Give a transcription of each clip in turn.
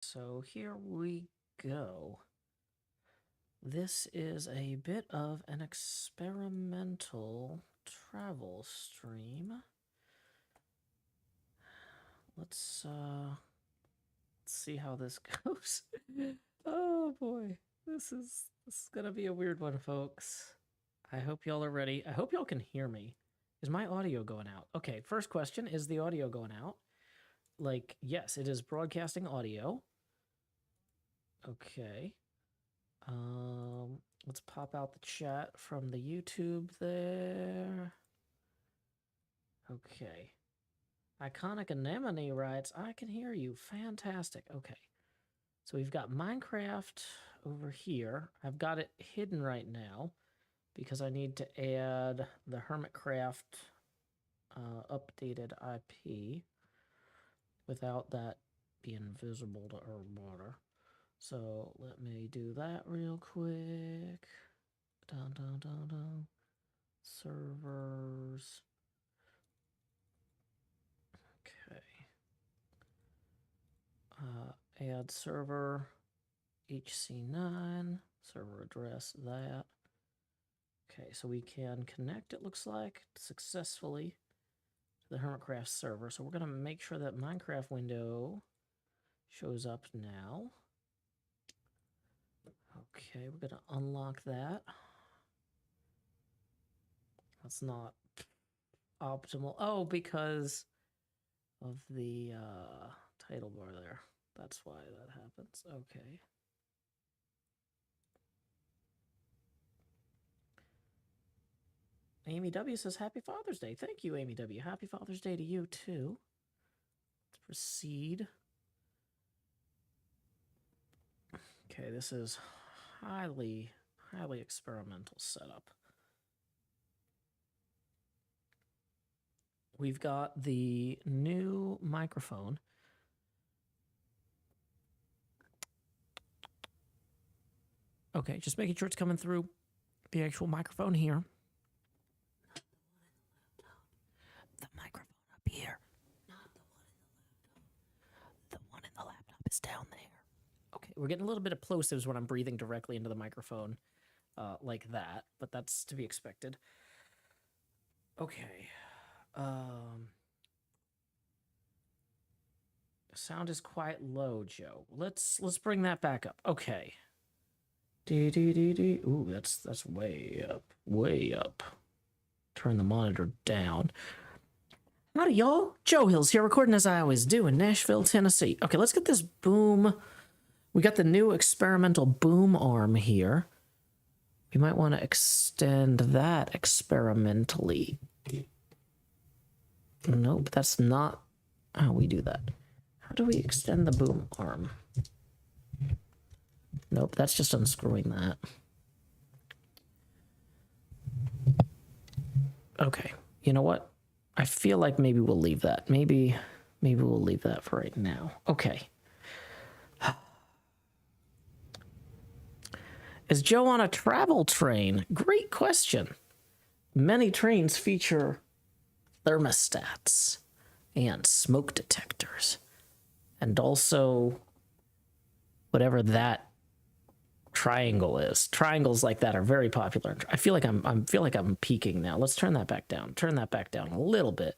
So here we go. This is a bit of an experimental travel stream. Let's see how this goes. Oh boy. This is gonna be a weird one, folks. I hope y'all are ready. I hope y'all can hear me. Is my audio going out? Okay, first question, is the audio going out? Like, yes, it is broadcasting audio. Okay. Let's pop out the chat from the YouTube there. Okay. Iconic Anemone writes, I can hear you. Fantastic. Okay. So we've got Minecraft over here. I've got it hidden right now because I need to add the HermitCraft updated IP without that being visible to our water. So let me do that real quick. Dun. Servers. Okay. Add server HC9, server address that. Okay, so we can connect, it looks like, successfully to the HermitCraft server. So we're going to make sure that Minecraft window shows up now. Okay, we're going to unlock that. That's not optimal. Oh, because of the title bar there. That's why that happens. Okay. Amy W says, Happy Father's Day. Thank you, Amy W. Happy Father's Day to you, too. Let's proceed. Okay, this is highly experimental setup. We've got the new microphone. Okay, just making sure it's coming through the actual microphone here. The microphone up here. Not the one in the laptop. The one in the laptop is down there. Okay, we're getting a little bit of plosives when I'm breathing directly into the microphone like that, but that's to be expected. Okay. Sound is quite low, Joe. Let's bring that back up. Okay. Ooh, that's way up. Way up. Turn the monitor down. Howdy, y'all. Joe Hills here, recording as I always do in Nashville, Tennessee. Okay, let's get this boom. We got the new experimental boom arm here. We might want to extend that experimentally. Nope, that's not how we do that. How do we extend the boom arm? Nope, that's just unscrewing that. Okay, you know what? I feel like maybe we'll leave that. Maybe we'll leave that for right now. Okay. Is Joe on a travel train? Great question. Many trains feature thermostats and smoke detectors, and also whatever that triangle is. Triangles like that are very popular. I feel like I'm peaking now. Let's turn that back down. Turn that back down a little bit.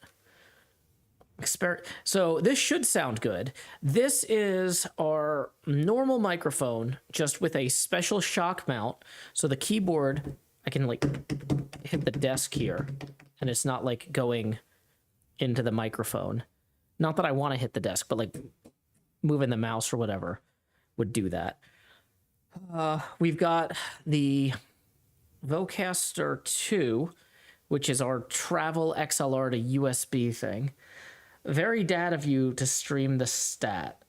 So this should sound good. This is our normal microphone, just with a special shock mount. So the keyboard, I can like hit the desk here, and it's not like going into the microphone. Not that I want to hit the desk, but like moving the mouse or whatever would do that. We've got the Vocaster 2, which is our travel XLR to USB thing. Very dad of you to stream the stat.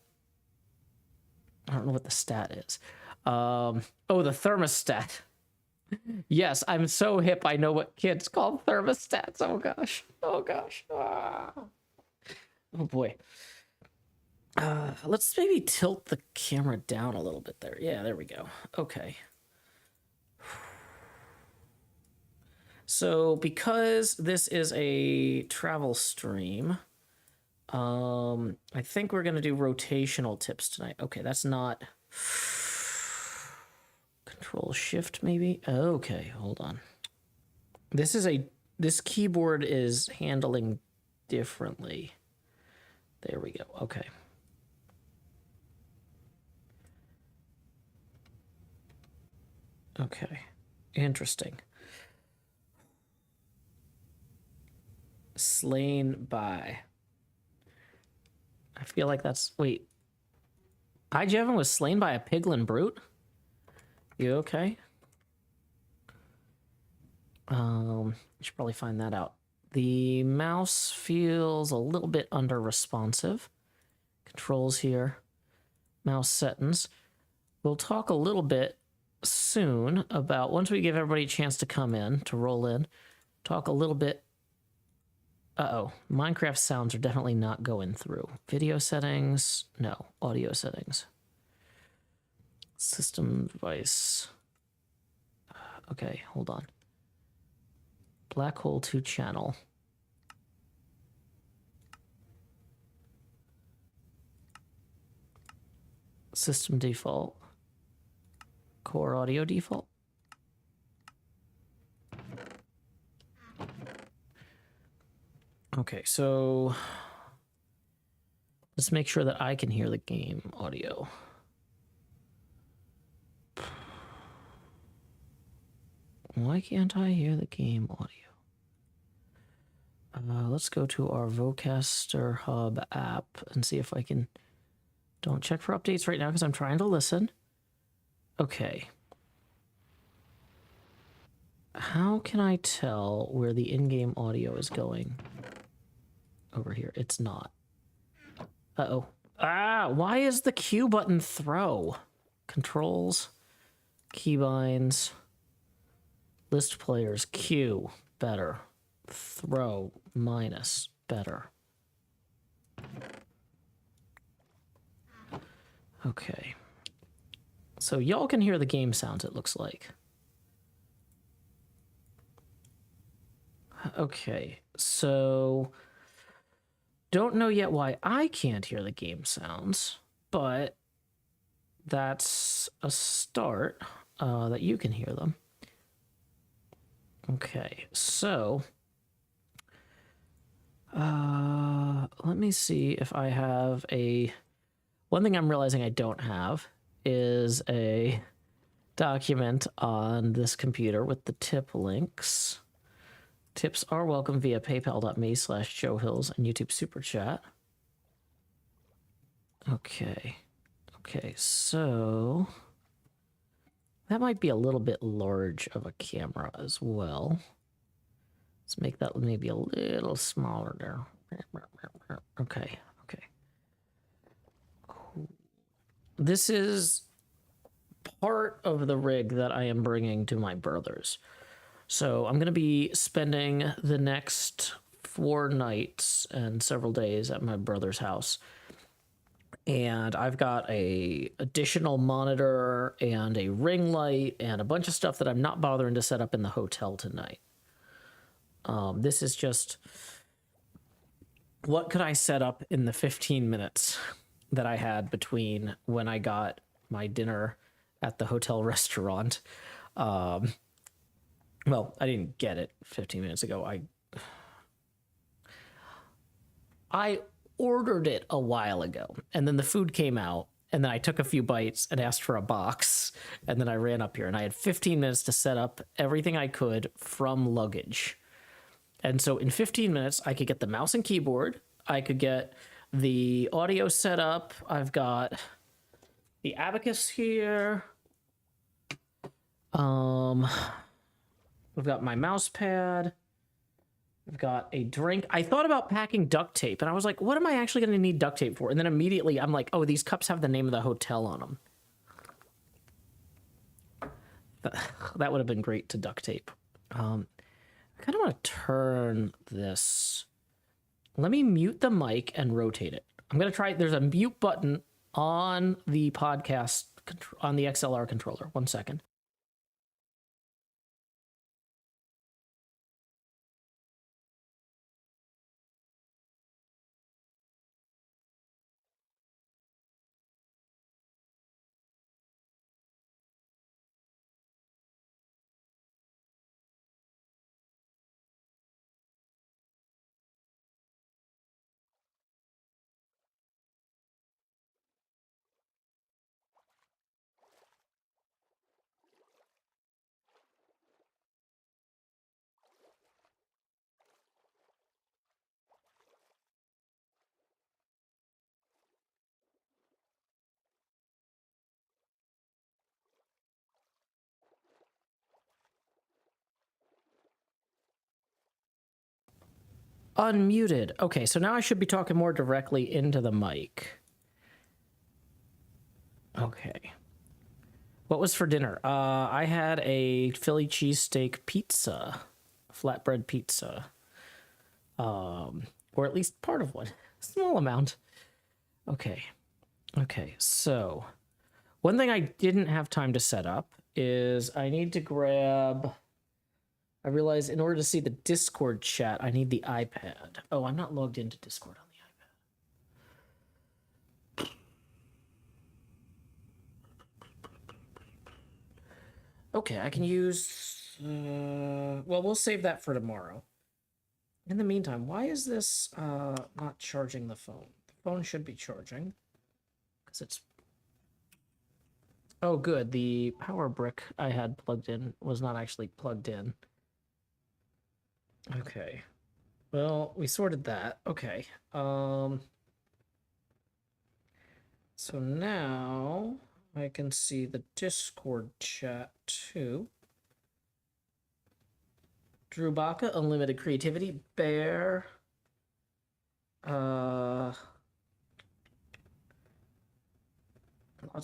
I don't know what the stat is. Oh, the thermostat. Yes, I'm so hip. I know what kids call thermostats. Oh gosh. Oh gosh. Ah. Oh boy. Let's maybe tilt the camera down a little bit there. Yeah, there we go. Okay. So because this is a travel stream, I think we're gonna do rotational tips tonight. Okay, that's not Control Shift maybe. Okay, hold on. This keyboard is handling differently. There we go. Okay. Okay. Interesting. Slain by. I feel like that's... Wait. Jevin was slain by a piglin brute? You okay? You should probably find that out. The mouse feels a little bit under responsive. Controls here. Mouse settings. We'll talk a little bit soon about, once we give everybody a chance to come in, to roll in, talk a little bit. Minecraft sounds are definitely not going through. Video settings, no. Audio settings. System device. Okay, hold on. Black hole to channel. System default. Core audio default. Okay, so let's make sure that I can hear the game audio. Why can't I hear the game audio? Let's go to our Vocaster Hub app and see if I can... Don't check for updates right now because I'm trying to listen. Okay. How can I tell where the in-game audio is going? Over here. It's not. Uh-oh. Ah, why is the Q button throw? Controls, keybinds, list players, Q, better. Throw, minus, better. Okay. So y'all can hear the game sounds, it looks like. Okay, so don't know yet why I can't hear the game sounds, but that's a start that you can hear them. Okay, so let me see if I have a... One thing I'm realizing I don't have is a document on this computer with the tip links. Tips are welcome via paypal.me/JoeHills and YouTube Super Chat. Okay. Okay, so that might be a little bit large of a camera as well. Let's make that maybe a little smaller there. Okay, okay. This is part of the rig that I am bringing to my brother's. So I'm going to be spending the next 4 nights and several days at my brother's house. And I've got a additional monitor and a ring light and a bunch of stuff that I'm not bothering to set up in the hotel tonight. This is just, what could I set up in the 15 minutes that I had between when I got my dinner at the hotel restaurant. Well, I didn't get it 15 minutes ago. I ordered it a while ago, and then the food came out, and then I took a few bites and asked for a box, and then I ran up here, and I had 15 minutes to set up everything I could from luggage. And so in 15 minutes, I could get the mouse and keyboard, I could get the audio set up, I've got the abacus here, we've got my mouse pad. I've got a drink. I thought about packing duct tape, and I was like, what am I actually going to need duct tape for? And then immediately I'm like, oh, these cups have the name of the hotel on them. That would have been great to duct tape. I kind of want to turn this. Let me mute the mic and rotate it. I'm going to try. There's a mute button on the podcast, on the XLR controller. 1 second. Unmuted. Okay, so now I should be talking more directly into the mic. Okay. What was for dinner? I had a Philly cheesesteak pizza, flatbread pizza, or at least part of one, small amount. Okay. Okay, so one thing I didn't have time to set up is I need to grab... I realize in order to see the Discord chat, I need the iPad. Oh, I'm not logged into Discord on the iPad. Okay, I can use... well, we'll save that for tomorrow. In the meantime, why is this not charging the phone? The phone should be charging. Because it's... Oh, good. The power brick I had plugged in was not actually plugged in. Okay. Well, we sorted that. Okay. So now I can see the Discord chat too. Drew Baca, Unlimited Creativity, Bear. Lots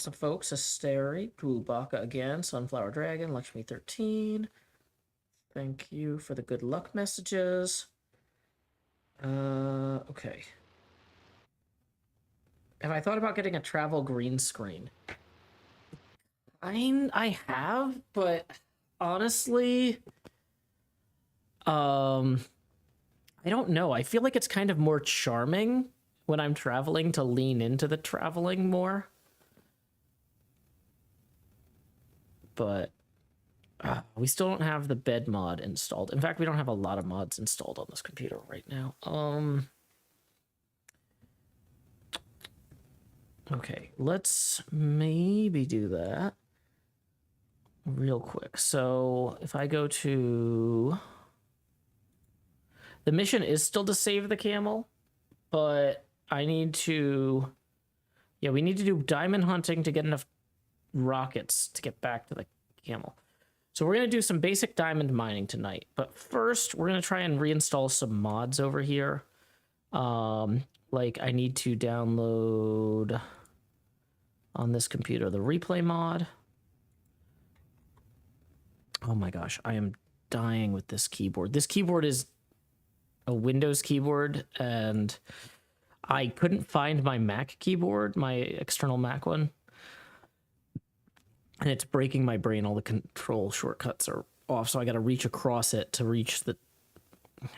of folks. Asteri, Drew Baca again, Sunflower Dragon, Lakshmi 13. Thank you for the good luck messages. Okay. Have I thought about getting a travel green screen? I have, but honestly, I don't know. I feel like it's kind of more charming when I'm traveling to lean into the traveling more. But we still don't have the bed mod installed. In fact, we don't have a lot of mods installed on this computer right now. Okay, let's maybe do that real quick. So if I go to... The mission is still to save the camel, but I need to... Yeah, we need to do diamond hunting to get enough rockets to get back to the camel. So we're going to do some basic diamond mining tonight. But first, we're going to try and reinstall some mods over here. Like I need to download on this computer the replay mod. Oh my gosh, I am dying with this keyboard. This keyboard is a Windows keyboard, and I couldn't find my Mac keyboard, my external Mac one. And it's breaking my brain. All the control shortcuts are off, so I got to reach across it to reach the...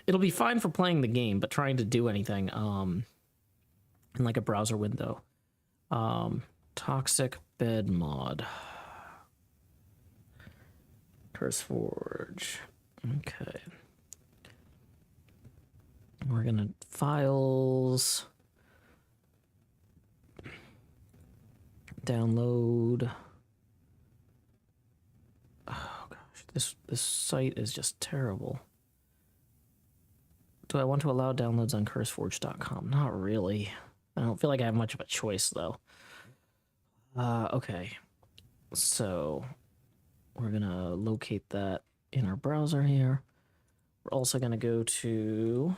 It'll be fine for playing the game, but trying to do anything in like a browser window. Toxic bed mod. CurseForge. Okay. We're gonna files, download. Oh gosh, this site is just terrible. Do I want to allow downloads on curseforge.com? Not really. I don't feel like I have much of a choice though. Okay, so we're gonna locate that in our browser here. We're also gonna go to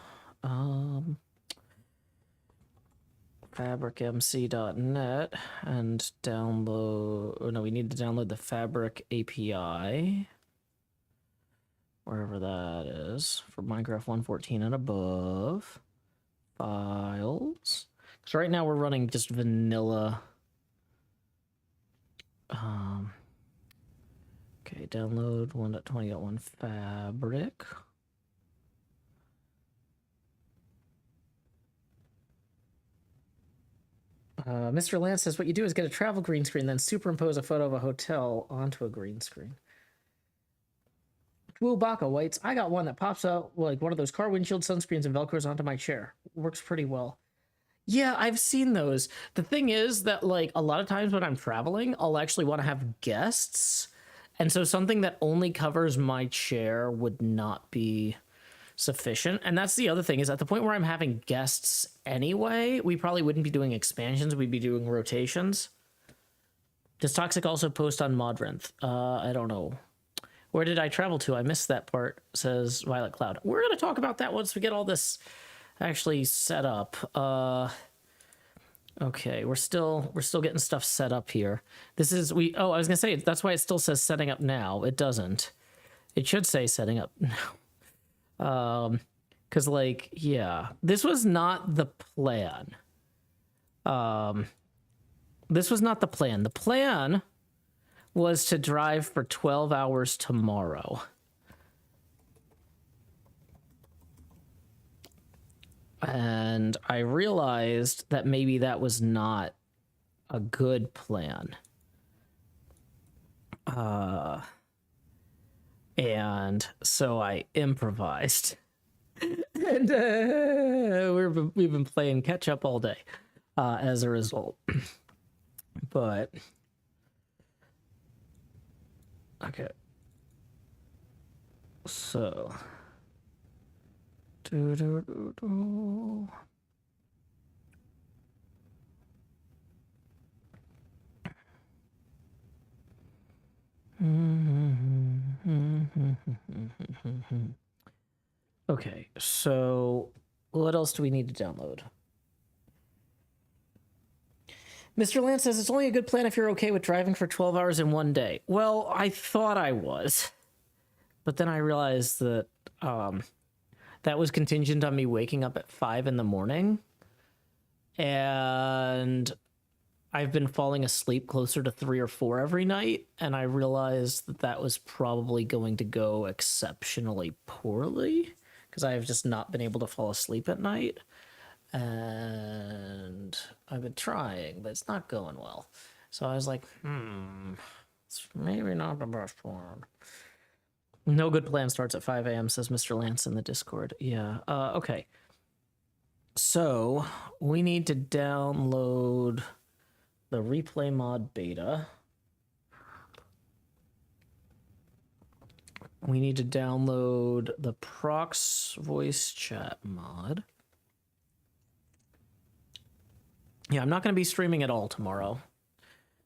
fabricmc.net and download... Oh no, we need to download the Fabric API, wherever that is, for Minecraft 1.14 and above. Files. So right now we're running just vanilla. Okay, download 1.20.1 Fabric. Mr. Lance says, what you do is get a travel green screen, then superimpose a photo of a hotel onto a green screen. Wu Baka writes, I got one that pops out like one of those car windshield sunscreens and velcros onto my chair. Works pretty well. Yeah, I've seen those. The thing is that, like, a lot of times when I'm traveling, I'll actually want to have guests. And so something that only covers my chair would not be sufficient. And that's the other thing, is at the point where I'm having guests anyway, we probably wouldn't be doing expansions. We'd be doing rotations. Does Toxic also post on Modrenth? I don't know. Where did I travel to? I missed that part, says Violet Cloud. We're going to talk about that once we get all this actually set up. Okay, we're still getting stuff set up here. This is I was gonna say that's why it still says setting up now. It doesn't. It should say setting up now. Because like, yeah, this was not the plan. This was not the plan. The plan was to drive for 12 hours tomorrow. And I realized that maybe that was not a good plan. And so I improvised. And we've been playing catch up all day as a result. But okay. So okay, so what else do we need to download? Mr. Lance says it's only a good plan if you're okay with driving for 12 hours in one day. Well, I thought I was, but then I realized that that was contingent on me waking up at 5 in the morning, and I've been falling asleep closer to 3 or 4 every night, and I realized that that was probably going to go exceptionally poorly because I've just not been able to fall asleep at night. And I've been trying, but it's not going well. So I was like, it's maybe not the best plan. No good plan starts at 5 a.m., says Mr. Lance in the Discord. Yeah, okay. So we need to download the replay mod beta. We need to download the prox voice chat mod. Yeah, I'm not going to be streaming at all tomorrow.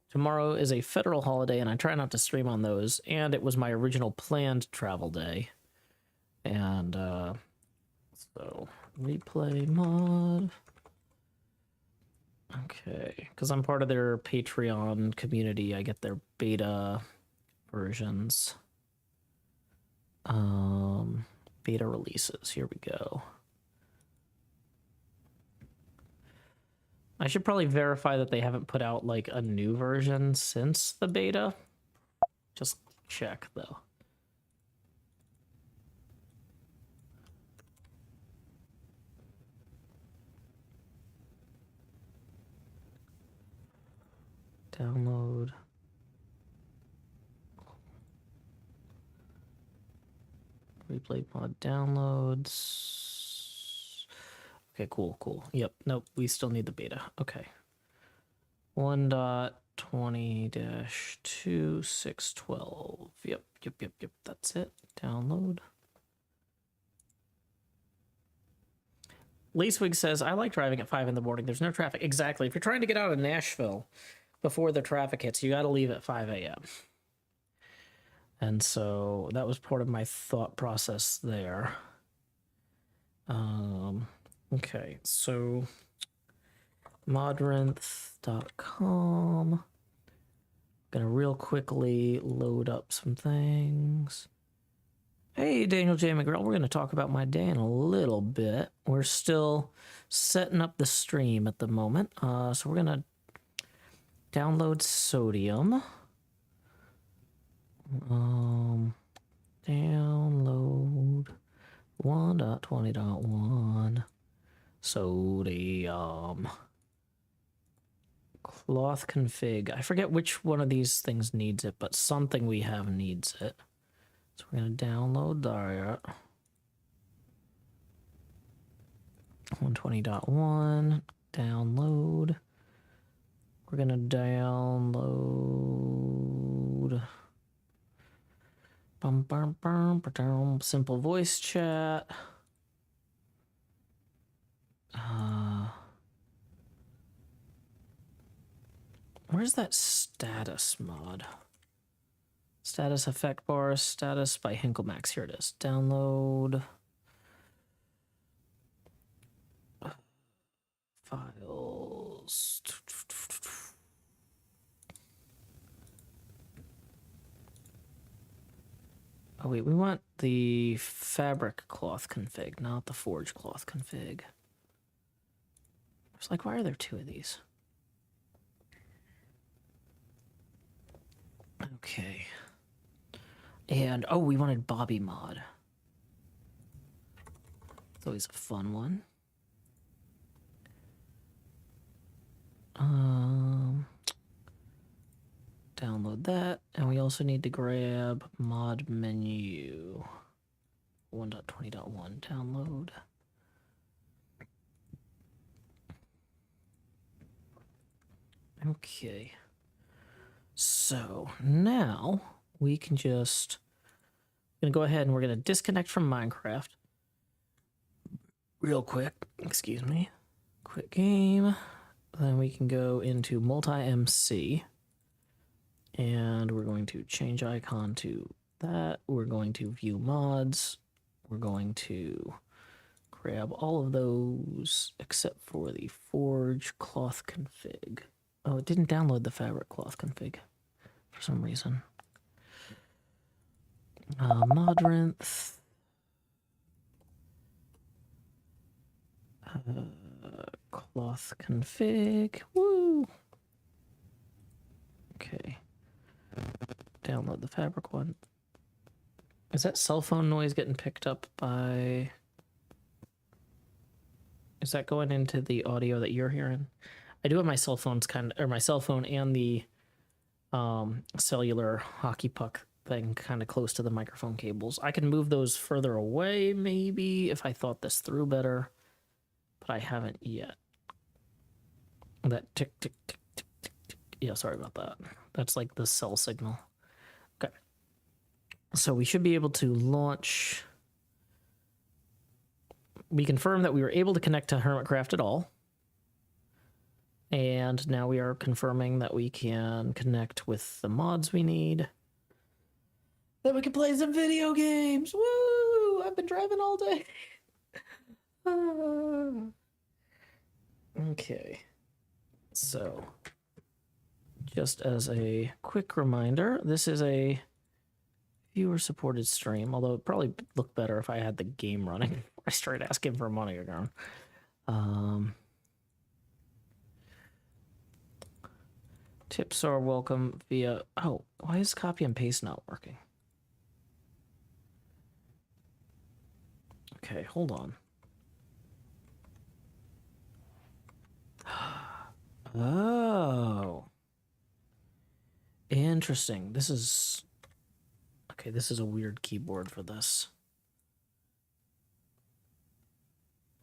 Tomorrow is a federal holiday, and I try not to stream on those, and it was my original planned travel day. And, so, replay mod. Okay, because I'm part of their Patreon community, I get their beta versions. Beta releases, here we go. I should probably verify that they haven't put out, like, a new version since the beta. Just check, though. Download. Replay mod downloads. Okay, cool. Yep, nope, we still need the beta. Okay. 1.20-2612. Yep, that's it. Download. Lacewig says, I like driving at 5 in the morning. There's no traffic. Exactly. If you're trying to get out of Nashville before the traffic hits, you got to leave at 5 a.m. And so that was part of my thought process there. Okay, so modrinth.com. Gonna real quickly load up some things. Hey, Daniel J. McGraw, we're gonna talk about my day in a little bit. We're still setting up the stream at the moment. So we're gonna download Sodium. Download 1.20.1 Sodium cloth config. I forget which one of these things needs it, but something we have needs it. So we're gonna download that 120.1 download. We're gonna download simple voice chat. Where's that status mod? Status effect bar, status by Hinkelmax. Here it is. Download files. Oh wait, we want the fabric cloth config, not the forge cloth config. It's like, why are there two of these? Okay. And, oh, we wanted Bobby mod. It's always a fun one. Download that. And we also need to grab mod menu. 1.20.1 download. Okay. So now we can just gonna go ahead and we're gonna disconnect from Minecraft real quick. Excuse me. Quit game. Then we can go into multi-MC and we're going to change icon to that. We're going to view mods. We're going to grab all of those except for the forge cloth config. Oh, it didn't download the fabric cloth config for some reason. Modrinth. Cloth config. Woo! Okay. Download the fabric one. Is that cell phone noise getting picked up by... Is that going into the audio that you're hearing? I do have my cell phones my cell phone and the cellular hockey puck thing kind of close to the microphone cables. I can move those further away maybe if I thought this through better, but I haven't yet. That tick, tick, tick, tick, tick, tick. Yeah, sorry about that. That's like the cell signal. Okay. So we should be able to launch. We confirmed that we were able to connect to HermitCraft at all. And now we are confirming that we can connect with the mods we need. That we can play some video games. Woo! I've been driving all day. Okay. So, just as a quick reminder, this is a viewer-supported stream, although it'd probably look better if I had the game running. I started asking for money again. Tips are welcome via... Oh, why is copy and paste not working? Okay, hold on. Oh. Interesting. This is... Okay, this is a weird keyboard for this.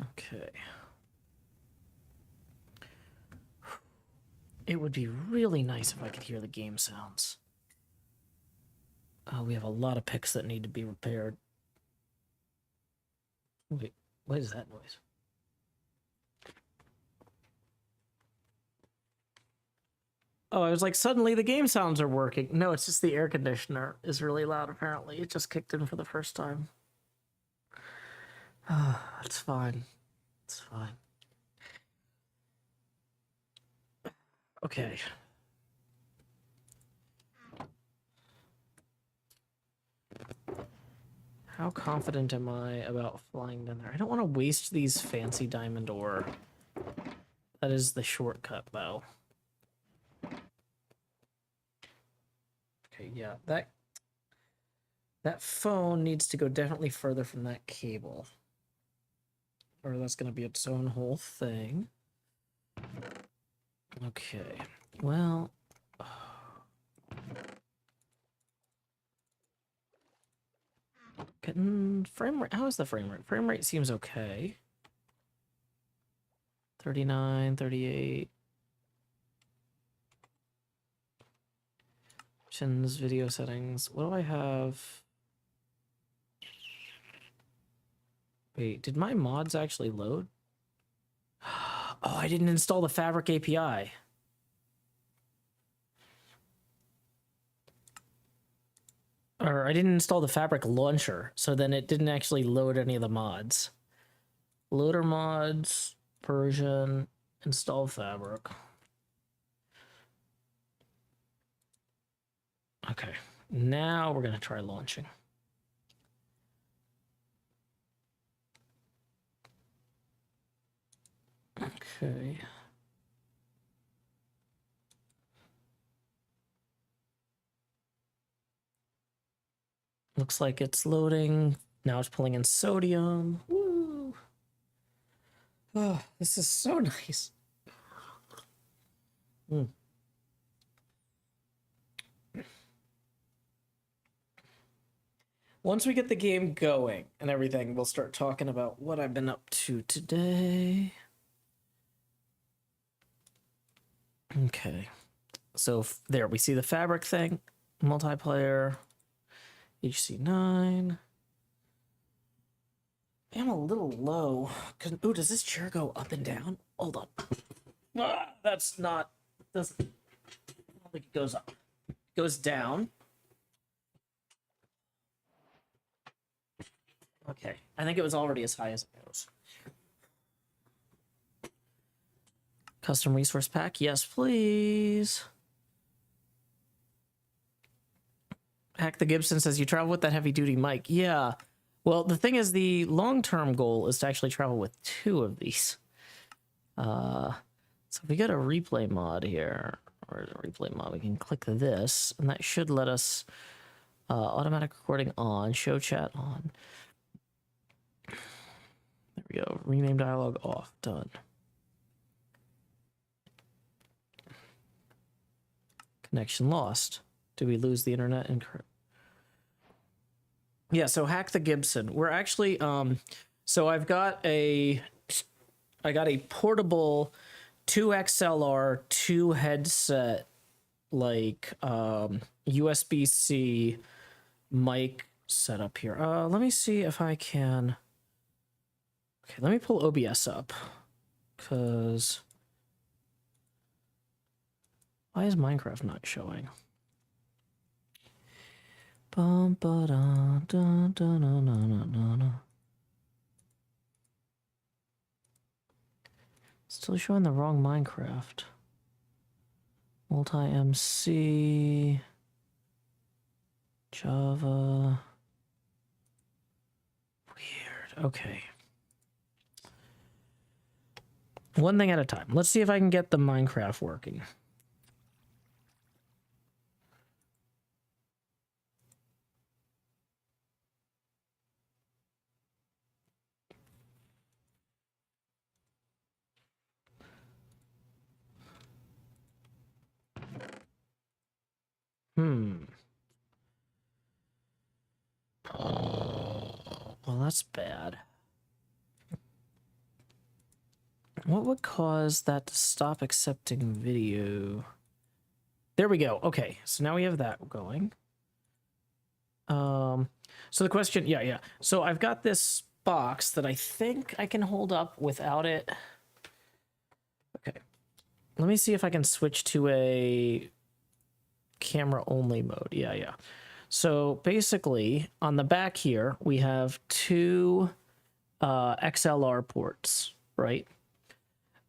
Okay. It would be really nice if I could hear the game sounds. Oh, we have a lot of picks that need to be repaired. Wait, what is that noise? Oh, I was like, suddenly the game sounds are working. No, it's just the air conditioner is really loud, apparently. It just kicked in for the first time. It's fine. It's fine. Okay. How confident am I about flying down there? I don't want to waste these fancy diamond ore. That is the shortcut, though. Okay, yeah, that phone needs to go definitely further from that cable. Or that's going to be its own whole thing. Okay, well... Getting frame rate. How is the frame rate? Frame rate seems okay. 39, 38. Options, video settings. What do I have? Wait, did my mods actually load? Oh, I didn't install the Fabric API. or I didn't install the fabric launcher, so then it didn't actually load any of the mods. Loader mods, Persian, install fabric. Okay, now we're gonna try launching. Okay. Looks like it's loading. Now it's pulling in sodium. Woo! Oh, this is so nice. Once we get the game going and everything, we'll start talking about what I've been up to today. Okay. So there, we see the fabric thing. Multiplayer. HC9. I'm a little low. Ooh, does this chair go up and down? Hold on. That's not... I don't think it goes up. It goes down. Okay. I think it was already as high as it goes. Custom resource pack? Yes, please. Hack the Gibson says, you travel with that heavy-duty mic. Yeah. Well, the thing is, the long-term goal is to actually travel with 2 of these. So if we get a replay mod here, or a replay mod, we can click this, and that should let us automatic recording on, show chat on. There we go. Rename dialogue off. Done. Connection lost. Do we lose the internet? Yeah, so hack the Gibson. We're actually so I got a portable 2XLR 2 headset, like USB-C mic setup here. Let me see if I can. Okay, let me pull OBS up, because why is Minecraft not showing? Bum, ba, da, da, da, na, na, na, na, na. Still showing the wrong Minecraft. Multi-MC. Java. Weird. Okay. One thing at a time. Let's see if I can get the Minecraft working. Well, that's bad. What would cause that to stop accepting video? There we go. Okay, so now we have that going. So the question, yeah. So I've got this box that I think I can hold up without it. Okay. Let me see if I can switch to a camera only mode. Yeah. So basically on the back here, we have 2 XLR ports, right?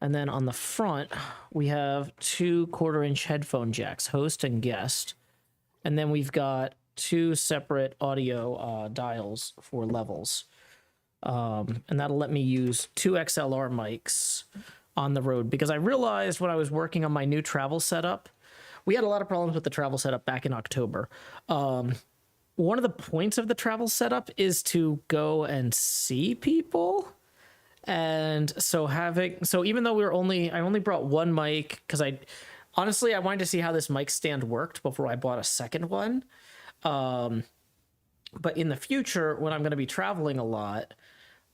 And then on the front, we have 2 1/4-inch headphone jacks, host and guest. And then we've got 2 separate audio dials for levels. And that'll let me use 2 XLR mics on the road, because I realized when I was working on my new travel setup, we had a lot of problems with the travel setup back in October. One of the points of the travel setup is to go and see people. And so even though I only brought 1 mic, because honestly, I wanted to see how this mic stand worked before I bought a second one. But in the future, when I'm going to be traveling a lot,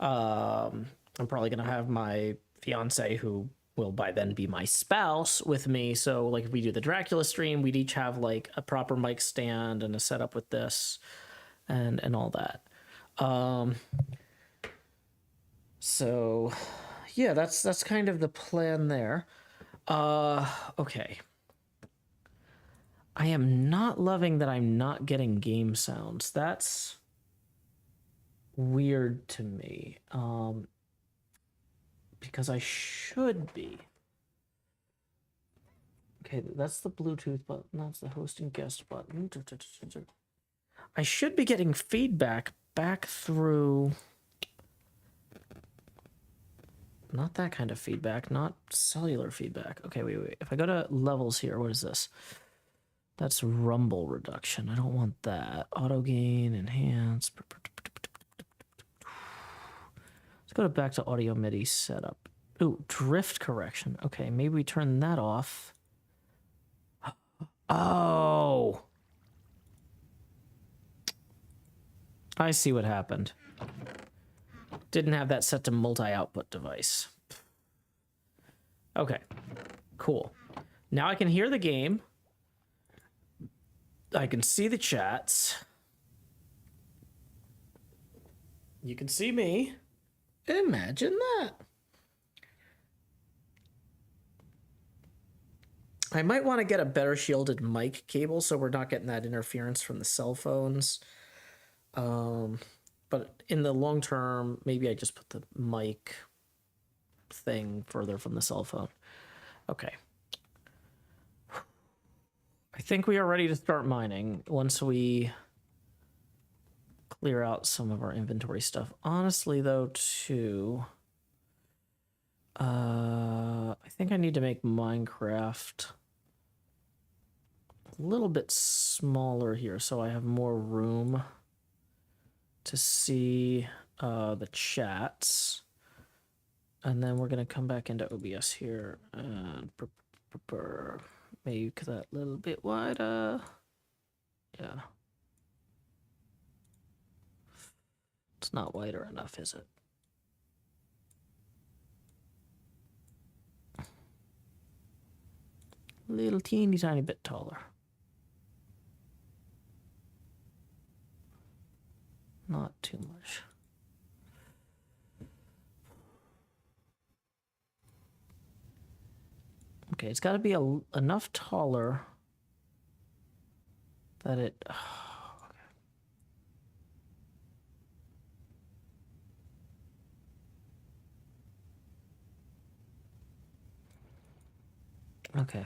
I'm probably going to have my fiance, who will by then be my spouse, with me. So like if we do the Dracula stream, we'd each have like a proper mic stand and a setup with this and all that. So yeah, that's kind of the plan there. Okay. I am not loving that I'm not getting game sounds. That's weird to me. Because I should be. Okay, that's the Bluetooth button. That's the host and guest button. I should be getting feedback back through... Not that kind of feedback, not cellular feedback. Okay, wait. If I go to levels here, what is this? That's rumble reduction. I don't want that. Auto gain, enhance. Let's go back to audio MIDI setup. Ooh, drift correction. Okay, maybe we turn that off. Oh! I see what happened. Didn't have that set to multi-output device. Okay, cool. Now I can hear the game. I can see the chats. You can see me. Imagine that. I might want to get a better shielded mic cable so we're not getting that interference from the cell phones. But in the long term, maybe I just put the mic thing further from the cell phone. Okay. I think we are ready to start mining once we clear out some of our inventory stuff. Honestly, though, too, I think I need to make Minecraft a little bit smaller here so I have more room to see the chats. And then we're going to come back into OBS here and make that a little bit wider. Yeah. It's not wider enough, is it? A little teeny tiny bit taller. Not too much. Okay, it's got to be enough taller that it... Okay.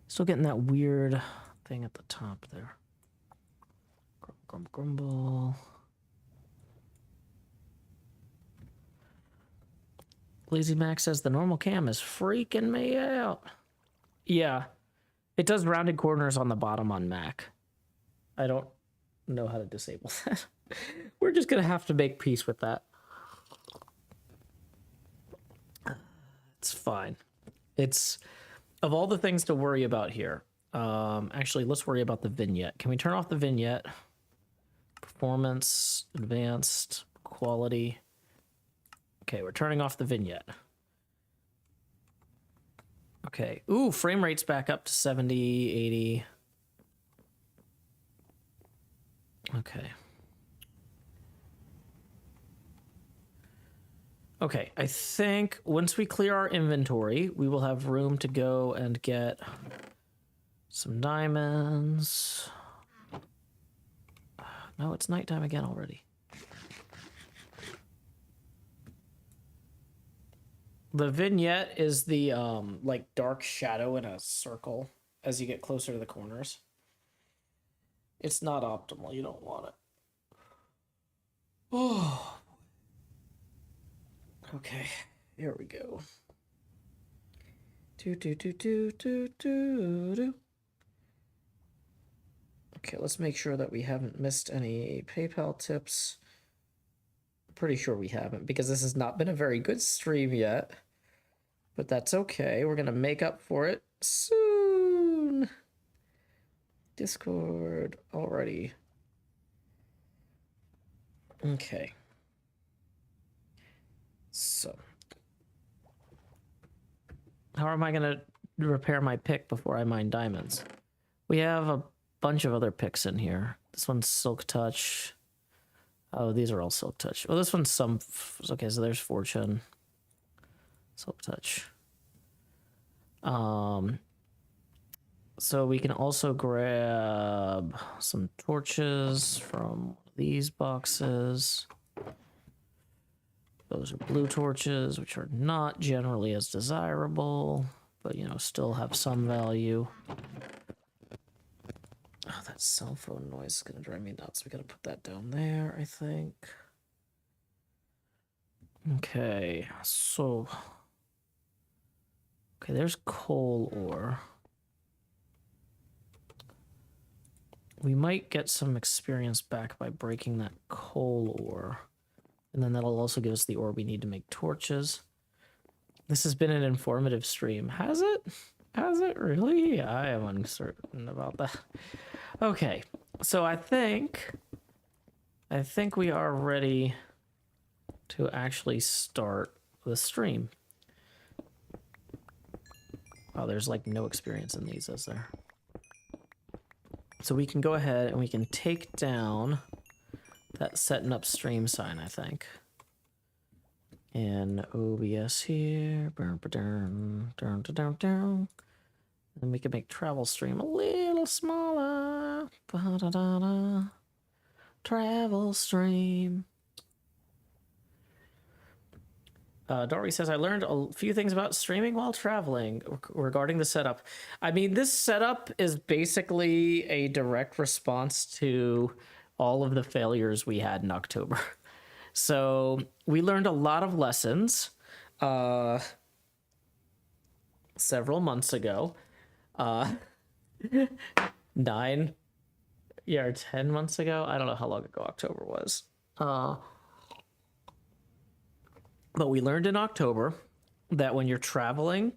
Still getting that weird thing at the top there. Grumble. Lazy Max says the normal cam is freaking me out. Yeah, it does rounded corners on the bottom on Mac. I don't know how to disable that. We're just gonna have to make peace with that. It's fine. It's, of all the things to worry about here, actually, let's worry about the vignette. Can we turn off the vignette? Performance, advanced, quality. Okay, we're turning off the vignette. Okay. Ooh, frame rate's back up to 70, 80. Okay. Okay, I think once we clear our inventory, we will have room to go and get some diamonds. No, it's nighttime again already. The vignette is the like dark shadow in a circle as you get closer to the corners. It's not optimal. You don't want it. Oh. Okay, here we go. Okay, let's make sure that we haven't missed any PayPal tips. Pretty sure we haven't, because this has not been a very good stream yet. But that's okay. We're gonna make up for it soon. Discord already. Okay. So, how am I gonna repair my pick before I mine diamonds? We have a bunch of other picks in here. This one's Silk Touch. Oh, these are all Silk Touch. Well, this one's some... Okay, so there's Fortune. Silk Touch. So we can also grab some torches from these boxes. Those are blue torches, which are not generally as desirable, but, you know, still have some value. Oh, that cell phone noise is going to drive me nuts. We got to put that down there, I think. Okay, so... Okay, there's coal ore. We might get some experience back by breaking that coal ore. And then that'll also give us the ore we need to make torches. This has been an informative stream. Has it? Has it really? I am uncertain about that. Okay, so I think we are ready to actually start the stream. Oh, there's like no experience in these, is there? So we can go ahead and we can take down that setting up stream sign, I think. And OBS here. Then we can make travel stream a little smaller. Travel stream. Dory says, I learned a few things about streaming while traveling regarding the setup. I mean, this setup is basically a direct response to all of the failures we had in October. So we learned a lot of lessons several months ago. 9 or 10 months ago. I don't know how long ago October was. But we learned in October that when you're traveling,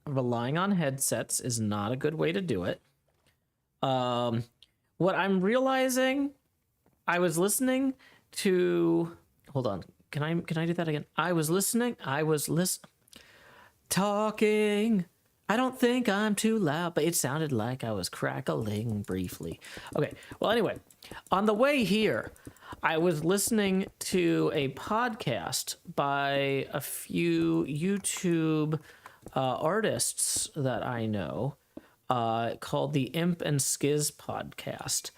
relying on headsets is not a good way to do it. What I'm realizing, I was listening to... Hold on. Can I do that again? Talking. I don't think I'm too loud, but it sounded like I was crackling briefly. Okay. Well, anyway, on the way here, I was listening to a podcast by a few YouTube artists that I know called the Imp and Skiz podcast.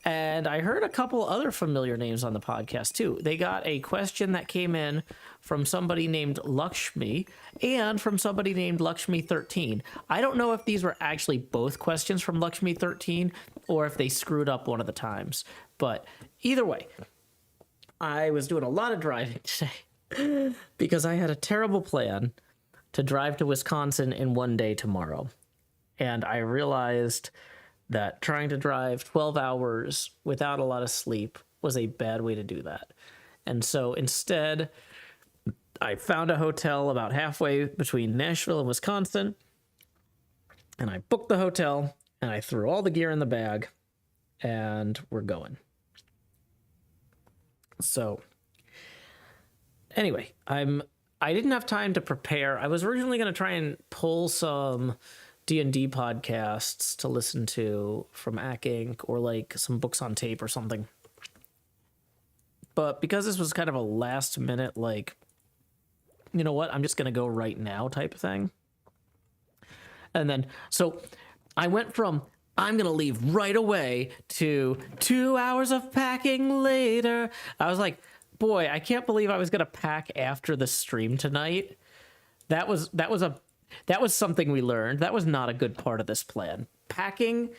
And I heard a couple other familiar names on the podcast too. They got a question that came in from somebody named Lakshmi and from somebody named Lakshmi13. I don't know if these were actually both questions from Lakshmi13 or if they screwed up one of the times. But either way, I was doing a lot of driving today because I had a terrible plan to drive to Wisconsin in one day tomorrow. And I realized that trying to drive 12 hours without a lot of sleep was a bad way to do that. And so instead, I found a hotel about halfway between Nashville and Wisconsin, and I booked the hotel, and I threw all the gear in the bag, and we're going. So anyway, I didn't have time to prepare. I was originally going to try and pull some D&D podcasts to listen to from Ack Inc. or like some books on tape or something. But because this was kind of a last minute, like, you know what, I'm just going to go right now type of thing. And then, so I went from, I'm going to leave right away to 2 hours of packing later. I was like, boy, I can't believe I was going to pack after the stream tonight. That was something we learned. That was not a good part of this plan. Packing.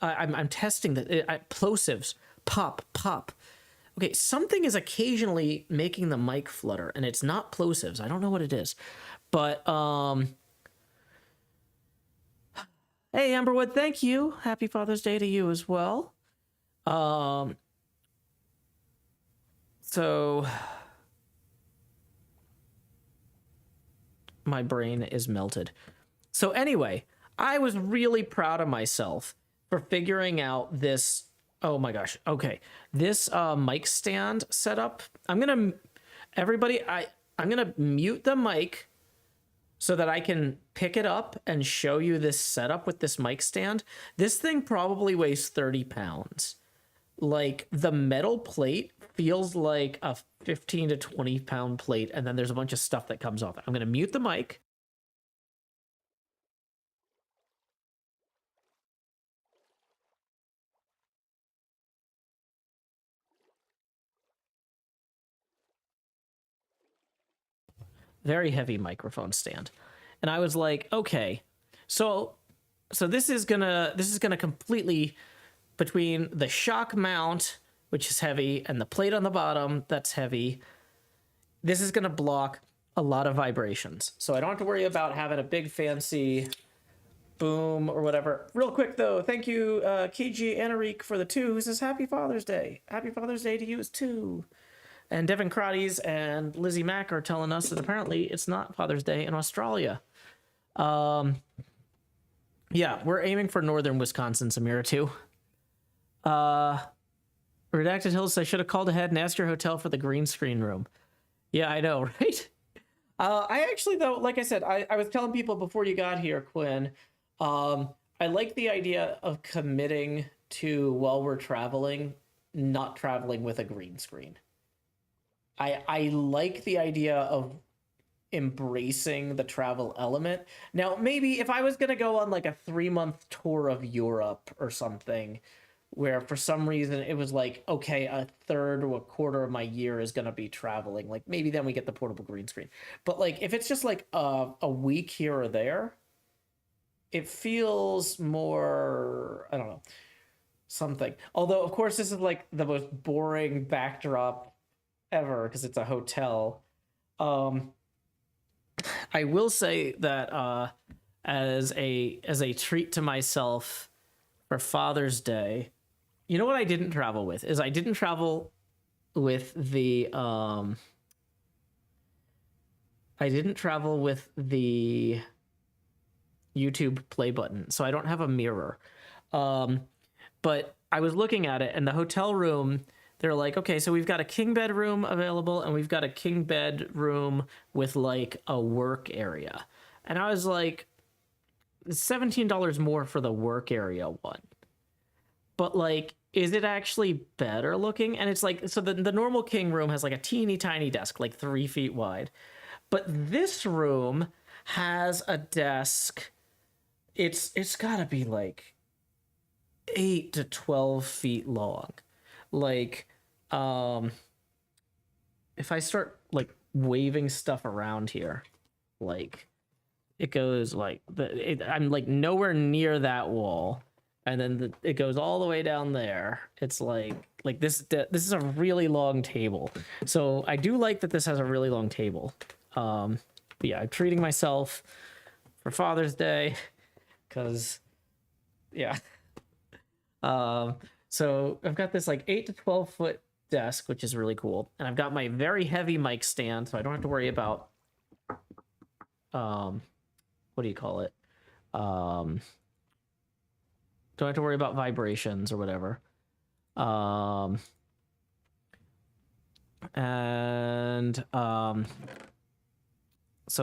I'm testing that. Plosives. Pop. Okay, something is occasionally making the mic flutter, and it's not plosives. I don't know what it is, but hey, Amberwood, thank you. Happy Father's Day to you as well. So my brain is melted. So anyway, I was really proud of myself for figuring out this. Oh my gosh. Okay. This mic stand setup. I'm going to mute the mic so that I can pick it up and show you this setup with this mic stand. This thing probably weighs 30 pounds. Like, the metal plate feels like a 15 to 20 pound plate, and then there's a bunch of stuff that comes off it. I'm going to mute the mic. very heavy microphone stand. And I was like, okay, so this is gonna completely, between the shock mount, which is heavy, and the plate on the bottom that's heavy, this is gonna block a lot of vibrations. So I don't have to worry about having a big fancy boom or whatever. Real quick though, thank you KG Anarique for the 2, who says happy Father's Day. Happy Father's Day to you as too. And Devin Crotties and Lizzie Mack are telling us that apparently it's not Father's Day in Australia. Yeah, we're aiming for northern Wisconsin, Samira, too. Redacted Hills, I should have called ahead and asked your hotel for the green screen room. Yeah, I know, right? I actually, though, like I said, I was telling people before you got here, Quinn, I like the idea of committing to, while we're traveling, not traveling with a green screen. I like the idea of embracing the travel element. Now, maybe if I was going to go on like a 3-month tour of Europe or something, where for some reason it was like, okay, a third or a quarter of my year is going to be traveling, like maybe then we get the portable green screen. But like if it's just like a week here or there, it feels more, I don't know, something. Although, of course, this is like the most boring backdrop ever because it's a hotel. I will say that as a treat to myself for Father's Day, you know what I didn't travel with is I didn't travel with the YouTube play button, so I don't have a mirror. But I was looking at it, and the hotel room, they're like, okay, so we've got a king bed room available, and we've got a king bed room with like a work area. And I was like, $17 more for the work area one. But like, is it actually better looking? And it's like, so the normal king room has like a teeny tiny desk, like 3 feet wide. But this room has a desk. It's gotta be like 8 to 12 feet long. Like, if I start like waving stuff around here, like it goes like I'm like nowhere near that wall, and then it goes all the way down there. It's like this is a really long table. So I do like that this has a really long table. But yeah, I'm treating myself for Father's Day because yeah. So I've got this like 8 to 12 foot desk, which is really cool. And I've got my very heavy mic stand, so I don't have to worry about, what do you call it? Don't have to worry about vibrations or whatever. So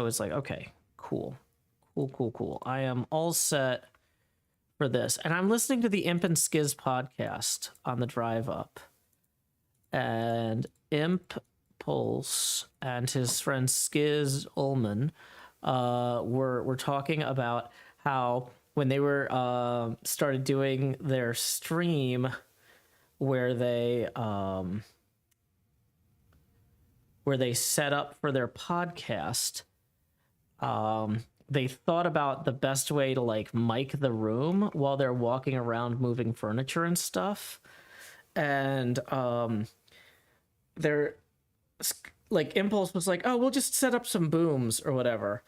it's like, okay, cool. I am all set for this. And I'm listening to the Imp and Skiz podcast on the drive up. And Imp Pulse and his friend Skiz Ullman were talking about how when they were started doing their stream where they set up for their podcast, they thought about the best way to like mic the room while they're walking around moving furniture and stuff. And they're like, Impulse was like, oh, we'll just set up some booms or whatever.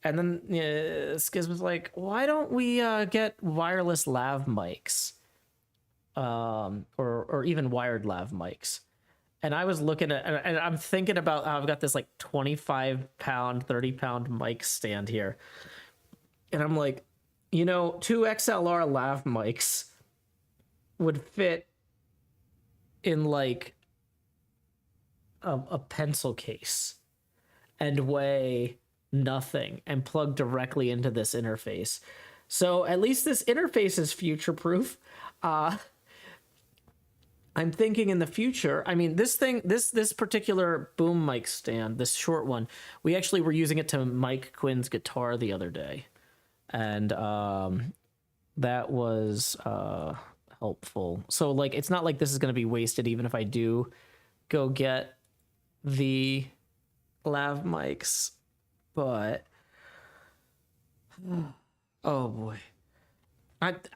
And then Skiz was like, why don't we get wireless lav mics, or even wired lav mics? And I was looking at, and I'm thinking about how I've got this like 25-pound, 30-pound mic stand here. And I'm like, 2 XLR lav mics would fit in like a pencil case and weigh nothing and plug directly into this interface. So at least this interface is future-proof. I'm thinking in the future, I mean, this particular boom mic stand, this short one, we actually were using it to mic Quinn's guitar the other day. And that was helpful. So, like, it's not like this is going to be wasted even if I do go get the lav mics. but oh boy.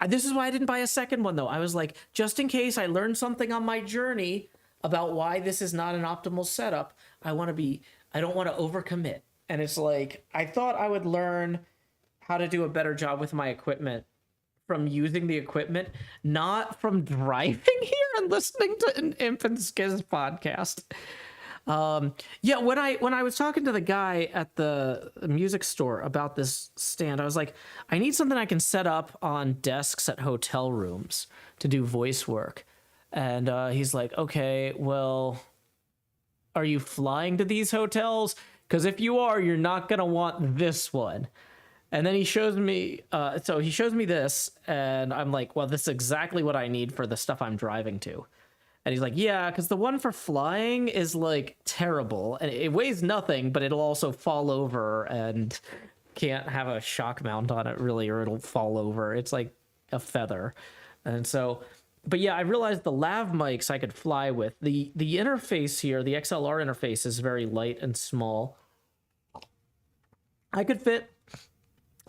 This is why I didn't buy a second one, though. I was like, just in case I learned something on my journey about why this is not an optimal setup, I don't want to overcommit. And it's like, I thought I would learn how to do a better job with my equipment from using the equipment, not from driving here and listening to an Imp and Skiz podcast. Yeah, when I was talking to the guy at the music store about this stand, I was like, I need something I can set up on desks at hotel rooms to do voice work. And he's like, okay, well, are you flying to these hotels? Because if you are, you're not going to want this one. And then he shows me, so he shows me this, and I'm like, well, this is exactly what I need for the stuff I'm driving to. And he's like, yeah, because the one for flying is like terrible, and it weighs nothing, but it'll also fall over and can't have a shock mount on it really, or it'll fall over. It's like a feather. And so, but yeah, I realized the lav mics I could fly with. The interface here, the XLR interface, is very light and small. I could fit,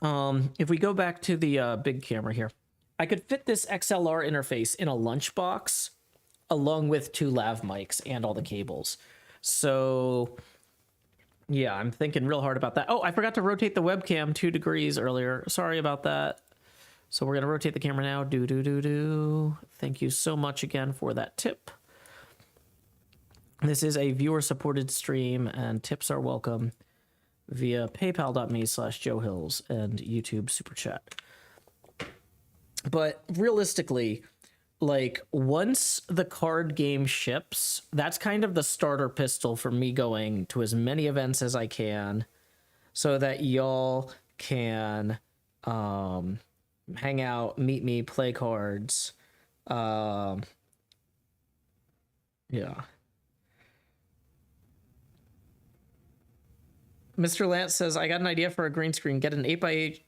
if we go back to the big camera here, I could fit this XLR interface in a lunchbox along with 2 lav mics and all the cables. So yeah, I'm thinking real hard about that. Oh, I forgot to rotate the webcam 2 degrees earlier. Sorry about that. So we're going to rotate the camera now. Thank you so much again for that tip. This is a viewer-supported stream, and tips are welcome via paypal.me/JoeHills and YouTube Super Chat. But realistically, like, once the card game ships, that's kind of the starter pistol for me going to as many events as I can so that y'all can hang out, meet me, play cards. Yeah. Mr. Lance says, I got an idea for a green screen. Get an 8x8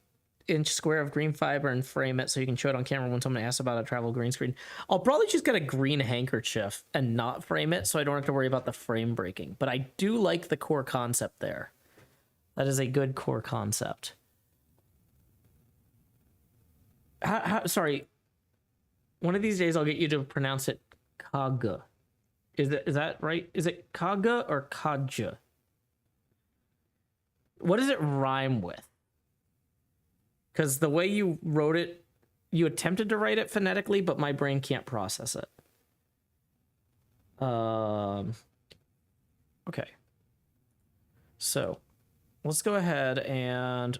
inch square of green fiber and frame it so you can show it on camera when someone asks about a travel green screen. I'll probably just get a green handkerchief and not frame it so I don't have to worry about the frame breaking. But I do like the core concept there. That is a good core concept. Sorry. One of these days I'll get you to pronounce it Kaga. Is that right? Is it Kaga or Kaja? What does it rhyme with? Because the way you wrote it, you attempted to write it phonetically, but my brain can't process it. Okay. So, let's go ahead and...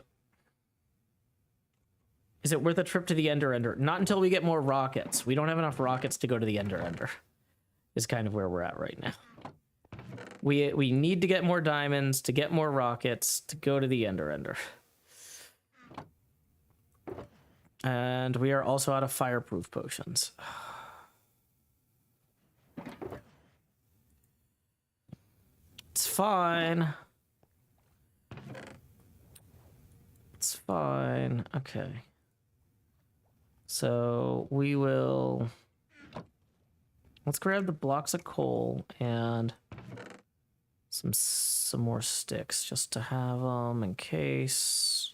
Is it worth a trip to the Ender? Not until we get more rockets. We don't have enough rockets to go to the Ender. Is kind of where we're at right now. We need to get more diamonds, to get more rockets, to go to the Ender. And we are also out of fireproof potions. It's fine. It's fine. Okay. So we will... Let's grab the blocks of coal and some more sticks just to have them in case.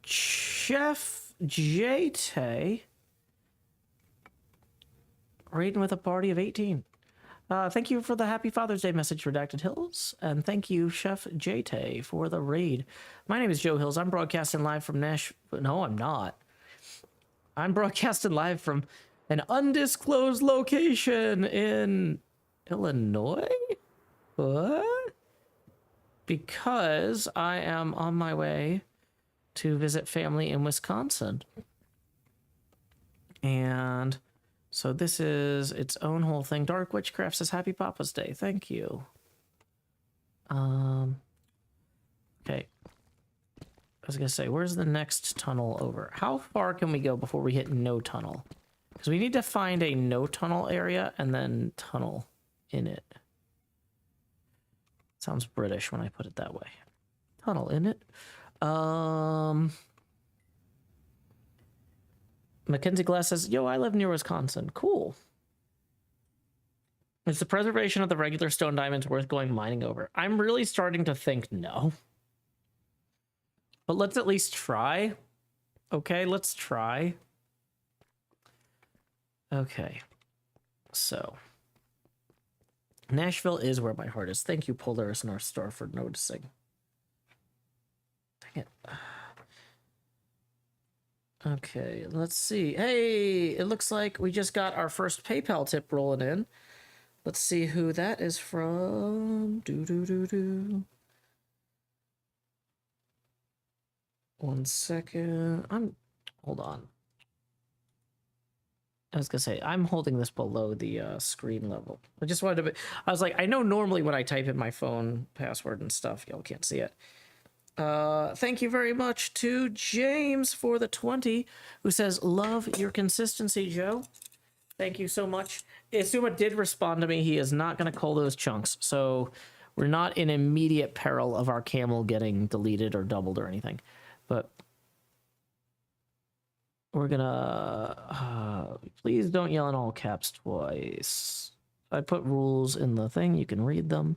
Chef JT raiding with a party of 18. Thank you for the Happy Father's Day message, Redacted Hills, and thank you, Chef JT, for the raid. My name is Joe Hills. I'm broadcasting live from Nashville. No, I'm not. I'm broadcasting live from an undisclosed location in Illinois? What? Because I am on my way to visit family in Wisconsin. And so this is its own whole thing. Dark Witchcraft says Happy Papa's Day. Thank you. Okay. I was gonna say, where's the next tunnel over? How far can we go before we hit no tunnel? Because we need to find a no tunnel area and then tunnel in it. Sounds British when I put it that way. Tunnel in it. Mackenzie Glass says, yo, I live near Wisconsin. Cool. Is the preservation of the regular stone diamonds worth going mining over? I'm really starting to think no. But let's at least try. Okay, let's try. Okay. So. Nashville is where my heart is. Thank you, Polaris North Star, for noticing. Dang it. Okay, let's see. Hey, it looks like we just got our first PayPal tip rolling in. Let's see who that is from. One second. Hold on. I was gonna say, I'm holding this below the screen level. I just wanted to I was like, I know normally when I type in my phone password and stuff, y'all can't see it. Thank you very much to James for the 20, who says, love your consistency, Joe. Thank you so much. Asuma did respond to me. He is not going to call those chunks, so we're not in immediate peril of our camel getting deleted or doubled or anything. But we're gonna... please don't yell in all caps twice. I put rules in the thing. You can read them.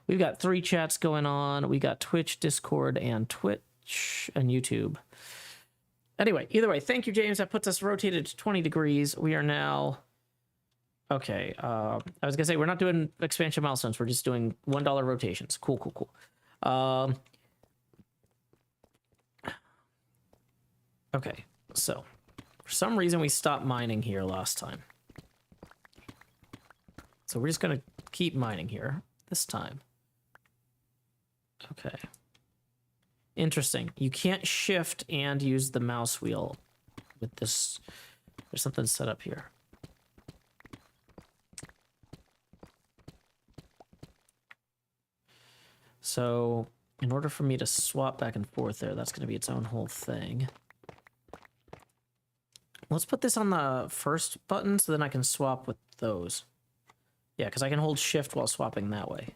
We've got 3 chats going on. We got Twitch, Discord, and Twitch, and YouTube. Anyway, either way, thank you, James. That puts us rotated to 20 degrees. We are now... Okay, I was gonna say, we're not doing expansion milestones. We're just doing $1 rotations. Cool, cool, cool. Okay, so for some reason we stopped mining here last time. So we're just gonna keep mining here this time. Okay. Interesting. You can't shift and use the mouse wheel with this. There's something set up here. So in order for me to swap back and forth there, that's going to be its own whole thing. Let's put this on the first button so then I can swap with those. Yeah, because I can hold shift while swapping that way.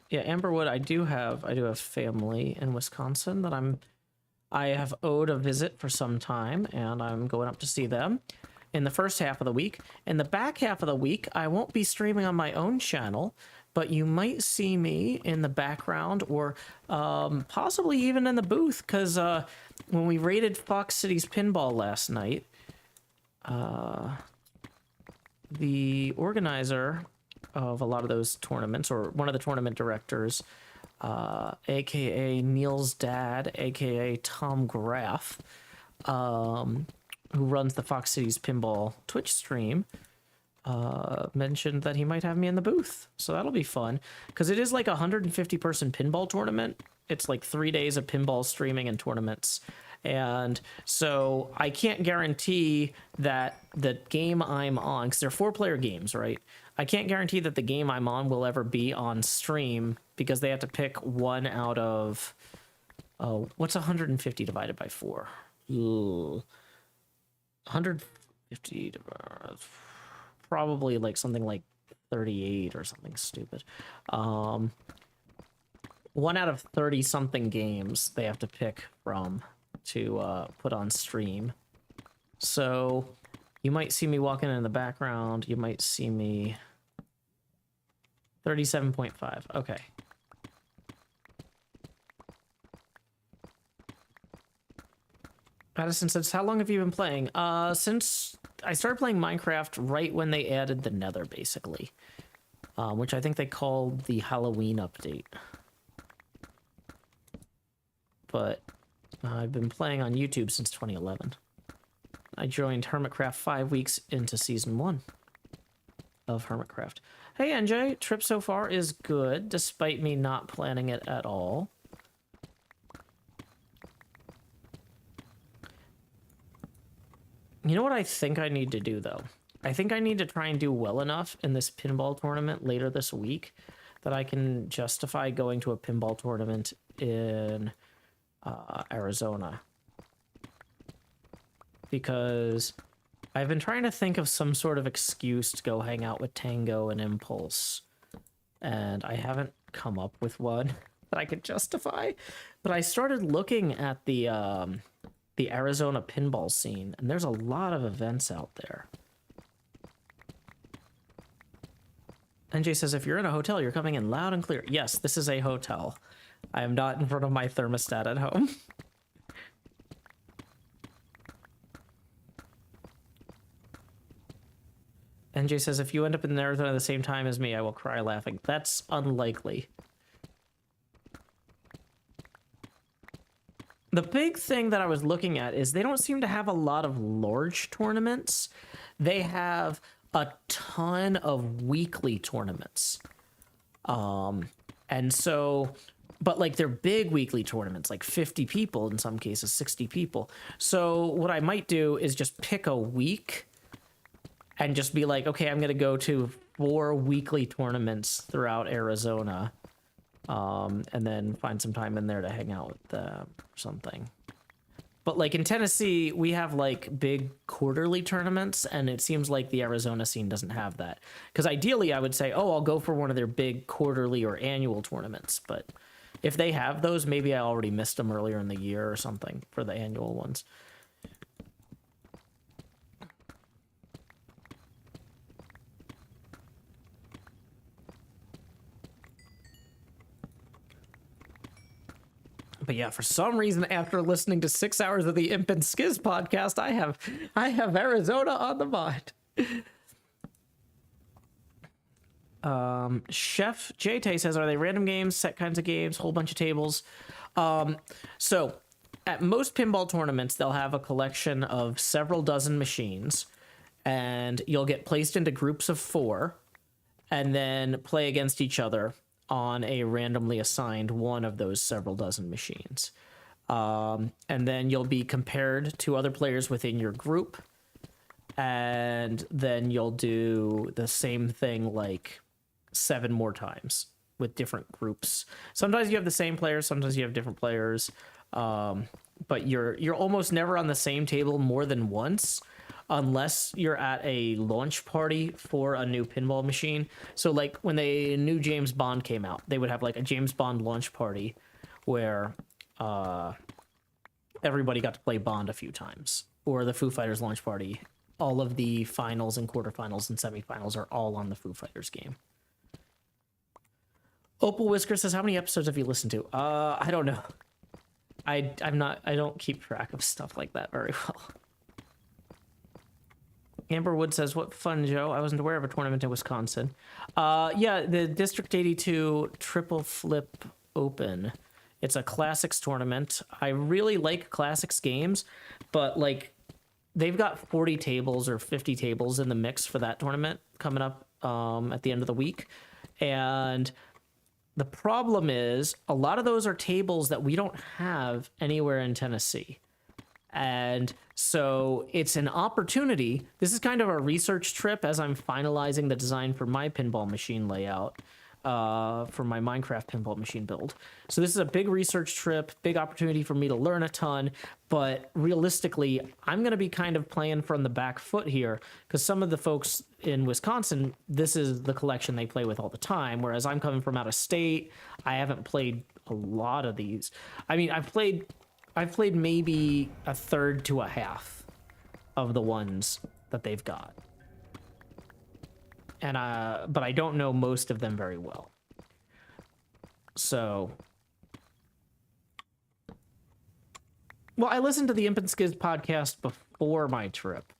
Yeah, Amberwood, I do have family in Wisconsin that I have owed a visit for some time, and I'm going up to see them in the first half of the week. In the back half of the week, I won't be streaming on my own channel, but you might see me in the background or possibly even in the booth, because when we raided Fox Cities Pinball last night, the organizer of a lot of those tournaments, or one of the tournament directors, aka Neil's dad, aka Tom Graff, who runs the Fox Cities Pinball Twitch stream, mentioned that he might have me in the booth. So that'll be fun, because it is like a 150-person pinball tournament. It's like 3 days of pinball streaming and tournaments. And so I can't guarantee that the game I'm on, because they're 4-player games, right? I can't guarantee that the game I'm on will ever be on stream, because they have to pick one out of... Oh, what's 150 divided by 4? Ooh. 150 divided... Probably like something like 38 or something stupid. 1 out of 30-something games they have to pick from to put on stream. So you might see me walking in the background. You might see me... 37.5. Okay. Addison says, how long have you been playing? Since I started playing Minecraft right when they added the Nether, basically. Which I think they called the Halloween update. But I've been playing on YouTube since 2011. I joined HermitCraft 5 weeks into Season 1 of HermitCraft. Hey, NJ, trip so far is good, despite me not planning it at all. You know what I think I need to do, though? I think I need to try and do well enough in this pinball tournament later this week that I can justify going to a pinball tournament in Arizona. Because I've been trying to think of some sort of excuse to go hang out with Tango and Impulse, and I haven't come up with one that I could justify. But I started looking at the the Arizona pinball scene, and there's a lot of events out there. NJ says, if you're in a hotel, you're coming in loud and clear. Yes, this is a hotel. I am not in front of my thermostat at home. NJ says, if you end up in Arizona at the same time as me, I will cry laughing. That's unlikely. The big thing that I was looking at is they don't seem to have a lot of large tournaments. They have a ton of weekly tournaments. And so, but like they're big weekly tournaments, like 50 people in some cases, 60 people. So what I might do is just pick a week and just be like, okay, I'm going to go to 4 weekly tournaments throughout Arizona. And then find some time in there to hang out with them or something. But like in Tennessee, we have like big quarterly tournaments, and it seems like the Arizona scene doesn't have that. Because ideally, I would say, oh, I'll go for one of their big quarterly or annual tournaments. But if they have those, maybe I already missed them earlier in the year or something for the annual ones. But yeah, for some reason, after listening to 6 hours of the Imp and Skiz podcast, I have Arizona on the mind. Chef JT says, are they random games, set kinds of games, whole bunch of tables? So at most pinball tournaments, they'll have a collection of several dozen machines, and you'll get placed into groups of 4 and then play against each other on a randomly assigned one of those several dozen machines. And then you'll be compared to other players within your group. And then you'll do the same thing like 7 more times with different groups. Sometimes you have the same players, sometimes you have different players. But you're almost never on the same table more than once, unless you're at a launch party for a new pinball machine. So like when the new James Bond came out, they would have like a James Bond launch party where everybody got to play Bond a few times. Or the Foo Fighters launch party. All of the finals and quarterfinals and semifinals are all on the Foo Fighters game. Opal Whisker says, how many episodes have you listened to? I don't know. I don't keep track of stuff like that very well. Amber Wood says, what fun, Joe. I wasn't aware of a tournament in Wisconsin. Yeah, the District 82 Triple Flip Open. It's a classics tournament. I really like classics games, but like they've got 40 tables or 50 tables in the mix for that tournament coming up at the end of the week. And the problem is a lot of those are tables that we don't have anywhere in Tennessee. And so it's an opportunity. This is kind of a research trip as I'm finalizing the design for my pinball machine layout for my Minecraft pinball machine build. So this is a big research trip, big opportunity for me to learn a ton. But realistically, I'm going to be kind of playing from the back foot here because some of the folks in Wisconsin, this is the collection they play with all the time. Whereas I'm coming from out of state, I haven't played a lot of these. I mean, I've played maybe a third to a half of the ones that they've got. And but I don't know most of them very well. So, well, I listened to the Imp and Skiz podcast before my trip.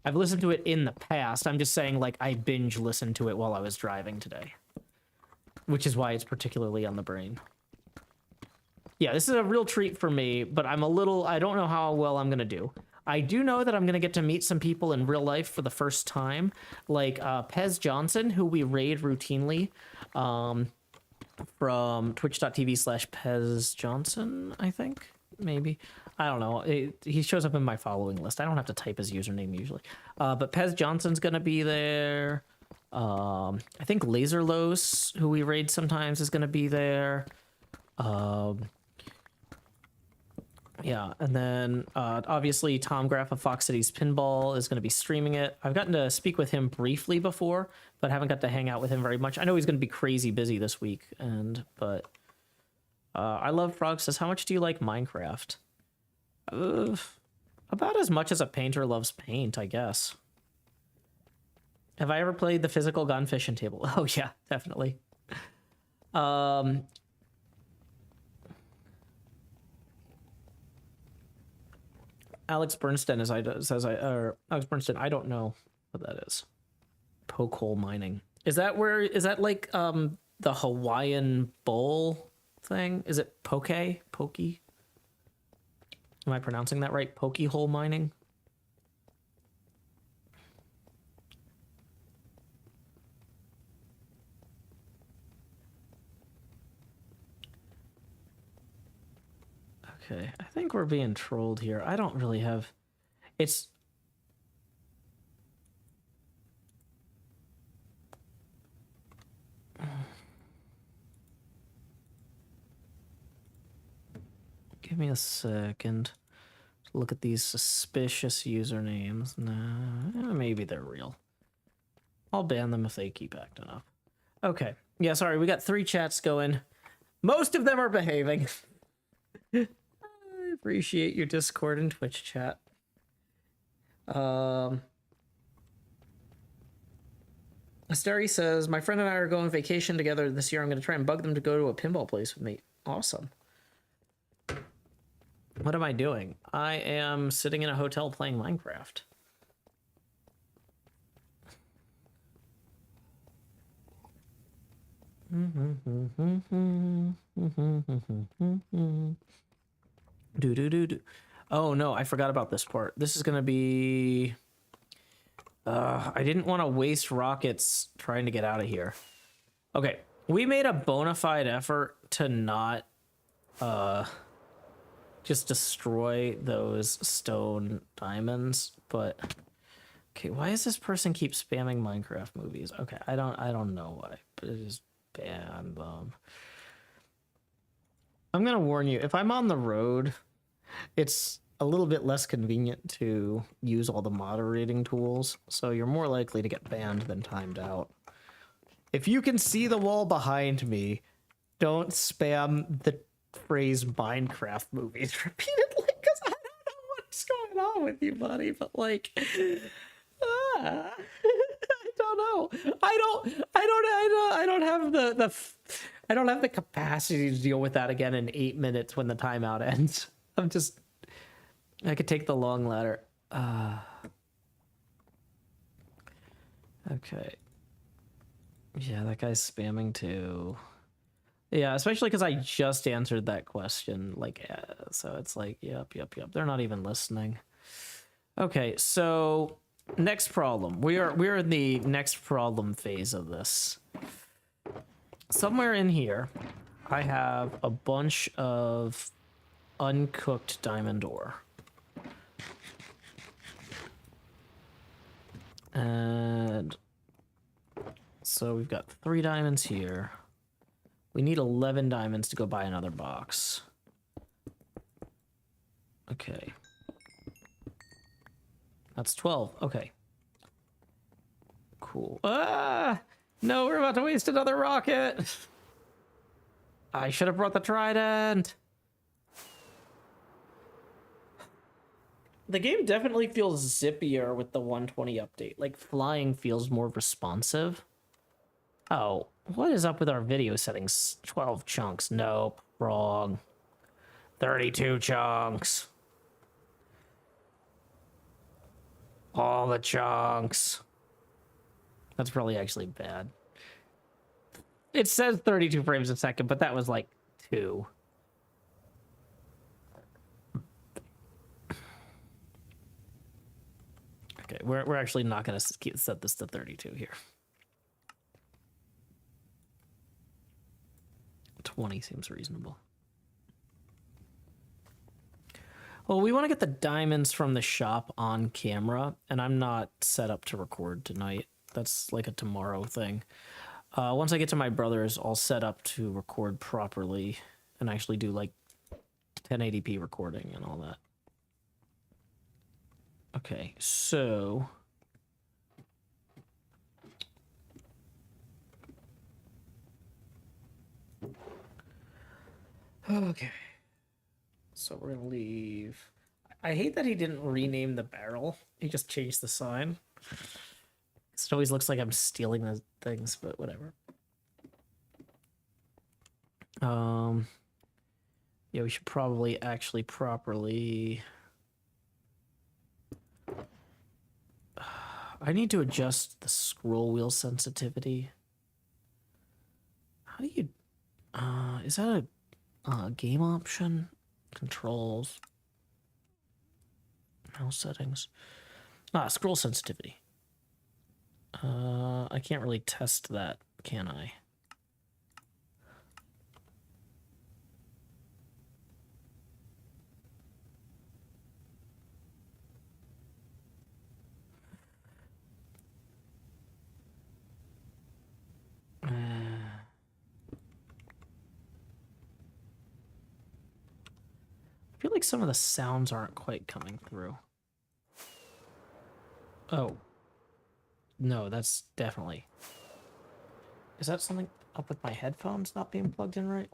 I've listened to it in the past. I'm just saying, like, I binge listened to it while I was driving today, which is why it's particularly on the brain. Yeah, this is a real treat for me, but I don't know how well I'm going to do. I do know that I'm going to get to meet some people in real life for the first time, like Pez Johnson, who we raid routinely from twitch.tv/Pez Johnson, I think, maybe. I don't know. He shows up in my following list. I don't have to type his username usually. But Pez Johnson's going to be there. I think Laserlos, who we raid sometimes, is going to be there. Yeah, and then obviously Tom Graff of Fox Cities Pinball is going to be streaming it. I've gotten to speak with him briefly before, but haven't got to hang out with him very much. I know he's going to be crazy busy this week, but I love Frog says, how much do you like Minecraft? About as much as a painter loves paint, I guess. Have I ever played the physical gun fishing table? Oh yeah, definitely. Alex Bernstein Alex Bernstein, I don't know what that is. Poke hole mining. Is that like the Hawaiian bowl thing? Is it poke? Pokey? Am I pronouncing that right? Pokey hole mining? Okay, I think we're being trolled here. I don't really have... It's... Give me a second to look at these suspicious usernames. Nah, maybe they're real. I'll ban them if they keep acting up. Okay. Yeah, sorry, we got 3 chats going. Most of them are behaving. I appreciate your Discord and Twitch chat. Asteri says, my friend and I are going on vacation together this year. I'm going to try and bug them to go to a pinball place with me. Awesome. What am I doing? I am sitting in a hotel playing Minecraft. Oh no, I forgot about this part. This is gonna be... I didn't want to waste rockets trying to get out of here. Okay, we made a bona fide effort to not just destroy those stone diamonds, but okay, why does this person keep spamming Minecraft movies? Okay, I don't know why, but it is ban them. I'm gonna warn you, if I'm on the road, it's a little bit less convenient to use all the moderating tools, so you're more likely to get banned than timed out. If you can see the wall behind me, don't spam the phrase Minecraft movies repeatedly, because I don't know what's going on with you, buddy, but like... I don't know. I don't have the capacity to deal with that again in 8 minutes when the timeout ends. I could take the long ladder. Okay. Yeah, that guy's spamming too. Yeah, especially because I just answered that question. Like, so it's like, yep. They're not even listening. Okay, so next problem. We're in the next problem phase of this. Somewhere in here, I have a bunch of uncooked diamond ore. And so we've got 3 diamonds here. We need 11 diamonds to go buy another box. Okay. That's 12. Okay. Cool. Ah! No, we're about to waste another rocket. I should have brought the trident. The game definitely feels zippier with the 120 update. Like, flying feels more responsive. Oh, what is up with our video settings? 12 chunks. Nope. Wrong. 32 chunks. All the chunks. That's probably actually bad. It says 32 frames a second, but that was like 2. Okay, we're actually not going to set this to 32 here. 20 seems reasonable. Well, we want to get the diamonds from the shop on camera, and I'm not set up to record tonight. That's like a tomorrow thing. Once I get to my brother's, I'll set up to record properly and actually do like 1080p recording and all that. Okay, so... Okay. So we're gonna leave... I hate that he didn't rename the barrel. He just changed the sign. It always looks like I'm stealing the things, but whatever. Yeah, we should probably actually properly... I need to adjust the scroll wheel sensitivity. How do you... is that a game option? Controls. Mouse settings. Scroll sensitivity. I can't really test that, can I? I feel like some of the sounds aren't quite coming through. Oh. No, that's definitely... Is that something up with my headphones not being plugged in right?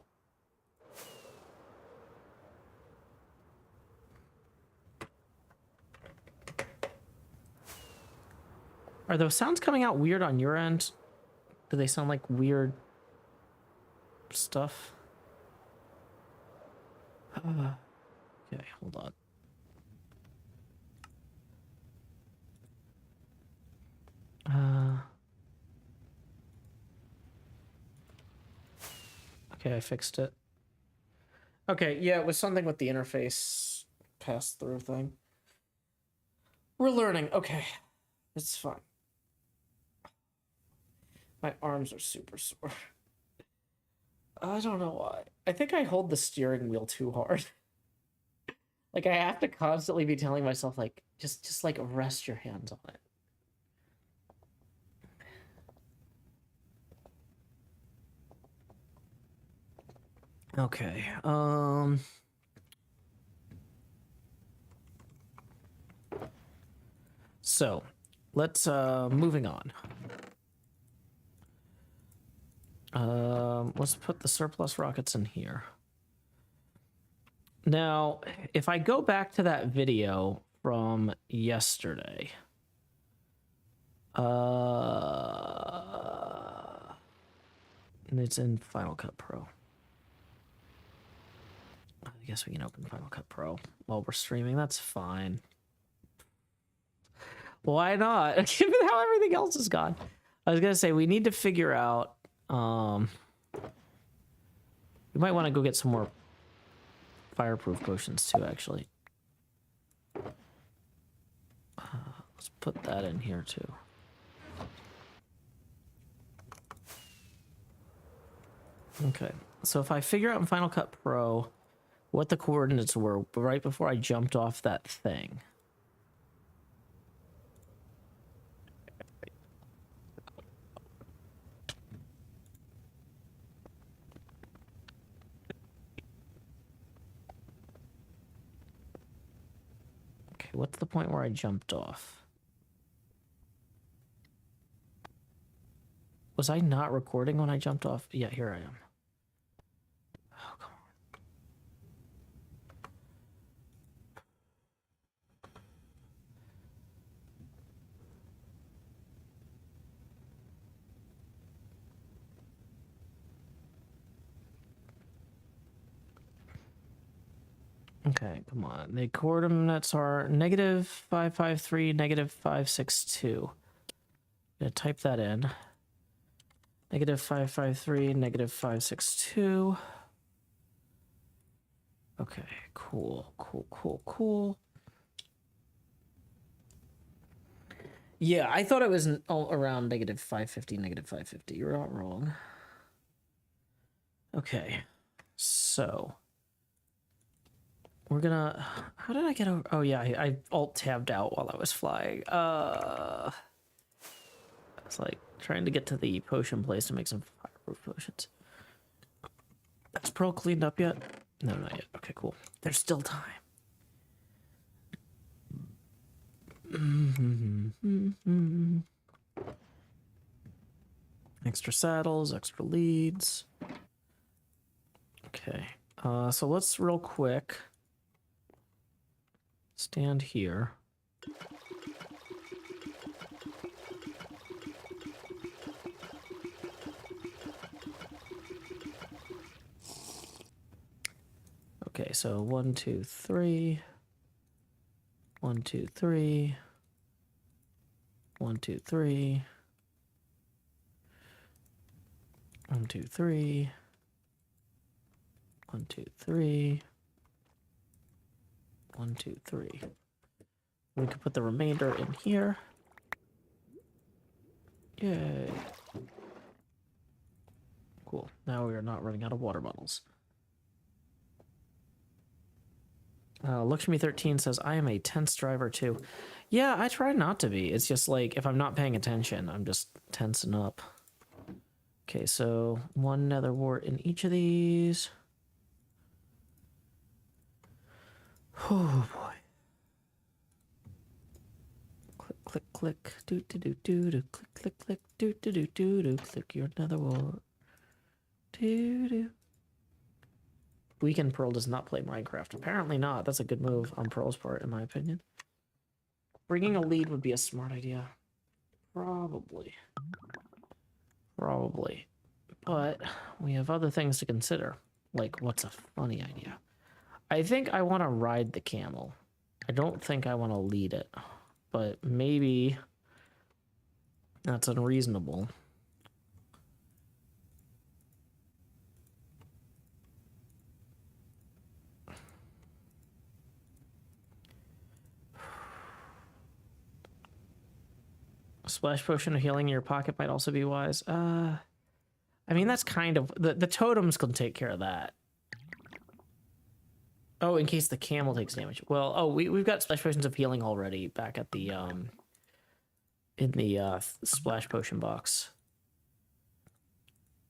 Are those sounds coming out weird on your end? Do they sound like weird stuff? Okay, hold on. Okay, I fixed it. Okay, yeah, it was something with the interface pass-through thing. We're learning. Okay, it's fine. My arms are super sore. I don't know why. I think I hold the steering wheel too hard. Like, I have to constantly be telling myself, like, just like, rest your hands on it. Okay, so, let's, moving on. Let's put the surplus rockets in here. Now, if I go back to that video from yesterday, and it's in Final Cut Pro. I guess we can open Final Cut Pro while we're streaming. That's fine. Why not? Given how everything else is gone. I was gonna say we need to figure out. We might want to go get some more fireproof potions too. Actually, let's put that in here too. Okay, so if I figure out in Final Cut Pro what the coordinates were right before I jumped off that thing. Okay, what's the point where I jumped off? Was I not recording when I jumped off? Yeah, here I am. Oh, come on. Okay, come on. The coordinates are -553, -562. Gonna type that in. -553, -562. Okay, cool. Yeah, I thought it was around -550, -550. You're not wrong. Okay, so we're gonna... How did I get over... Oh, yeah, I alt-tabbed out while I was flying. It's like trying to get to the potion place to make some fireproof potions. Is Pearl cleaned up yet? No, not yet. Okay, cool. There's still time. Extra saddles, extra leads. Okay, so let's real quick stand here. Okay, so 1, 2, 3. 1, 2, 3. 1, 2, 3. 1, 2, 3. 1, 2, 3. 1, 2, 3. We could put the remainder in here. Yay. Cool. Now we are not running out of water bottles. Lakshmi13 says, I am a tense driver too. Yeah, I try not to be. It's just like, if I'm not paying attention, I'm just tensing up. Okay, so 1 nether wart in each of these. Oh boy. Click, click, click. Do, do, do, do, do. Click, click, click. Do, do, do, do, do. Click your nether wart. Do, do. Weekend Pearl does not play Minecraft. Apparently not. That's a good move on Pearl's part, in my opinion. Bringing a lead would be a smart idea. Probably. Probably. But we have other things to consider. Like, what's a funny idea? I think I want to ride the camel. I don't think I want to lead it. But maybe that's unreasonable. A splash potion of healing in your pocket might also be wise. I mean, that's kind of... The totems can take care of that. Oh, in case the camel takes damage. Well, oh, we've got splash potions of healing already back at the, in the, splash potion box.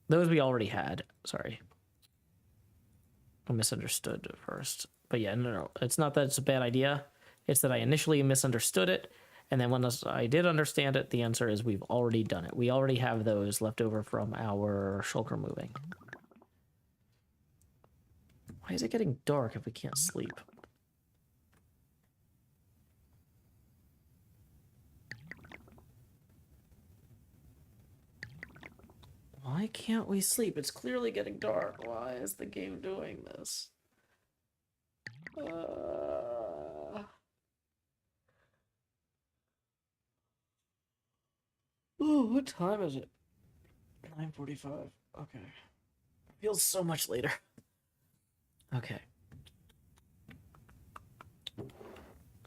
Those we already had. Sorry. I misunderstood at first. But yeah, no. It's not that it's a bad idea. It's that I initially misunderstood it. And then when I did understand it, the answer is we've already done it. We already have those left over from our shulker moving. Why is it getting dark if we can't sleep? Why can't we sleep? It's clearly getting dark. Why is the game doing this? Oh, what time is it? 9:45. Okay. Feels so much later. Okay.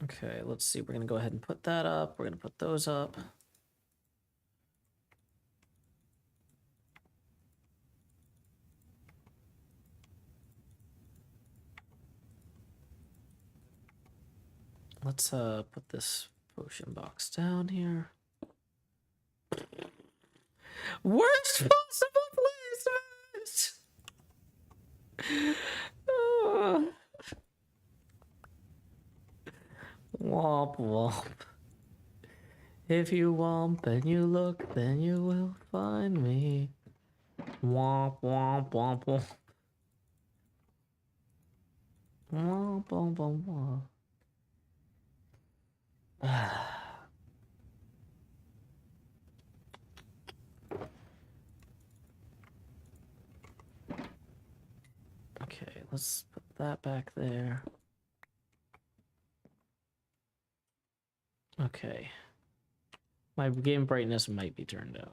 Okay, let's see. We're going to go ahead and put that up. We're going to put those up. Let's put this potion box down here. Worst possible placement! Womp womp. If you womp and you look, then you will find me. Womp womp womp womp. Womp womp womp womp. Okay, let's put that back there. Okay. My game brightness might be turned down.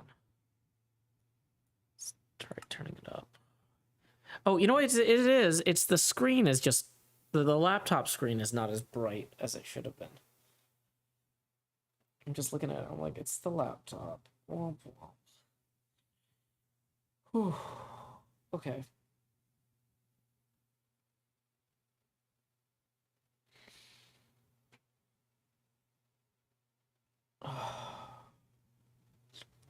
Let's try turning it up. Oh, you know what it is? It's the screen is just... The laptop screen is not as bright as it should have been. I'm just looking at it. I'm like, it's the laptop. Womp womp. Whew. Okay.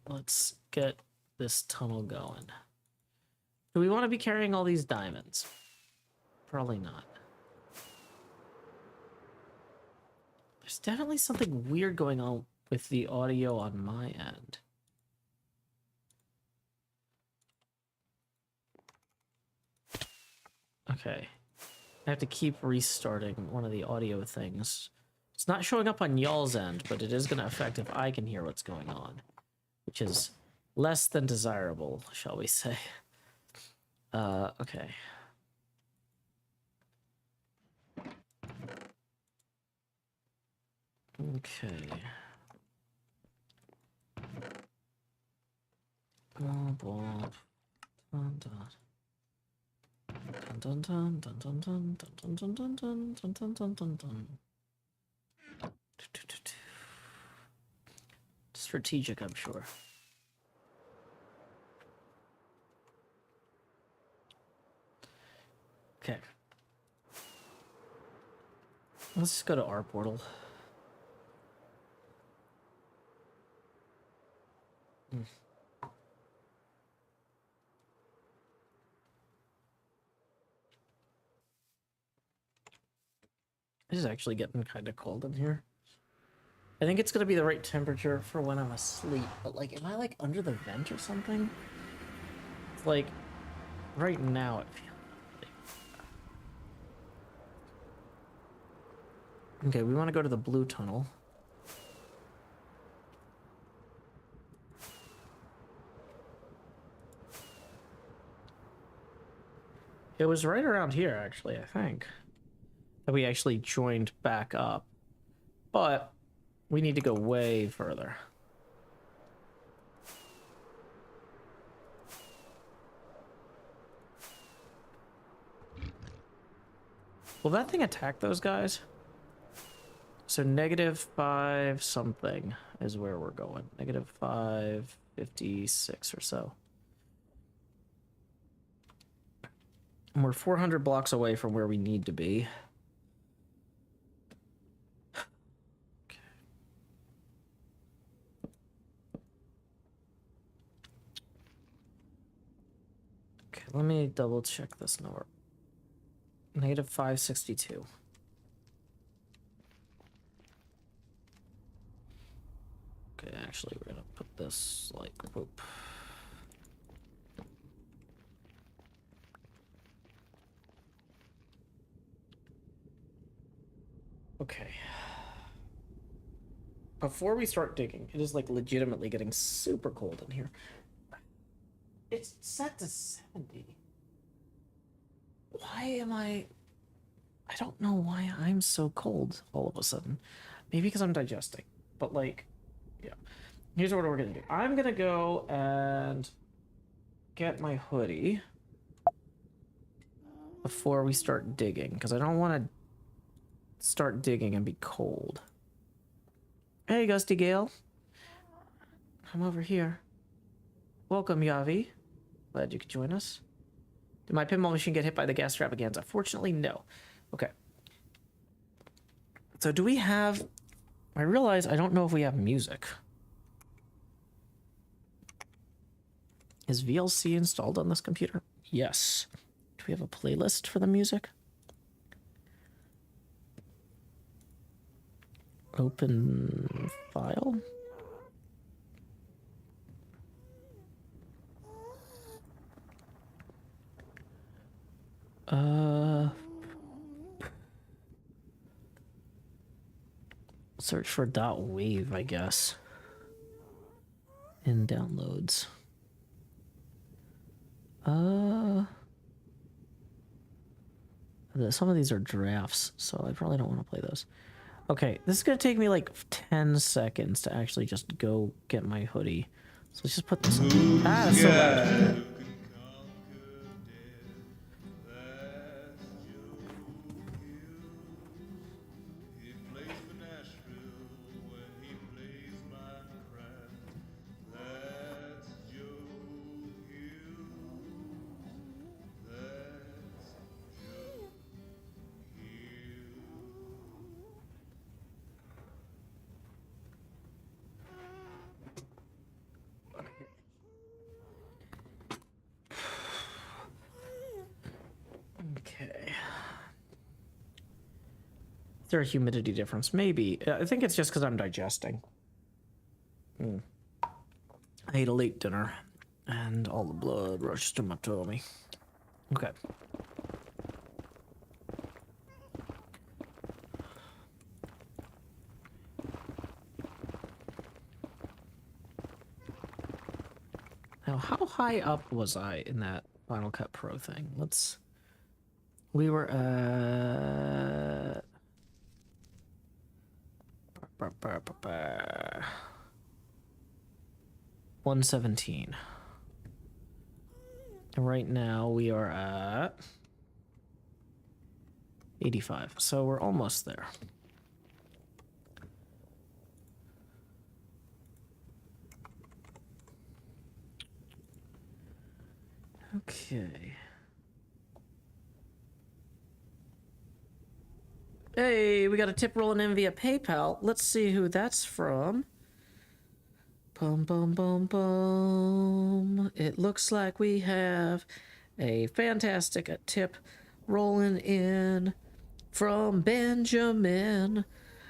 Let's get this tunnel going. Do we want to be carrying all these diamonds? Probably not. There's definitely something weird going on with the audio on my end. Okay. I have to keep restarting one of the audio things. It's not showing up on y'all's end, but it is going to affect if I can hear what's going on, which is less than desirable, shall we say. Okay. Okay. Oh, boy. Dun, dun. Dun, dun, dun, dun, dun, dun, dun, dun, dun, dun, dun, dun, dun, dun. Strategic, I'm sure. Okay. Let's just go to our portal. It is actually getting kind of cold in here. I think it's gonna be the right temperature for when I'm asleep, but like, am I like under the vent or something? It's like, right now it feels like... Okay, we want to go to the blue tunnel. It was right around here, actually, I think, that we actually joined back up, but we need to go way further. Will that thing attack those guys? So -5 something is where we're going. -556 or so. And we're 400 blocks away from where we need to be. Okay, let me double check this number. -562. Okay, actually, we're gonna put this like, whoop. Okay. Before we start digging, it is like legitimately getting super cold in here. It's set to 70. Why am I don't know why I'm so cold all of a sudden. Maybe because I'm digesting. But like, yeah. Here's what we're gonna do. I'm gonna go and get my hoodie before we start digging, because I don't want to start digging and be cold. Hey, Gusty Gale. I'm over here. Welcome, Yavi. Glad you could join us. Did my pinball machine get hit by the gas extravaganza? Fortunately, no. Okay. So do we have... I realize I don't know if we have music. Is VLC installed on this computer? Yes. Do we have a playlist for the music? Open file. Search for .wave, I guess. In downloads. Some of these are drafts, so I probably don't want to play those. Okay, this is gonna take me like 10 seconds to actually just go get my hoodie. So let's just put this on. Ah, that's so loud. Okay. Is there a humidity difference? Maybe. I think it's just because I'm digesting. I ate a late dinner, and all the blood rushes to my tummy. Okay. Now, how high up was I in that Final Cut Pro thing? We were at 117. And right now we are at 85. So we're almost there. Okay. Hey, we got a tip rolling in via PayPal. Let's see who that's from. Bum, bum, bum, bum. It looks like we have a fantastic tip rolling in from Benjamin,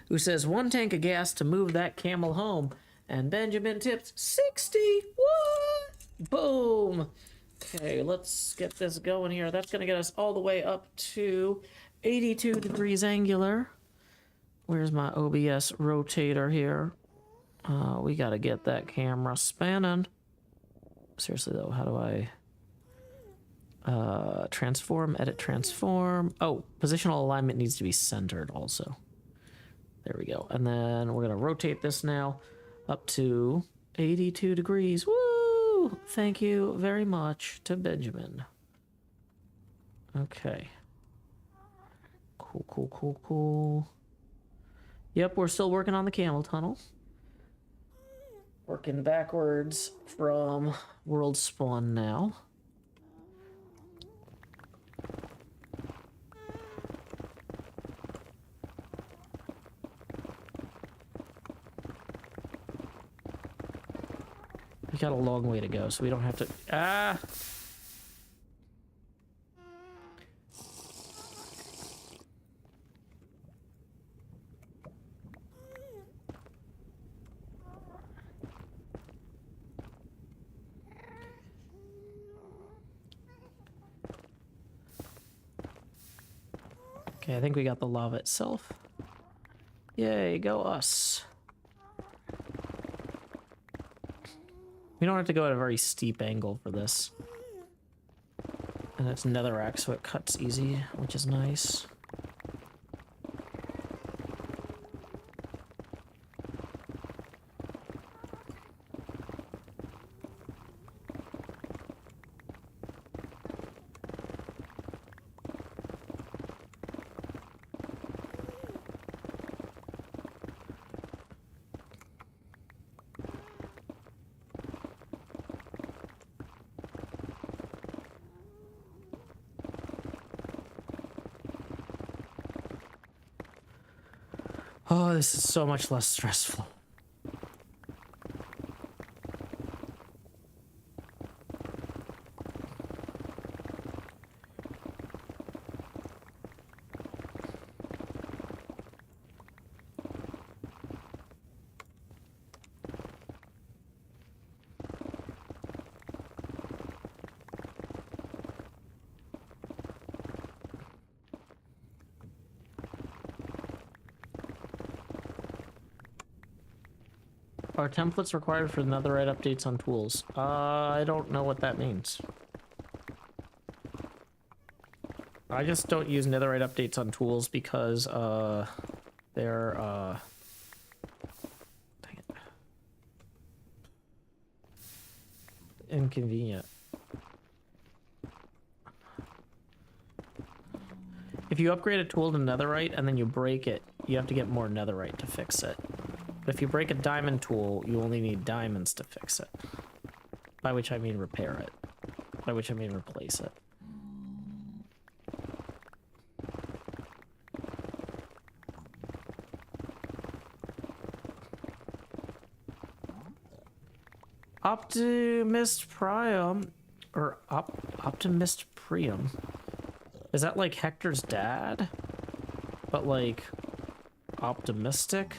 who says 1 tank of gas to move that camel home. And Benjamin tips 60. What? Boom. Okay, let's get this going here. That's going to get us all the way up to 82 degrees angular. Where's my OBS rotator here? We got to get that camera spinning. Seriously, though, how do I... transform, edit, transform. Oh, positional alignment needs to be centered also. There we go. And then we're going to rotate this now up to 82 degrees. Woo! Thank you very much to Benjamin. Okay. Cool, cool, cool, cool. Yep, we're still working on the camel tunnel. Working backwards from world spawn now. We got a long way to go, so we don't have to... Ah! Okay, I think we got the lava itself. Yay, go us. We don't have to go at a very steep angle for this. And it's netherrack, so it cuts easy, which is nice. Oh, this is so much less stressful. Are templates required for netherite updates on tools? I don't know what that means. I just don't use netherite updates on tools because they're dang it, inconvenient. If you upgrade a tool to netherite and then you break it, you have to get more netherite to fix it. But if you break a diamond tool, you only need diamonds to fix it. By which I mean repair it. By which I mean replace it. Optimist Priam, or Optimist Priam. Is that like Hector's dad? But like optimistic?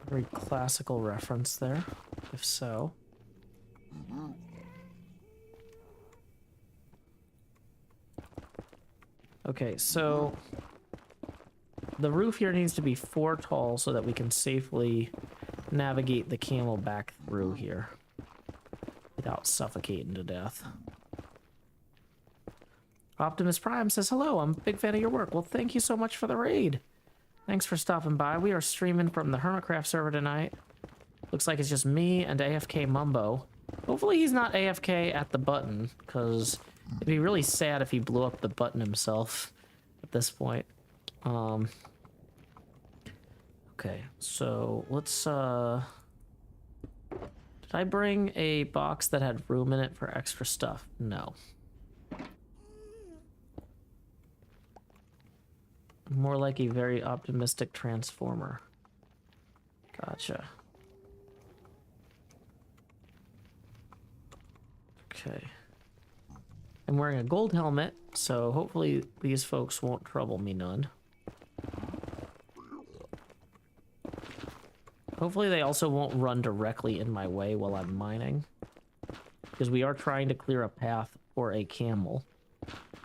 Very classical reference there, if so. Okay, so the roof here needs to be 4 tall so that we can safely navigate the camel back through here without suffocating to death. Optimus Prime says, hello, I'm a big fan of your work. Well, thank you so much for the raid. Thanks for stopping by. We are streaming from the HermitCraft server tonight. Looks like it's just me and AFK Mumbo. Hopefully he's not AFK at the button, because it'd be really sad if he blew up the button himself at this point. Okay, so let's, did I bring a box that had room in it for extra stuff? No. More like a very optimistic transformer. Gotcha. Okay. I'm wearing a gold helmet, so hopefully these folks won't trouble me none. Hopefully they also won't run directly in my way while I'm mining, because we are trying to clear a path for a camel.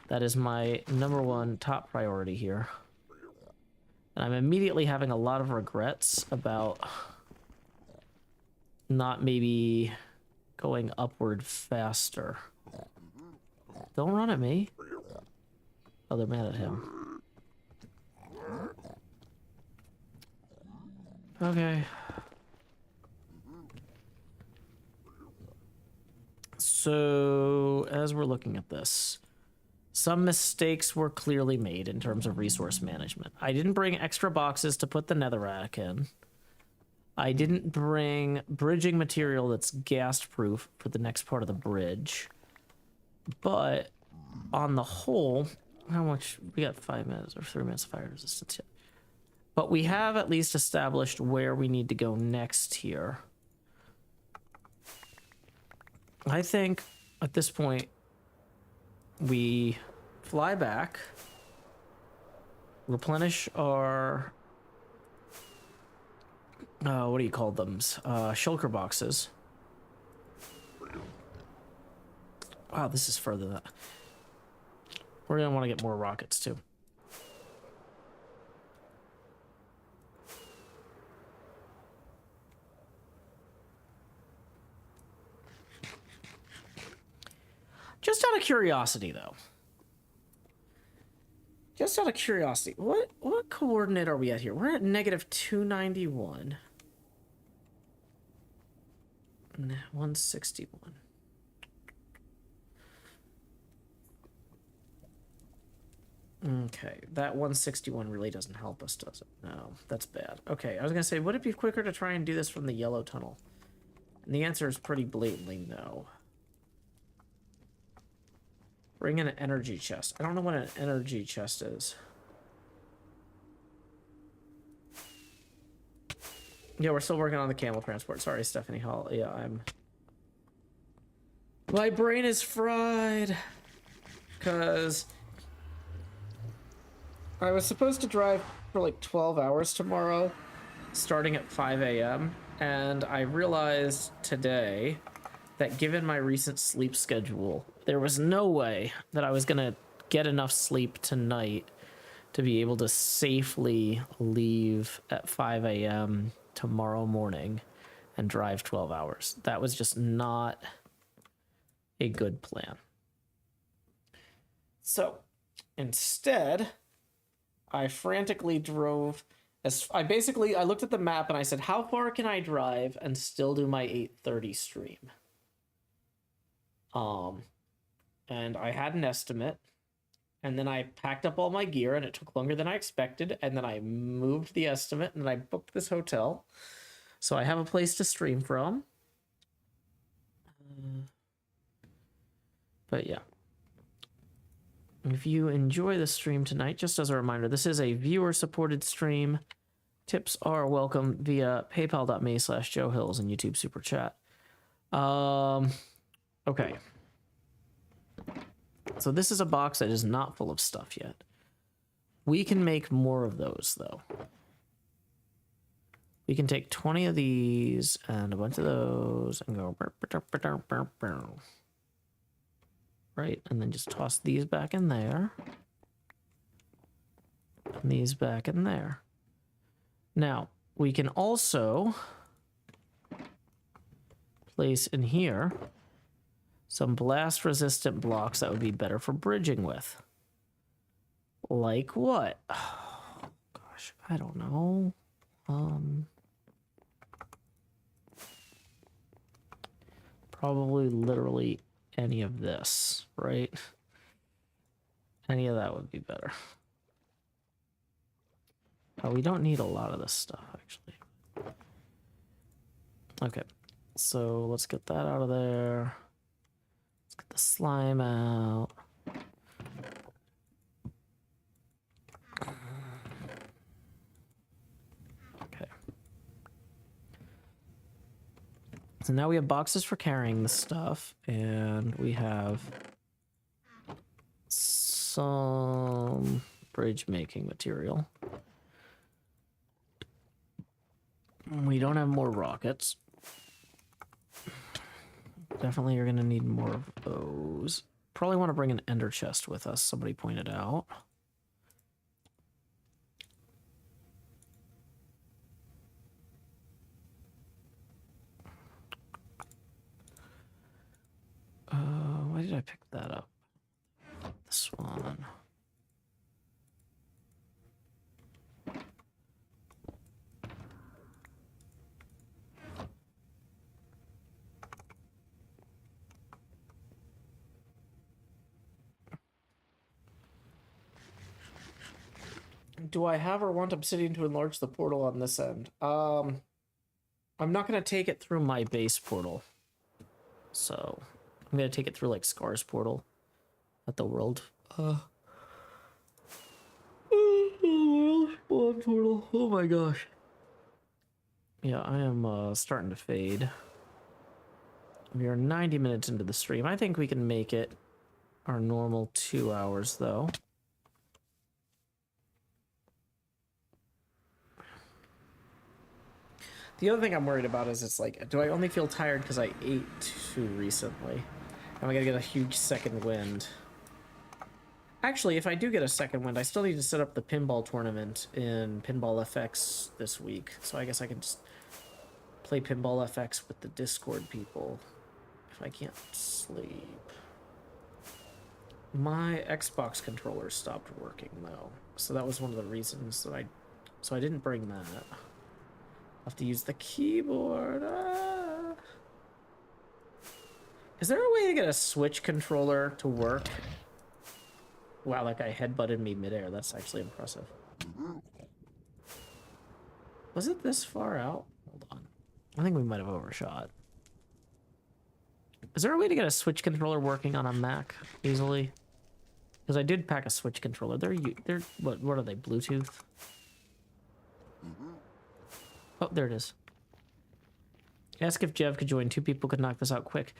That is my #1 top priority here. And I'm immediately having a lot of regrets about not maybe going upward faster. Don't run at me. Oh, they're mad at him. Okay. So, as we're looking at this, some mistakes were clearly made in terms of resource management. I didn't bring extra boxes to put the netherrack in. I didn't bring bridging material that's ghast proof for the next part of the bridge. But on the whole, how much? We got 5 minutes or 3 minutes of fire resistance yet. But we have at least established where we need to go next here. I think at this point, we fly back, replenish our, what do you call them? Shulker boxes. Wow, this is further than... We're gonna want to get more rockets too. Just out of curiosity, though. Just out of curiosity, what coordinate are we at here? We're at -291. 161. Okay, that 161 really doesn't help us, does it? No, that's bad. Okay, I was gonna say, would it be quicker to try and do this from the yellow tunnel? And the answer is pretty blatantly no. Bring in an energy chest. I don't know what an energy chest is. Yeah, we're still working on the camel transport. Sorry, Stephanie Hall. Yeah, my brain is fried. Because I was supposed to drive for like 12 hours tomorrow, starting at 5 a.m. And I realized today that given my recent sleep schedule, there was no way that I was going to get enough sleep tonight to be able to safely leave at 5 a.m. tomorrow morning and drive 12 hours. That was just not a good plan. So instead, I frantically drove I looked at the map and I said, how far can I drive and still do my 8:30 stream? And I had an estimate, and then I packed up all my gear, and it took longer than I expected, and then I moved the estimate, and then I booked this hotel. So I have a place to stream from. But yeah. If you enjoy the stream tonight, just as a reminder, this is a viewer-supported stream. Tips are welcome via paypal.me/JoeHills and YouTube Super Chat. Okay. So this is a box that is not full of stuff yet. We can make more of those, though. We can take 20 of these and a bunch of those and go... Right, and then just toss these back in there. And these back in there. Now, we can also place in here some blast resistant blocks that would be better for bridging with. Like what? Oh, gosh, I don't know. Probably literally any of this, right? Any of that would be better. Oh, we don't need a lot of this stuff, actually. Okay, so let's get that out of there. Let's get the slime out. Okay. So now we have boxes for carrying the stuff, and we have some bridge making material. We don't have more rockets. Definitely you're gonna need more of those. Probably want to bring an ender chest with us, somebody pointed out. Why did I pick that up? This one. Do I have or want obsidian to enlarge the portal on this end? I'm not going to take it through my base portal. So, I'm going to take it through, like, Scar's portal at the world. World spawn portal. Oh my gosh. Yeah, I am starting to fade. We are 90 minutes into the stream. I think we can make it our normal 2 hours, though. The other thing I'm worried about is it's like, do I only feel tired because I ate too recently? Am I gonna get a huge second wind? Actually, if I do get a second wind, I still need to set up the pinball tournament in Pinball FX this week. So I guess I can just play Pinball FX with the Discord people if I can't sleep. My Xbox controller stopped working though, so that was one of the reasons that I didn't bring that. I'll have to use the keyboard. Is there a way to get a Switch controller to work? Wow, that guy headbutted me midair. That's actually impressive. Was it this far out? Hold on. I think we might have overshot. Is there a way to get a Switch controller working on a Mac easily? Because I did pack a Switch controller. They're what are they? Bluetooth? Oh, there it is. Ask if Jev could join. 2 people could knock this out quick.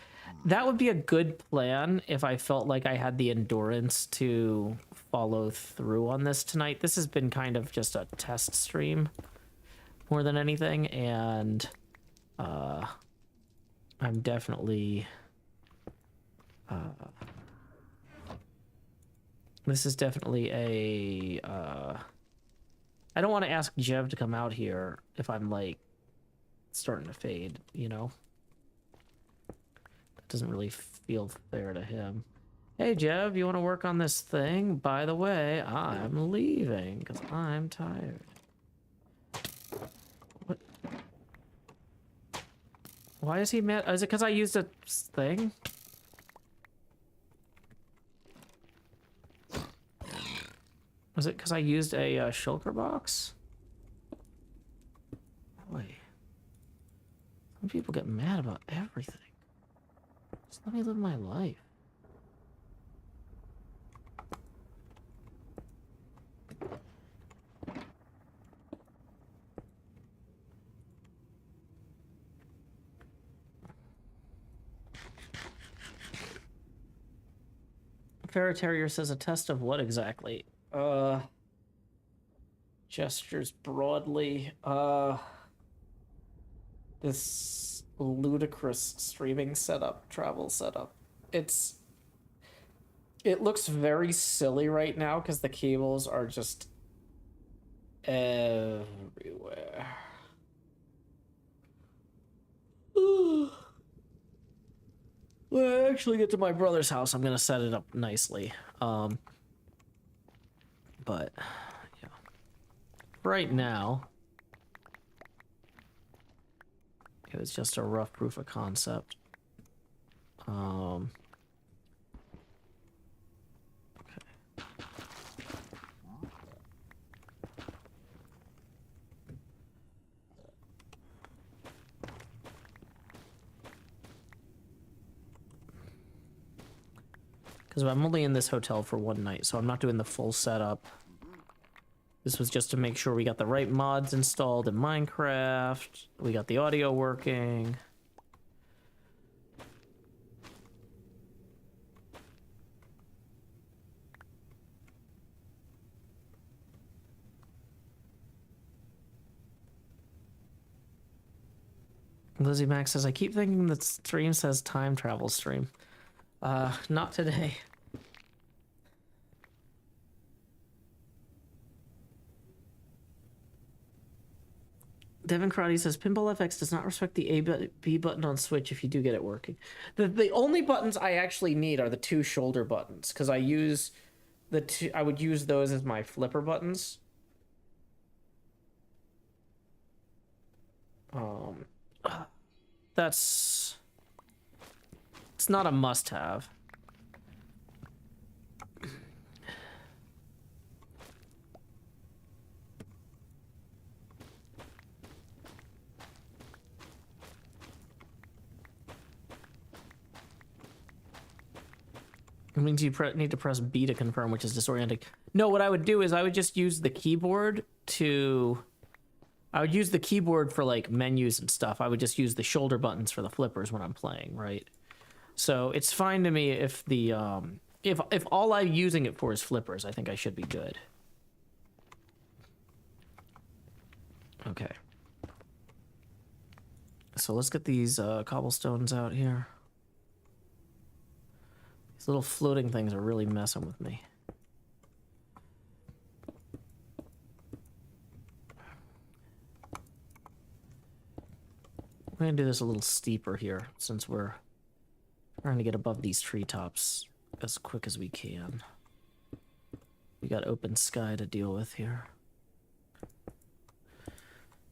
That would be a good plan if I felt like I had the endurance to follow through on this tonight. This has been kind of just a test stream more than anything, and I'm definitely this is definitely a I don't want to ask Jev to come out here if I'm like starting to fade, you know? That doesn't really feel fair to him. Hey Jev, you want to work on this thing? By the way, I'm leaving because I'm tired. What? Why is he mad? Is it because I used a thing? Was it because I used a shulker box? Boy. Some people get mad about everything. Just let me live my life. Ferroterrier says a test of what exactly? Gestures broadly. This ludicrous streaming setup, travel setup. It looks very silly right now because the cables are just everywhere. When I actually get to my brother's house, I'm gonna set it up nicely. But yeah, right now it was just a rough proof of concept. Because I'm only in this hotel for one night, so I'm not doing the full setup. This was just to make sure we got the right mods installed in Minecraft. We got the audio working. Lizzie Max says, I keep thinking that stream says time travel stream. Not today. Devin Karate says, Pinball FX does not respect the B button on Switch if you do get it working. The only buttons I actually need are the two shoulder buttons, because I use the two, I would use those as my flipper buttons. It's not a must-have. It means you need to press B to confirm, which is disorienting. No, what I would do is I would just use the keyboard to... I would use the keyboard for, like, menus and stuff. I would just use the shoulder buttons for the flippers when I'm playing, right? So it's fine to me if the... If all I'm using it for is flippers, I think I should be good. Okay. So let's get these cobblestones out here. These little floating things are really messing with me. We're gonna do this a little steeper here since we're trying to get above these treetops as quick as we can. We got open sky to deal with here.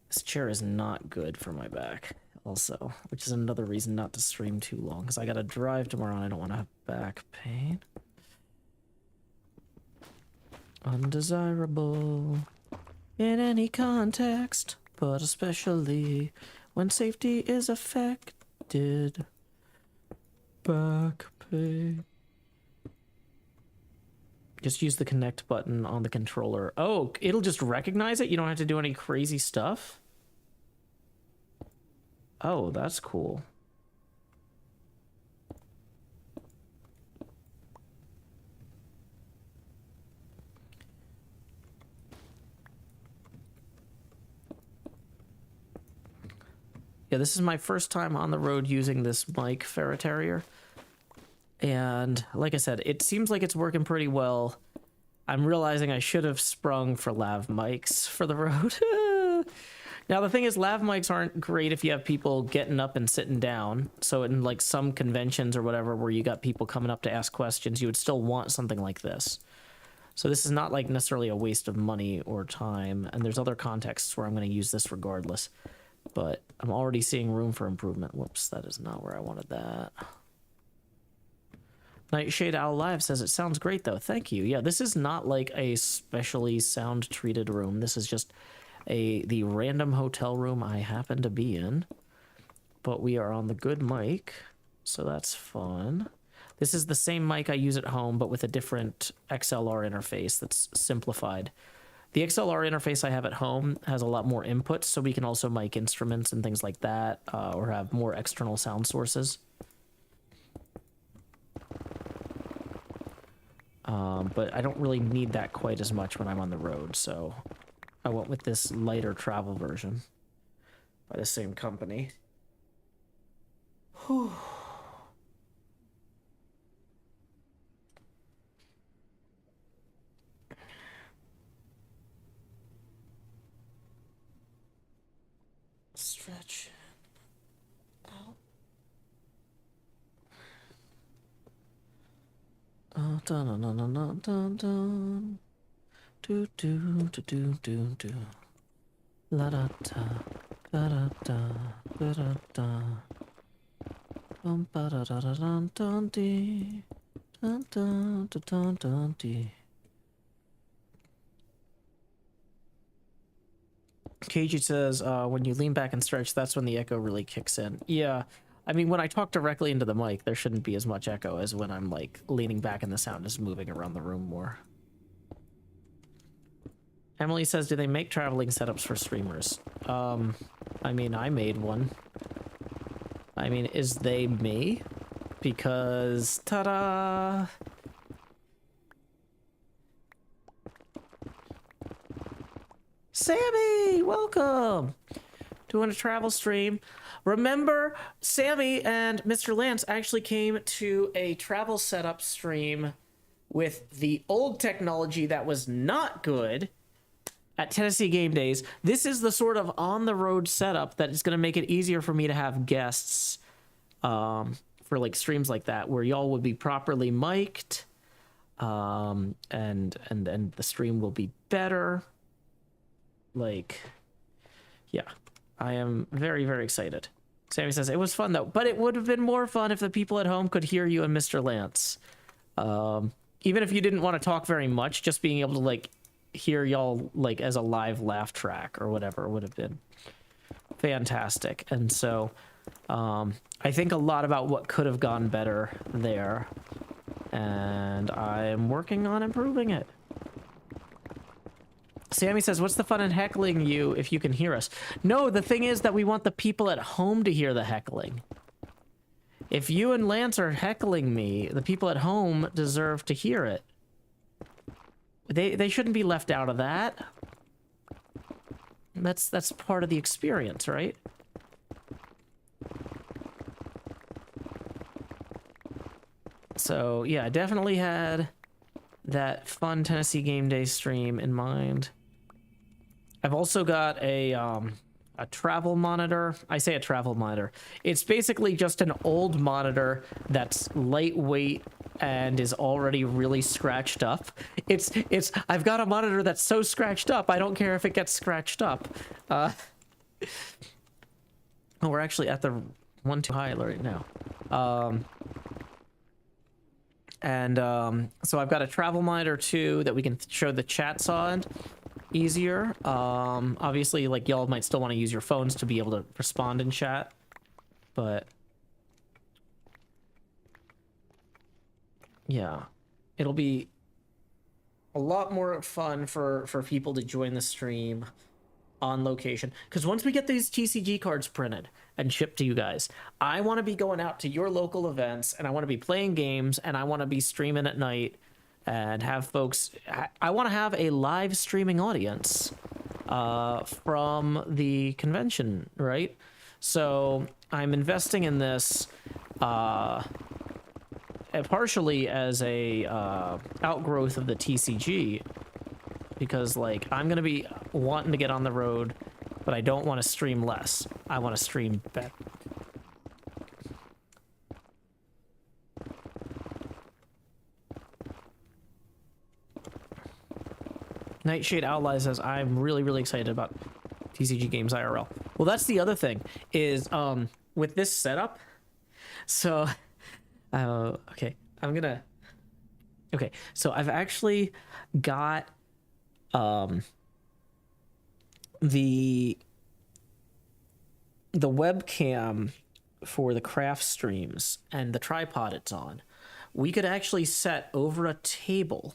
This chair is not good for my back also, which is another reason not to stream too long, because I gotta drive tomorrow and I don't want to have back pain. Undesirable in any context, but especially when safety is affected. Back pain. Just use the connect button on the controller. Oh, it'll just recognize it? You don't have to do any crazy stuff? Oh, that's cool. Yeah, this is my first time on the road using this mic Ferret Terrier. And like I said, it seems like it's working pretty well. I'm realizing I should have sprung for lav mics for the road. Now, the thing is, lav mics aren't great if you have people getting up and sitting down. So in like some conventions or whatever where you got people coming up to ask questions, you would still want something like this. So this is not like necessarily a waste of money or time. And there's other contexts where I'm going to use this regardless. But I'm already seeing room for improvement. Whoops, that is not where I wanted that. Nightshade Owl Live says, it sounds great though. Thank you. Yeah, this is not like a specially sound treated room. This is just the random hotel room I happen to be in. But we are on the good mic, so that's fun. This is the same mic I use at home, but with a different XLR interface that's simplified. The XLR interface I have at home has a lot more inputs, so we can also mic instruments and things like that, or have more external sound sources. But I don't really need that quite as much when I'm on the road, so I went with this lighter travel version by the same company. Whew. Stretch out. Dun dun dun dun dun dun. Do do do do do do. La da da da da da da da. Bum ba da da da dun dun dee. Dun dun dun dun dun dee. Keiji says, when you lean back and stretch, that's when the echo really kicks in. Yeah, I mean, when I talk directly into the mic, there shouldn't be as much echo as when I'm, like, leaning back and the sound is moving around the room more. Emily says, do they make traveling setups for streamers? I mean, I made one. I mean, is they me? Because, ta-da! Sammy, welcome! Doing a travel stream. Remember, Sammy and Mr. Lance actually came to a travel setup stream with the old technology that was not good at Tennessee Game Days. This is the sort of on-the-road setup that is going to make it easier for me to have guests for like streams like that, where y'all would be properly mic'd, and the stream will be better. Like, yeah, I am very, very excited. Sammy says, it was fun though, but it would have been more fun if the people at home could hear you and Mr. Lance. Even if you didn't want to talk very much, just being able to like hear y'all like as a live laugh track or whatever would have been fantastic. And so I think a lot about what could have gone better there, and I'm working on improving it. Sammy says, what's the fun in heckling you if you can hear us? No, the thing is that we want the people at home to hear the heckling. If you and Lance are heckling me, the people at home deserve to hear it. They shouldn't be left out of that. That's part of the experience, right? So, yeah, I definitely had that fun Tennessee Game Day stream in mind. I've also got a travel monitor. I say a travel monitor. It's basically just an old monitor that's lightweight and is already really scratched up. I've got a monitor that's so scratched up, I don't care if it gets scratched up. Oh, we're actually at the one too high right now. So I've got a travel monitor too that we can show the chats on easier. Obviously, like, y'all might still want to use your phones to be able to respond in chat, but yeah, it'll be a lot more fun for people to join the stream on location, because once we get these TCG cards printed and shipped to you guys, I want to be going out to your local events, and I want to be playing games, and I want to be streaming at night and have folks. I want to have a live streaming audience from the convention, right? So I'm investing in this partially as a outgrowth of the TCG, because like I'm gonna be wanting to get on the road, but I don't want to stream less. I want to stream better. Nightshade Outlaw says, I'm really, really excited about TCG Games IRL. Well, that's the other thing, is with this setup, so, okay, okay, so I've actually got the webcam for the craft streams and the tripod it's on, we could actually set over a table,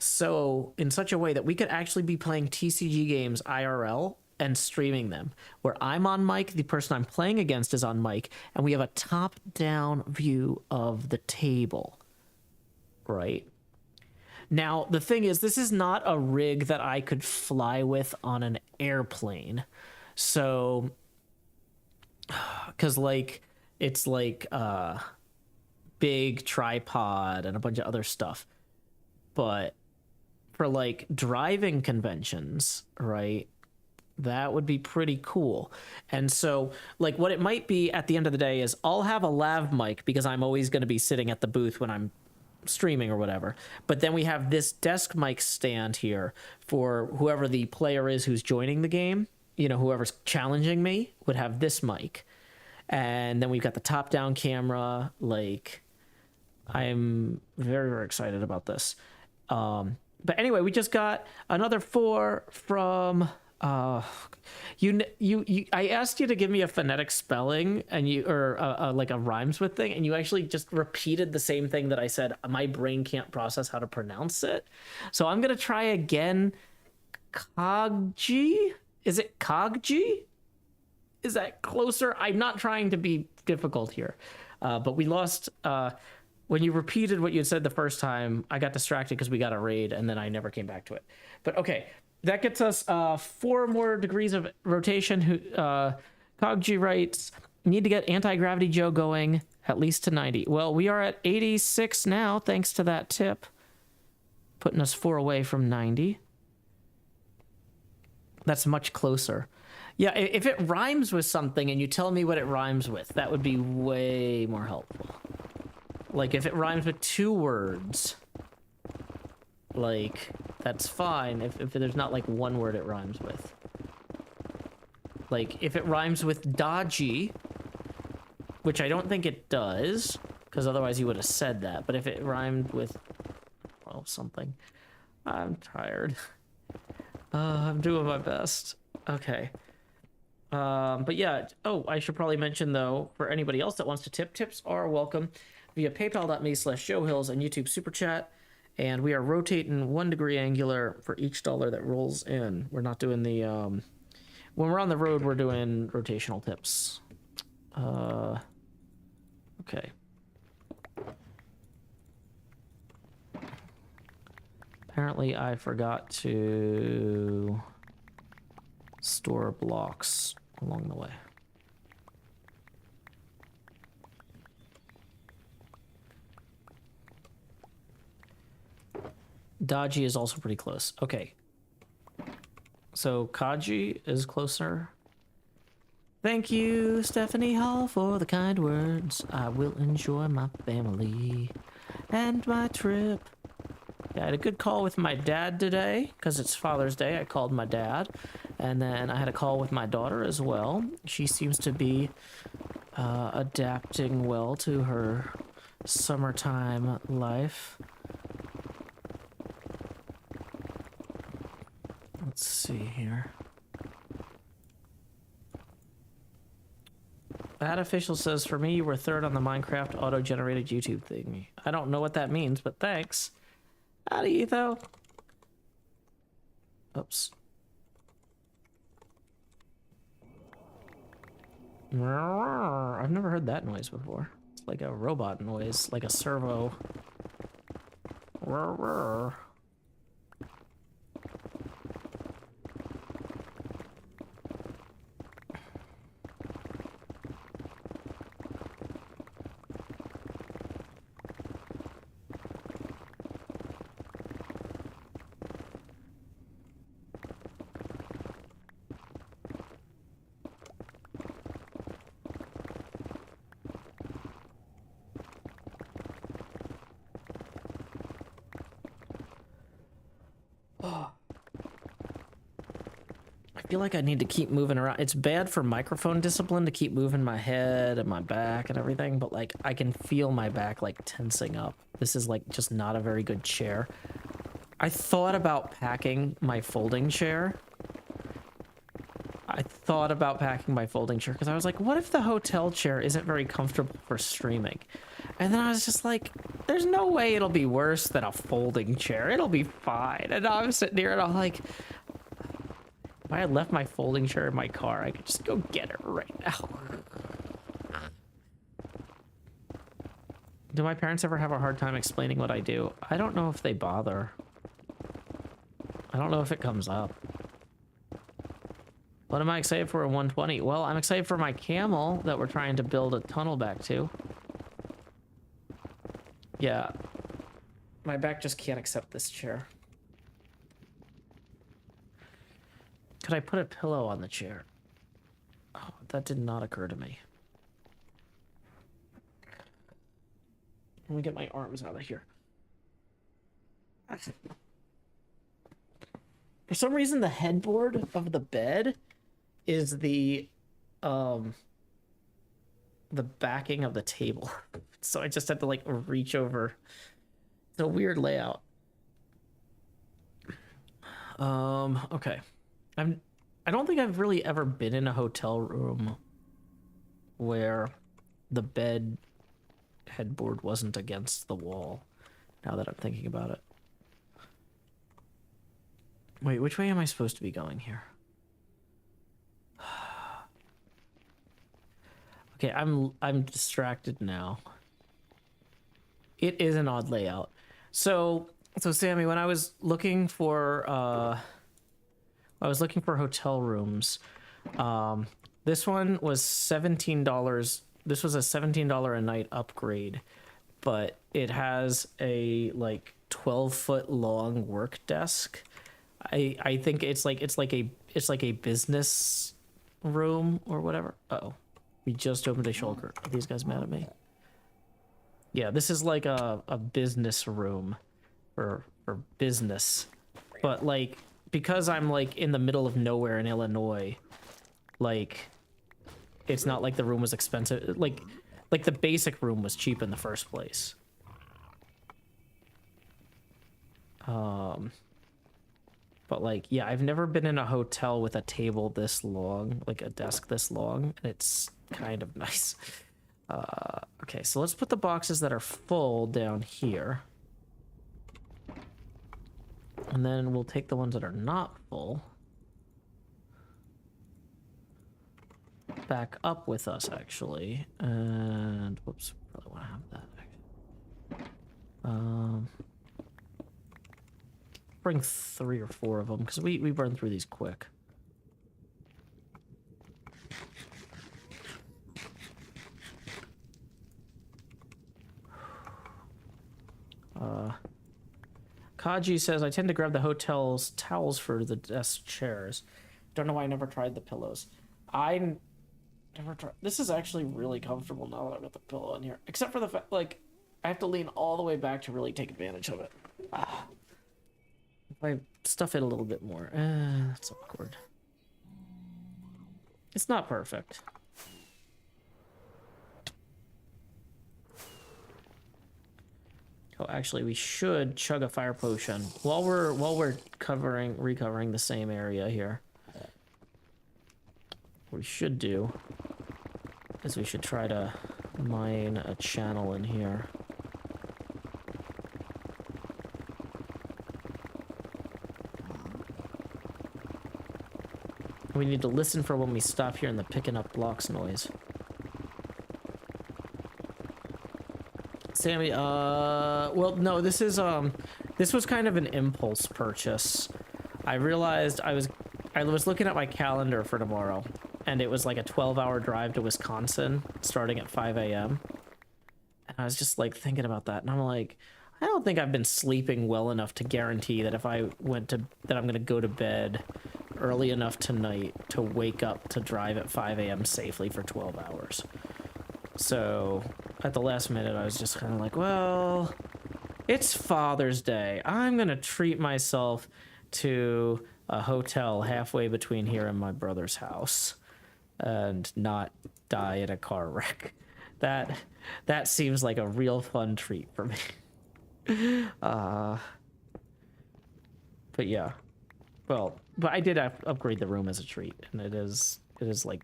so in such a way that we could actually be playing TCG games IRL and streaming them, where I'm on mic, the person I'm playing against is on mic, and we have a top-down view of the table, right? Now, the thing is, this is not a rig that I could fly with on an airplane. So, because, like, it's like a big tripod and a bunch of other stuff. But for, like, driving conventions, right, That would be pretty cool. And so, like, what it might be at the end of the day is I'll have a lav mic because I'm always going to be sitting at the booth when I'm streaming or whatever. But then we have this desk mic stand here for whoever the player is who's joining the game. You know, whoever's challenging me would have this mic. And then we've got the top-down camera. Like, I'm very, very excited about this. But anyway, we just got another 4 from... I asked you to give me a phonetic spelling and like a rhymes with thing, and you actually just repeated the same thing that I said. My brain can't process how to pronounce it, so I'm gonna try again. Coggy? Is it Coggy? Is that closer? I'm not trying to be difficult here, but we lost. When you repeated what you had said the first time, I got distracted because we got a raid, and then I never came back to it. But okay. That gets us 4 more degrees of rotation. Coggy writes, need to get anti-gravity Joe going at least to 90. Well, we are at 86 now, thanks to that tip. Putting us 4 away from 90. That's much closer. Yeah, if it rhymes with something and you tell me what it rhymes with, that would be way more helpful. Like, if it rhymes with 2 words... like, that's fine if there's not like 1 word it rhymes with. Like, if it rhymes with dodgy, which I don't think it does, because otherwise you would have said that, but if it rhymed with, well, something. I'm tired. I'm doing my best. Okay. But yeah, oh, I should probably mention, though, for anybody else that wants to tip, tips are welcome via paypal.me/JoeHills and YouTube Super Chat. And we are rotating 1 degree angular for each dollar that rolls in. We're not doing the, when we're on the road, we're doing rotational tips. Okay. Apparently I forgot to store blocks along the way. Dodgy is also pretty close. Okay. So Kaji is closer. Thank you, Stephanie Hall, for the kind words. I will enjoy my family and my trip. I had a good call with my dad today because it's Father's Day. I called my dad. And then I had a call with my daughter as well. She seems to be adapting well to her summertime life. Let's see here. That official says, for me, you were 3rd on the Minecraft auto-generated YouTube thingy. I don't know what that means, but thanks. Howdy, Etho. Oops. I've never heard that noise before. It's like a robot noise, like a servo. I feel like I need to keep moving around. It's bad for microphone discipline to keep moving my head and my back and everything, but like I can feel my back like tensing up. This is like just not a very good chair. I thought about packing my folding chair. Because I was like, what if the hotel chair isn't very comfortable for streaming? And then I was just like, there's no way it'll be worse than a folding chair. It'll be fine. And I'm sitting here and I'm like, if I had left my folding chair in my car, I could just go get it right now. Do my parents ever have a hard time explaining what I do? I don't know if they bother. I don't know if it comes up. What am I excited for in 120? Well, I'm excited for my Camel that we're trying to build a tunnel back to. Yeah. My back just can't accept this chair. could I put a pillow on the chair? Oh, that did not occur to me. Let me get my arms out of here. For some reason, the headboard of the bed is the backing of the table. So I just had to like reach over. It's a weird layout. Okay. I don't think I've really ever been in a hotel room where the bed headboard wasn't against the wall, now that I'm thinking about it. Wait, which way am I supposed to be going here? Okay, I'm distracted now. It is an odd layout. So Sammy, when I was looking for hotel rooms, this one was $17. This was a $17 a night upgrade, but it has a like 12-foot long work desk. I think it's like a business room or whatever. Uh-oh. We just opened a shulker. Are these guys mad at me? Yeah, this is like a business room for business. But like, because I'm like in the middle of nowhere in Illinois, like it's not like the room was expensive. Like the basic room was cheap in the first place. But like, yeah, I've never been in a hotel with a table this long, like a desk this long, and it's kind of nice. Okay, so let's put the boxes that are full down here. And then we'll take the ones that are not full back up with us, actually. And whoops, probably want to have that. Bring 3 or 4 of them because we burn through these quick. Kaji says, I tend to grab the hotel's towels for the desk chairs. Don't know why I never tried the pillows. I never tried. This is actually really comfortable now that I've got the pillow in here. Except for the fact, like, I have to lean all the way back to really take advantage of it. If I stuff it a little bit more. That's awkward. It's not perfect. Oh, actually, we should chug a fire potion while we're recovering the same area here. What we should do is we should try to mine a channel in here. We need to listen for when we stop hearing the picking up blocks noise. Sammy, well, no, this was kind of an impulse purchase. I realized I was looking at my calendar for tomorrow, and it was like a 12-hour drive to Wisconsin, starting at 5 a.m. And I was just like thinking about that, and I'm like, I don't think I've been sleeping well enough to guarantee that if I that I'm gonna go to bed early enough tonight to wake up to drive at 5 a.m. safely for 12 hours. So at the last minute, I was just kind of like, well, it's Father's Day. I'm going to treat myself to a hotel halfway between here and my brother's house and not die in a car wreck. That seems like a real fun treat for me. But yeah. Well, but I did upgrade the room as a treat, and it is like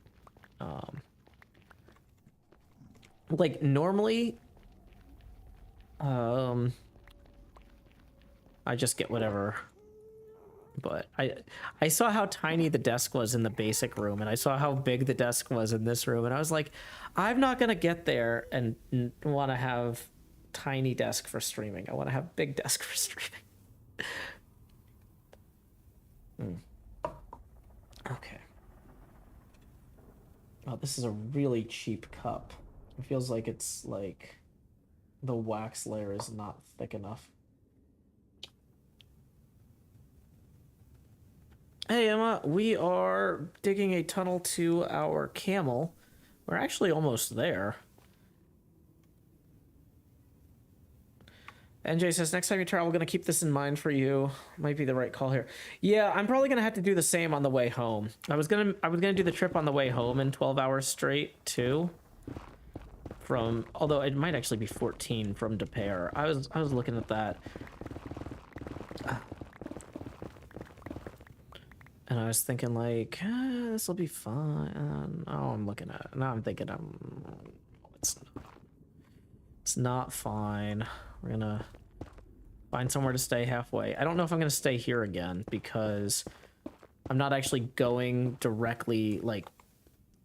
normally I just get whatever, but I saw how tiny the desk was in the basic room, and I saw how big the desk was in this room, and I was like, I'm not gonna get there and want to have tiny desk for streaming. I want to have big desk for streaming. Okay. Oh, this is a really cheap cup. It feels like it's like the wax layer is not thick enough. Hey Emma, we are digging a tunnel to our camel. We're actually almost there. NJ says, next time you travel, gonna keep this in mind for you. Might be the right call here. Yeah, I'm probably gonna have to do the same on the way home. I was gonna do the trip on the way home in 12 hours straight too. Although it might actually be 14 from Depair. I was looking at that. And I was thinking like, this will be fine. Oh, I'm looking at it. Now I'm thinking it's not fine. We're gonna find somewhere to stay halfway. I don't know if I'm gonna stay here again because I'm not actually going directly like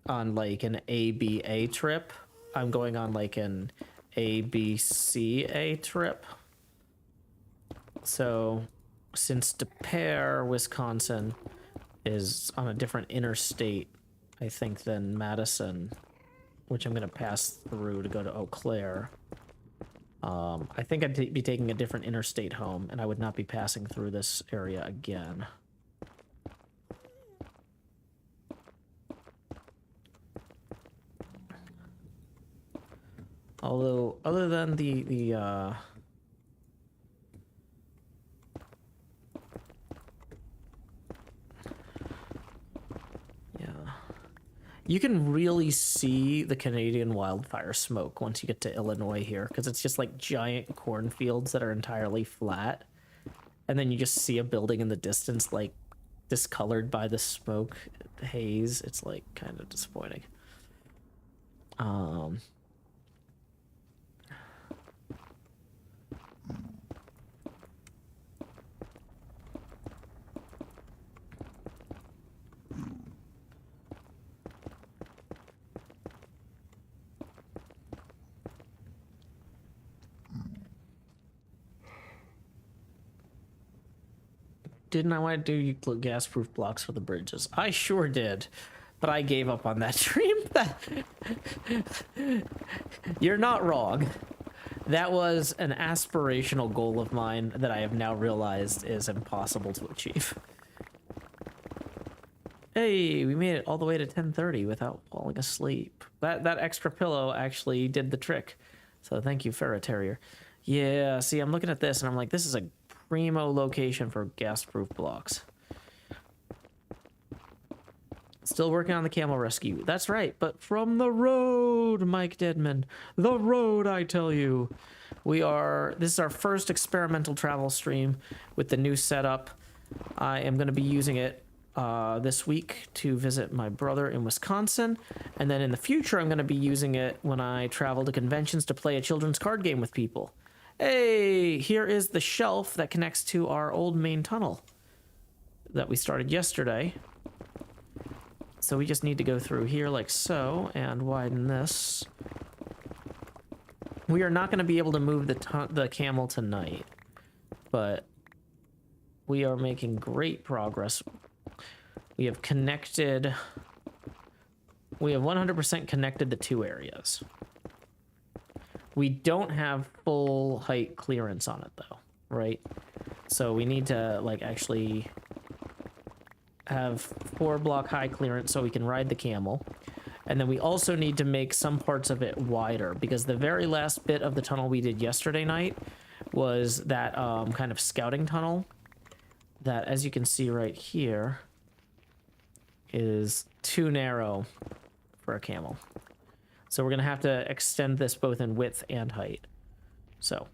on like an ABA trip. I'm going on like an ABCA trip. So since Depair, Wisconsin is on a different interstate, I think, than Madison, which I'm going to pass through to go to Eau Claire. I think I'd be taking a different interstate home, and I would not be passing through this area again. Although, other than the you can really see the Canadian wildfire smoke once you get to Illinois here, because it's just like giant cornfields that are entirely flat. And then you just see a building in the distance, like discolored by the smoke haze. It's like kind of disappointing. Didn't I want to do gas-proof blocks for the bridges? I sure did, but I gave up on that dream. You're not wrong. That was an aspirational goal of mine that I have now realized is impossible to achieve. Hey, we made it all the way to 10:30 without falling asleep. That extra pillow actually did the trick. So thank you, Ferret Terrier. Yeah, see, I'm looking at this and I'm like, this is a primo location for gas-proof blocks. Still working on the camel rescue. That's right, but from the road, Mike Deadman. The road, I tell you. This is our first experimental travel stream with the new setup. I am going to be using it this week to visit my brother in Wisconsin. And then in the future, I'm going to be using it when I travel to conventions to play a children's card game with people. Hey, here is the shelf that connects to our old main tunnel that we started yesterday. So we just need to go through here like so and widen this. We are not going to be able to move the camel tonight, but we are making great progress. We have 100% connected the two areas. We don't have full height clearance on it though, right? So we need to like actually have 4-block high clearance so we can ride the camel. And then we also need to make some parts of it wider because the very last bit of the tunnel we did yesterday night was that kind of scouting tunnel that, as you can see right here, is too narrow for a camel. So we're going to have to extend this both in width and height. So.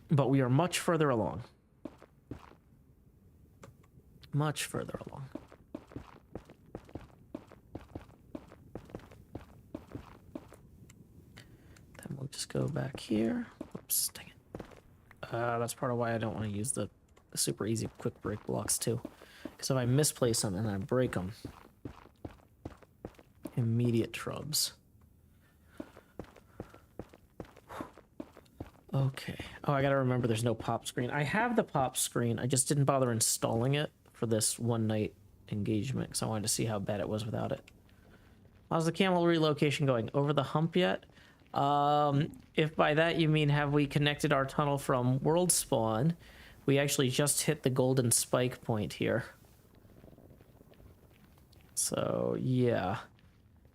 But we are much further along. Much further along. Then we'll just go back here. Whoops, dang it. That's part of why I don't want to use the super easy quick break blocks too. Because if I misplace them and I break them, immediate trubs. Okay. Oh, I gotta remember there's no pop screen. I have the pop screen. I just didn't bother installing it for this one night engagement because I wanted to see how bad it was without it. How's the camel relocation going? Over the hump yet? If by that you mean have we connected our tunnel from World Spawn, We actually just hit the golden spike point here. So, yeah.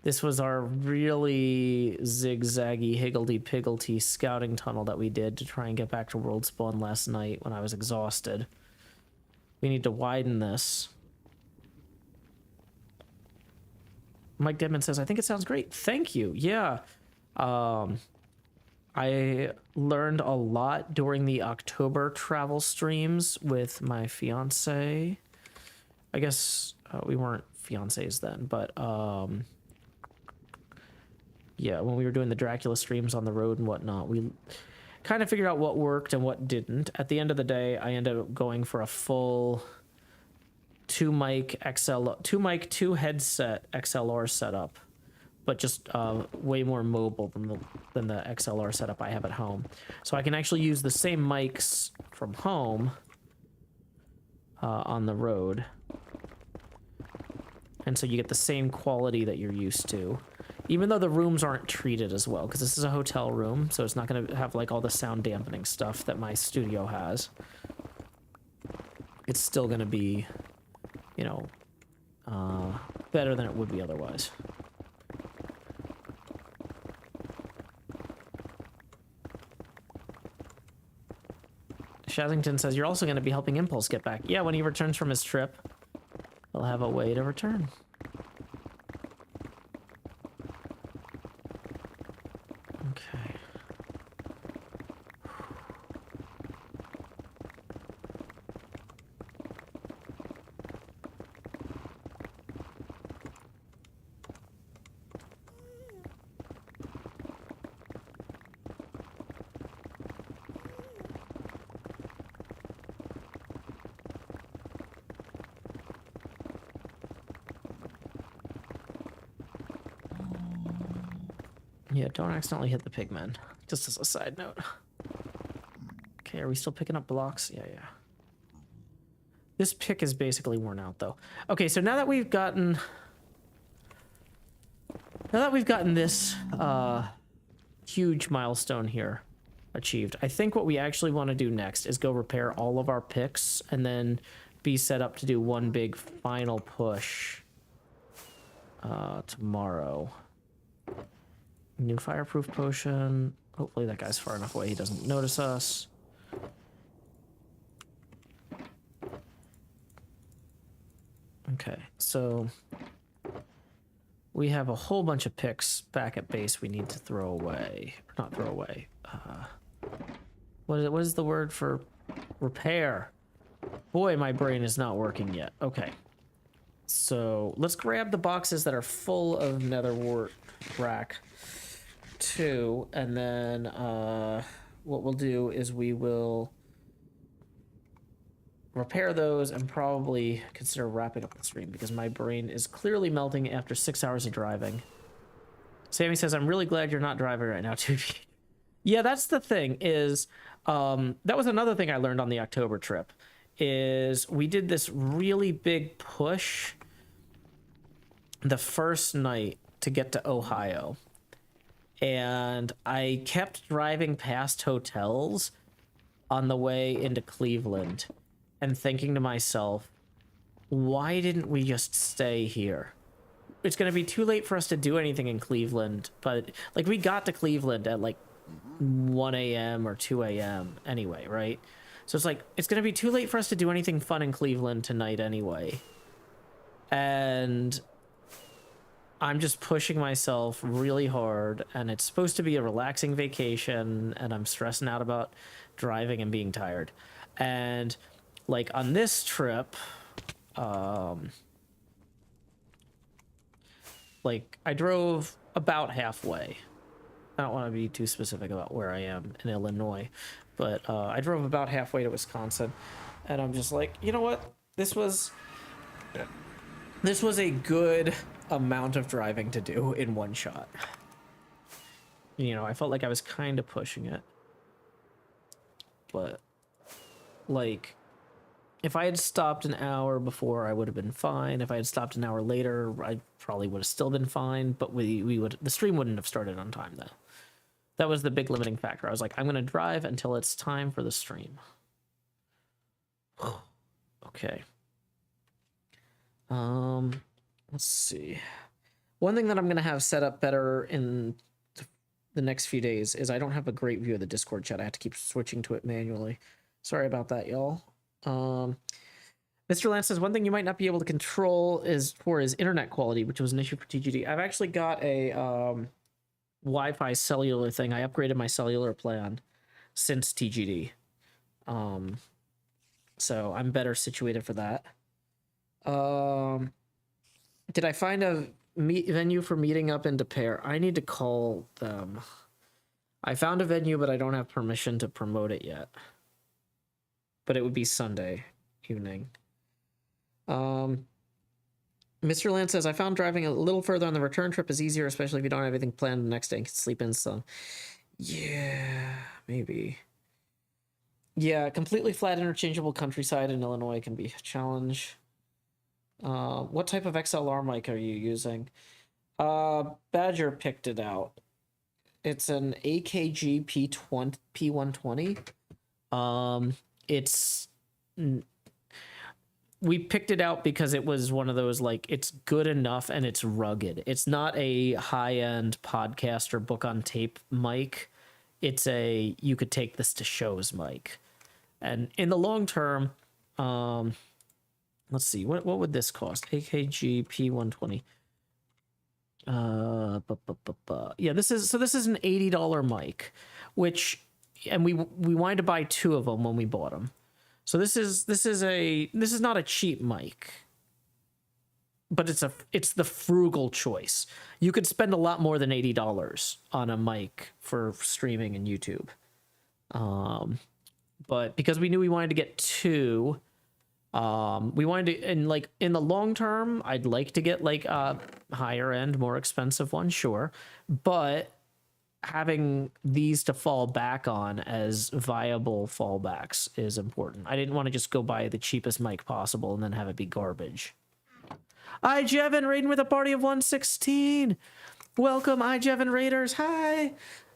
This was our really zigzaggy, higgledy-piggledy scouting tunnel that we did to try and get back to World Spawn last night when I was exhausted. We need to widen this. Mike Dedman says, I think it sounds great. Thank you. Yeah. I learned a lot during the October travel streams with my fiance. I guess we weren't fiancés then, but yeah, when we were doing the Dracula streams on the road and whatnot, we kind of figured out what worked and what didn't. At the end of the day, I ended up going for a full two mic, two headset XLR setup, but just way more mobile than the XLR setup I have at home. So I can actually use the same mics from home on the road. And so you get the same quality that you're used to, even though the rooms aren't treated as well, because this is a hotel room, so it's not going to have like all the sound dampening stuff that my studio has. It's still going to be, you know, better than it would be otherwise. Shazington says, you're also going to be helping Impulse get back. Yeah, when he returns from his trip, he'll have a way to return. Okay. Yeah, don't accidentally hit the pigmen. Just as a side note. Okay, are we still picking up blocks? Yeah. This pick is basically worn out, though. Okay, so now that we've gotten this huge milestone here achieved, I think what we actually want to do next is go repair all of our picks and then be set up to do one big final push tomorrow. New fireproof potion. Hopefully that guy's far enough away he doesn't notice us. Okay, so we have a whole bunch of picks back at base we need to throw away. Or not throw away. What is the word for repair? Boy, my brain is not working yet. Okay. So let's grab the boxes that are full of nether wart rack 2, and then what we'll do is we will repair those and probably consider wrapping up the stream because my brain is clearly melting after 6 hours of driving. Sammy says, I'm really glad you're not driving right now, too. Yeah, that's the thing is, that was another thing I learned on the October trip, is we did this really big push the first night to get to Ohio. And I kept driving past hotels on the way into Cleveland and thinking to myself, why didn't we just stay here? It's going to be too late for us to do anything in Cleveland. But, like, we got to Cleveland at, like, 1 a.m. or 2 a.m. anyway, right? So it's like, it's going to be too late for us to do anything fun in Cleveland tonight anyway. And I'm just pushing myself really hard, and it's supposed to be a relaxing vacation, and I'm stressing out about driving and being tired. And like on this trip, like I drove about halfway. I don't want to be too specific about where I am in Illinois, but I drove about halfway to Wisconsin, and I'm just like, you know what? This was a good amount of driving to do in one shot. You know, I felt like I was kind of pushing it. But, like, if I had stopped an hour before, I would have been fine. If I had stopped an hour later, I probably would have still been fine. But the stream wouldn't have started on time, though. That was the big limiting factor. I was like, I'm going to drive until it's time for the stream. Okay. Let's see. One thing that I'm gonna have set up better in the next few days is I don't have a great view of the Discord chat. I have to keep switching to it manually. Sorry about that, y'all. Mr. Lance says one thing you might not be able to control is internet quality, which was an issue for TGD. I've actually got a Wi-Fi cellular thing. I upgraded my cellular plan since TGD. So I'm better situated for that. Did I find a venue for meeting up in Impair? I need to call them. I found a venue, but I don't have permission to promote it yet. But it would be Sunday evening. Mr. Land says, I found driving a little further on the return trip is easier, especially if you don't have anything planned the next day and can sleep in some. Yeah, maybe. Yeah, completely flat interchangeable countryside in Illinois can be a challenge. What type of XLR mic are you using? Badger picked it out. It's an AKG P120. We picked it out because it was one of those, like, it's good enough and it's rugged. It's not a high-end podcast or book on tape mic. It's a, you could take this to shows mic. And in the long term, let's see, what would this cost? AKG P120. Yeah, this is an $80 mic, which, and we wanted to buy 2 of them when we bought them. So this is not a cheap mic, but it's the frugal choice. You could spend a lot more than $80 on a mic for streaming and YouTube. But because we knew we wanted to get 2, we wanted to, and like in the long term, I'd like to get like a higher end, more expensive one, sure. But having these to fall back on as viable fallbacks is important. I didn't want to just go buy the cheapest mic possible and then have it be garbage. Jevin raiding with a party of 116. Welcome, Jevin Raiders. Hi.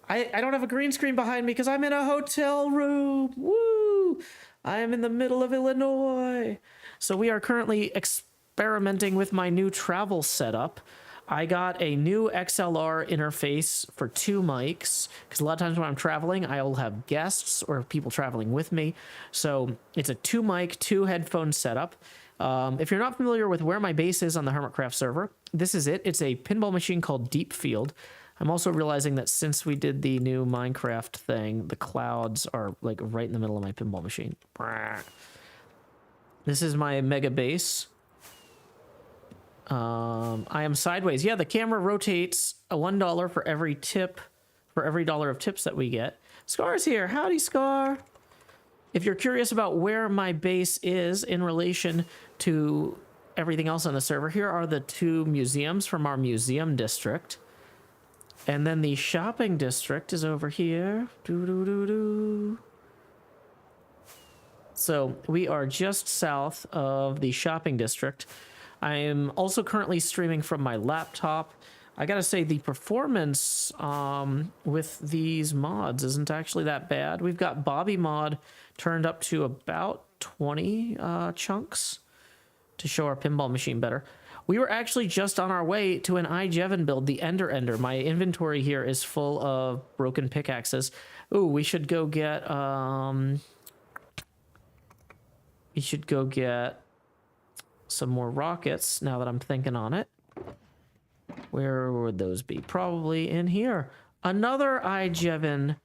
I don't have a green screen behind me because I'm in a hotel room. Woo! I am in the middle of Illinois. So we are currently experimenting with my new travel setup. I got a new XLR interface for 2 mics because a lot of times when I'm traveling, I will have guests or people traveling with me. So it's a 2 mic, 2 headphone setup. If you're not familiar with where my base is on the HermitCraft server, this is it. It's a pinball machine called Deep Field. I'm also realizing that since we did the new Minecraft thing, the clouds are like right in the middle of my pinball machine. This is my mega base. I am sideways. Yeah, the camera rotates a $1 for every tip, for every $1 of tips that we get. Scar's here. Howdy, Scar. If you're curious about where my base is in relation to everything else on the server, here are the 2 museums from our museum district. And then the shopping district is over here. So we are just south of the shopping district. I am also currently streaming from my laptop. I gotta say, the performance with these mods isn't actually that bad. We've got Bobby mod turned up to about 20 chunks to show our pinball machine better. We were actually just on our way to an iJevin build, the Ender. My inventory here is full of broken pickaxes. Ooh, we should go get some more rockets now that I'm thinking on it. Where would those be? Probably in here. Another iJevin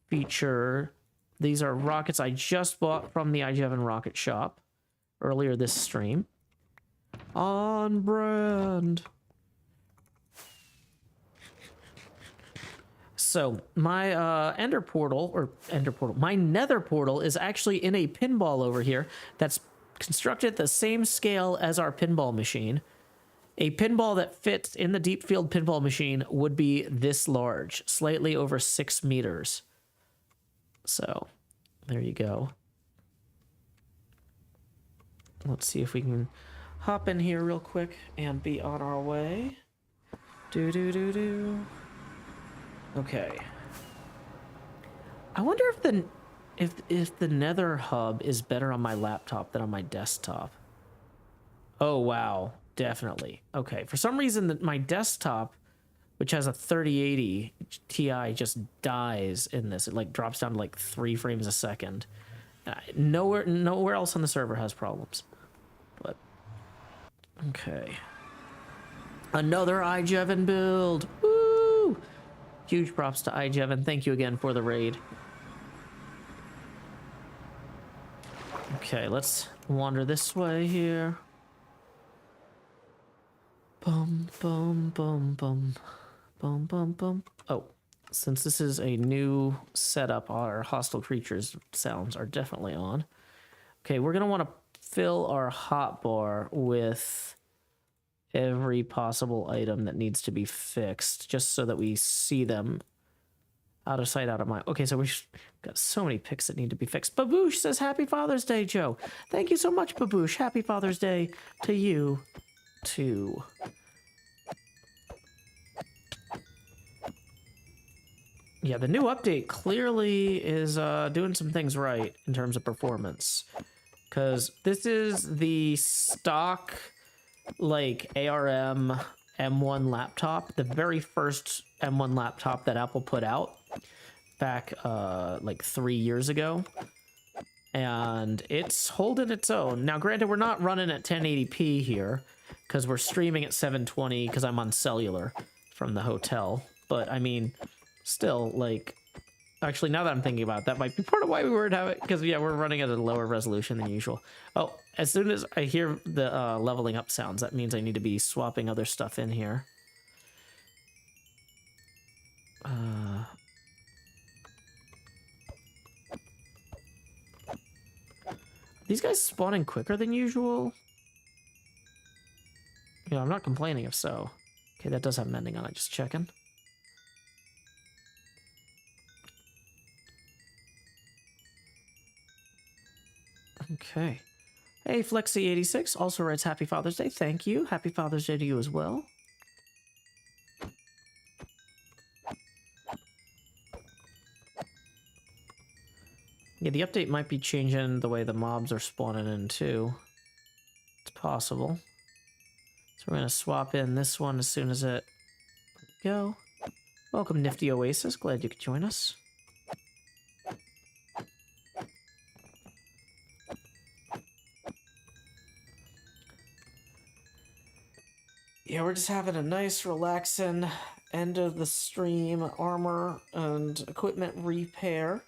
feature. These are rockets I just bought from the iJevin rocket shop earlier this stream. On brand. So my my nether portal is actually in a pinball over here that's constructed at the same scale as our pinball machine. A pinball that fits in the deep field pinball machine would be this large, slightly over 6 meters. So there you go. Let's see if we can hop in here real quick and be on our way. Okay. I wonder if If the Nether hub is better on my laptop than on my desktop. Oh wow, definitely. Okay, for some reason that my desktop, which has a 3080 Ti, just dies in this. It like drops down to like 3 frames a second. Nowhere else on the server has problems. But okay. Another iJevin build. Woo! Huge props to iJevin. Thank you again for the raid. Okay, let's wander this way here. Bum, bum, bum, bum. Bum, bum, bum. Oh, since this is a new setup, our hostile creatures sounds are definitely on. Okay, we're going to want to fill our hotbar with every possible item that needs to be fixed, just so that we see them out of sight, out of mind. Okay, so we've got so many picks that need to be fixed. Baboosh says, Happy Father's Day, Joe. Thank you so much, Baboosh. Happy Father's Day to you, too. Yeah, the new update clearly is doing some things right in terms of performance. Because this is the stock, like, ARM M1 laptop. The very first M1 laptop that Apple put out back, like, 3 years ago. And it's holding its own. Now, granted, we're not running at 1080p here, because we're streaming at 720, because I'm on cellular from the hotel. But, I mean, still, like, actually, now that I'm thinking about it, that might be part of why we weren't having, because, yeah, we're running at a lower resolution than usual. Oh, as soon as I hear the leveling up sounds, that means I need to be swapping other stuff in here. These guys spawning quicker than usual? Yeah, I'm not complaining if so. Okay, that does have mending on it, just checking. Okay. Hey, Flexi86 also writes Happy Father's Day. Thank you. Happy Father's Day to you as well. Yeah, the update might be changing the way the mobs are spawning in too. It's possible. So we're going to swap in this one as soon as it... Go. Welcome, Nifty Oasis. Glad you could join us. Yeah, we're just having a nice, relaxing end of the stream armor and equipment repair.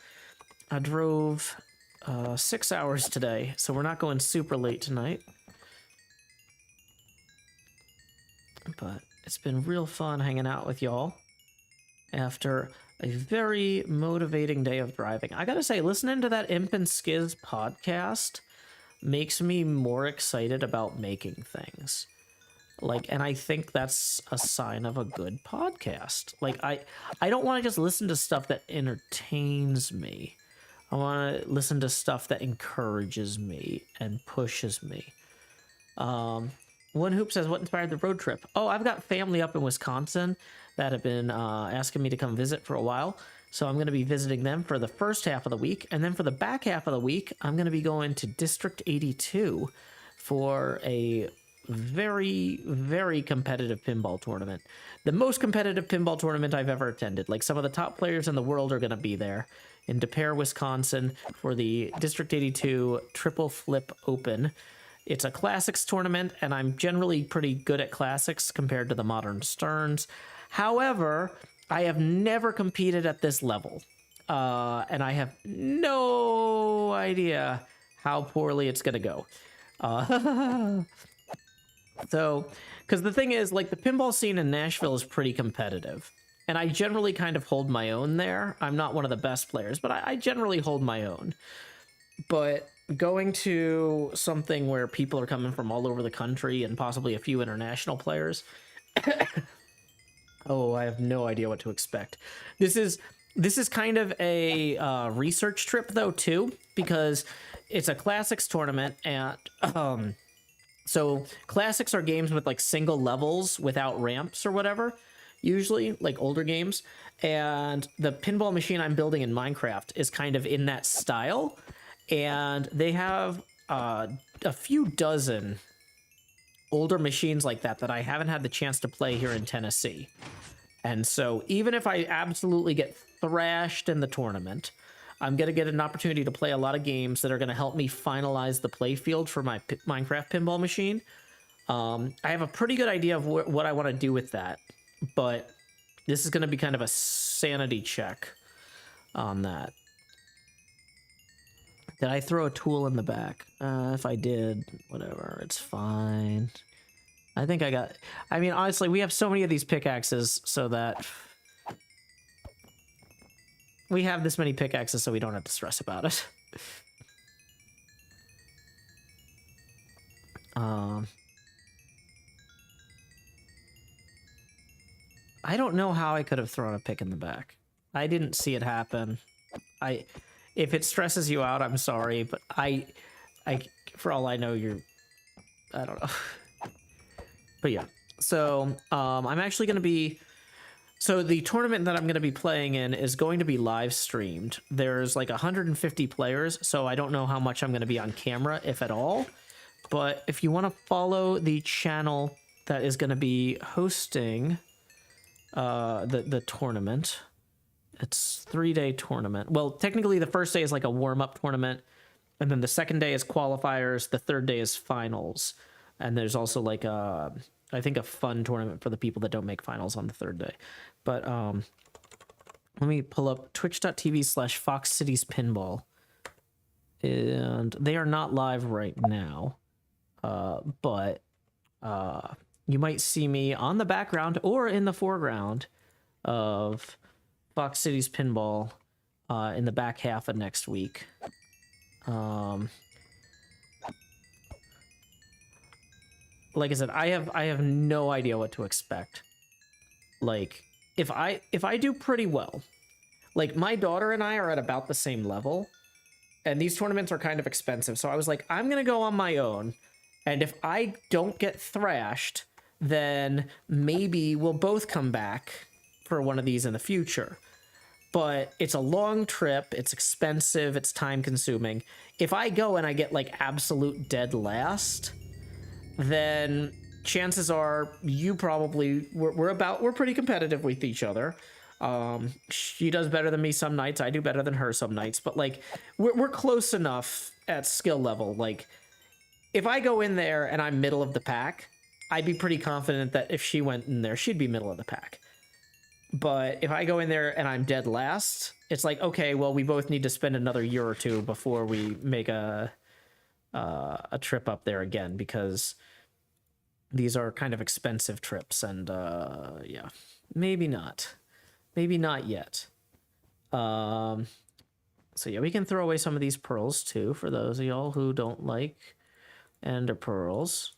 I drove 6 hours today, so we're not going super late tonight. But it's been real fun hanging out with y'all after a very motivating day of driving. I gotta say, listening to that Imp and Skiz podcast makes me more excited about making things. Like, and I think that's a sign of a good podcast. Like, I don't want to just listen to stuff that entertains me. I want to listen to stuff that encourages me and pushes me. One Hoop says, what inspired the road trip? Oh, I've got family up in Wisconsin that have been asking me to come visit for a while. So I'm going to be visiting them for the first half of the week. And then for the back half of the week, I'm going to be going to District 82 for a very, very competitive pinball tournament. The most competitive pinball tournament I've ever attended. Like, some of the top players in the world are going to be there in Des Peres, Wisconsin for the District 82 Triple Flip Open. It's a classics tournament, and I'm generally pretty good at classics compared to the modern Sterns. However, I have never competed at this level, and I have no idea how poorly it's going to go. So, because the thing is, like, the pinball scene in Nashville is pretty competitive. And I generally kind of hold my own there. I'm not one of the best players, but I generally hold my own. But going to something where people are coming from all over the country and possibly a few international players, oh, I have no idea what to expect. This is kind of a research trip, though, too, because it's a classics tournament, and so classics are games with like single levels without ramps or whatever. usually, like older games. And the pinball machine I'm building in Minecraft is kind of in that style. And they have a few dozen older machines like that I haven't had the chance to play here in Tennessee. And so even if I absolutely get thrashed in the tournament, I'm going to get an opportunity to play a lot of games that are going to help me finalize the play field for my Minecraft pinball machine. I have a pretty good idea of what I want to do with that, but this is going to be kind of a sanity check on that. Did I throw a tool in the back? If I did, whatever, it's fine. I think I got... I mean, honestly, we have so many of these pickaxes so that... We have this many pickaxes so we don't have to stress about it. I don't know how I could have thrown a pick in the back. I didn't see it happen. If it stresses you out, I'm sorry, but I for all I know, I don't know. But yeah, so I'm actually going to be... So the tournament that I'm going to be playing in is going to be live streamed. There's like 150 players, so I don't know how much I'm going to be on camera, if at all. But if you want to follow the channel that is going to be hosting the tournament, it's 3-day tournament. Well, technically the first day is like a warm-up tournament, and then the second day is qualifiers, the third day is finals. And there's also like I think a fun tournament for the people that don't make finals on the third day. But let me pull up twitch.tv/Fox Cities Pinball. And they are not live right now. But you might see me on the background or in the foreground of Fox Cities Pinball in the back half of next week. Like I said, I have no idea what to expect. Like, if I do pretty well, like my daughter and I are at about the same level, and these tournaments are kind of expensive. So I was like, I'm gonna go on my own, and if I don't get thrashed, then maybe we'll both come back for one of these in the future. But it's a long trip, it's expensive, it's time consuming. If I go and I get like absolute dead last, then chances are you probably we're pretty competitive with each other. She does better than me some nights, I do better than her some nights, but like we're close enough at skill level. Like if I go in there and I'm middle of the pack, I'd be pretty confident that if she went in there, she'd be middle of the pack. But if I go in there and I'm dead last, it's like, okay, well, we both need to spend another year or two before we make a trip up there again, because these are kind of expensive trips, and yeah, maybe not yet. So yeah, we can throw away some of these pearls too for those of y'all who don't like ender pearls.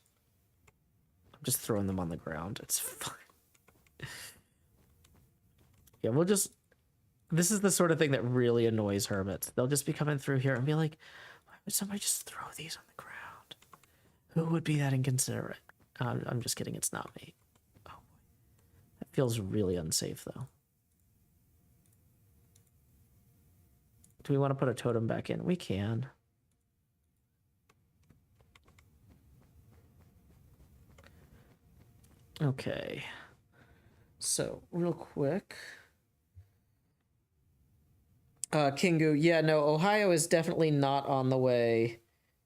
I'm just throwing them on the ground, it's fine. Yeah, we'll just... This is the sort of thing that really annoys hermits. They'll just be coming through here and be like, why would somebody just throw these on the ground? Who would be that inconsiderate? I'm just kidding, it's not me. Oh, that feels really unsafe, though. Do we want to put a totem back in? We can. Okay. So, real quick... Kingu, yeah, no, Ohio is definitely not on the way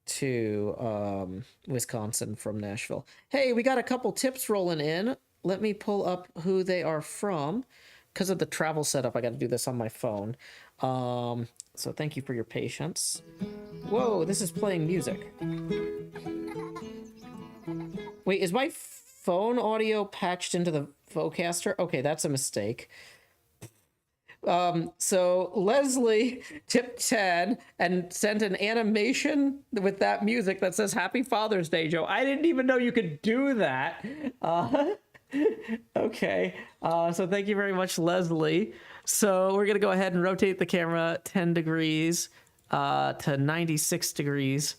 to Wisconsin from Nashville. Hey, we got a couple tips rolling in. Let me pull up who they are from. Because of the travel setup, I got to do this on my phone. So thank you for your patience. Whoa, this is playing music. Wait, is my phone audio patched into the Vocaster? Okay, that's a mistake. So Leslie tipped 10 and sent an animation with that music that says Happy Father's Day, Joe. I didn't even know you could do that. Okay. So thank you very much, Leslie. So we're going to go ahead and rotate the camera 10 degrees to 96 degrees.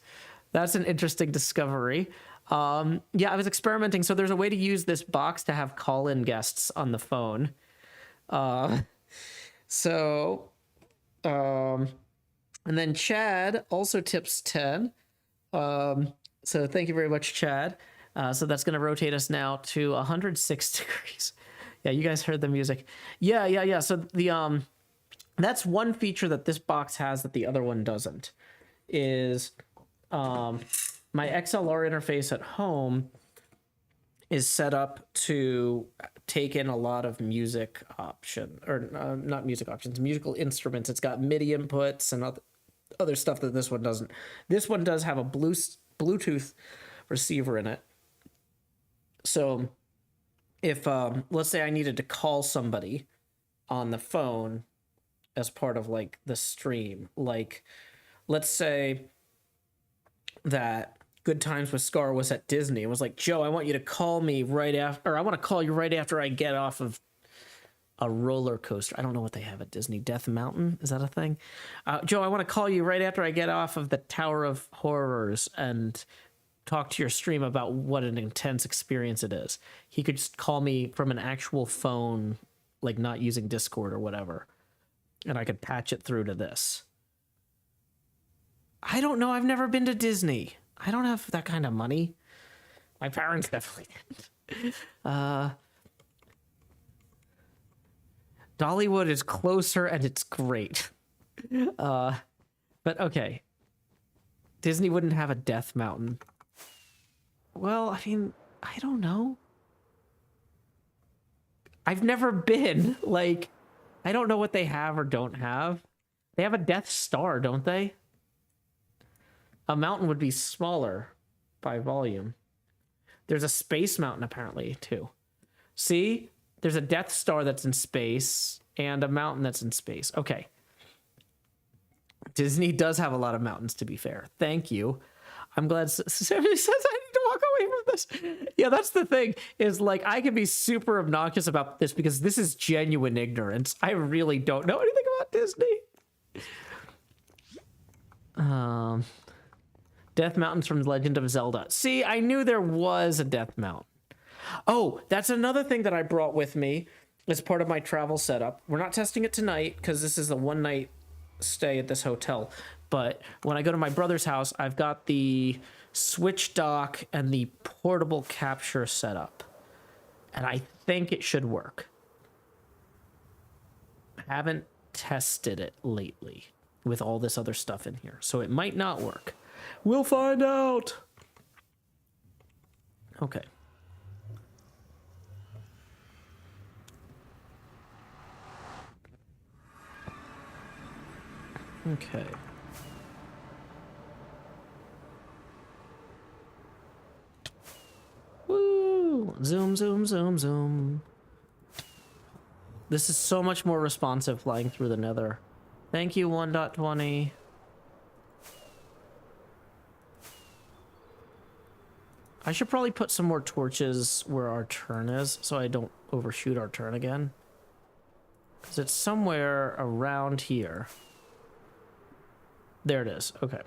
That's an interesting discovery. Yeah, I was experimenting. So there's a way to use this box to have call-in guests on the phone. So, and then Chad also tips 10. So thank you very much, Chad. So that's going to rotate us now to 106 degrees. Yeah, you guys heard the music. Yeah. So the that's one feature that this box has that the other one doesn't. Is my XLR interface at home is set up to take in a lot of music not music options, musical instruments. It's got MIDI inputs and other stuff that this one doesn't. This one does have a Bluetooth receiver in it. So if, let's say I needed to call somebody on the phone as part of like the stream, like let's say that Good Times with Scar was at Disney. It was like, Joe, I want you to call me right after, or I want to call you right after I get off of a roller coaster. I don't know what they have at Disney. Death Mountain? Is that a thing? Joe, I want to call you right after I get off of the Tower of Horrors and talk to your stream about what an intense experience it is. He could just call me from an actual phone, like not using Discord or whatever, and I could patch it through to this. I don't know. I've never been to Disney. I don't have that kind of money. My parents definitely didn't. Dollywood is closer and it's great. But okay. Disney wouldn't have a Death Mountain. Well, I mean, I don't know. I've never been. Like, I don't know what they have or don't have. They have a Death Star, don't they? A mountain would be smaller by volume. There's a Space Mountain, apparently, too. See? There's a Death Star that's in space and a mountain that's in space. Okay. Disney does have a lot of mountains, to be fair. Thank you. I'm glad somebody says I need to walk away from this. Yeah, that's the thing, is like I can be super obnoxious about this because this is genuine ignorance. I really don't know anything about Disney. Death Mountain's from Legend of Zelda. See, I knew there was a Death Mountain. Oh, that's another thing that I brought with me as part of my travel setup. We're not testing it tonight because this is a one-night stay at this hotel. But when I go to my brother's house, I've got the Switch dock and the portable capture setup. And I think it should work. I haven't tested it lately with all this other stuff in here, so it might not work. We'll find out. Okay. Okay. Woo! Zoom, zoom, zoom, zoom. This is so much more responsive flying through the nether. Thank you, 1.20. I should probably put some more torches where our turn is so I don't overshoot our turn again. Because it's somewhere around here. There it is. Okay.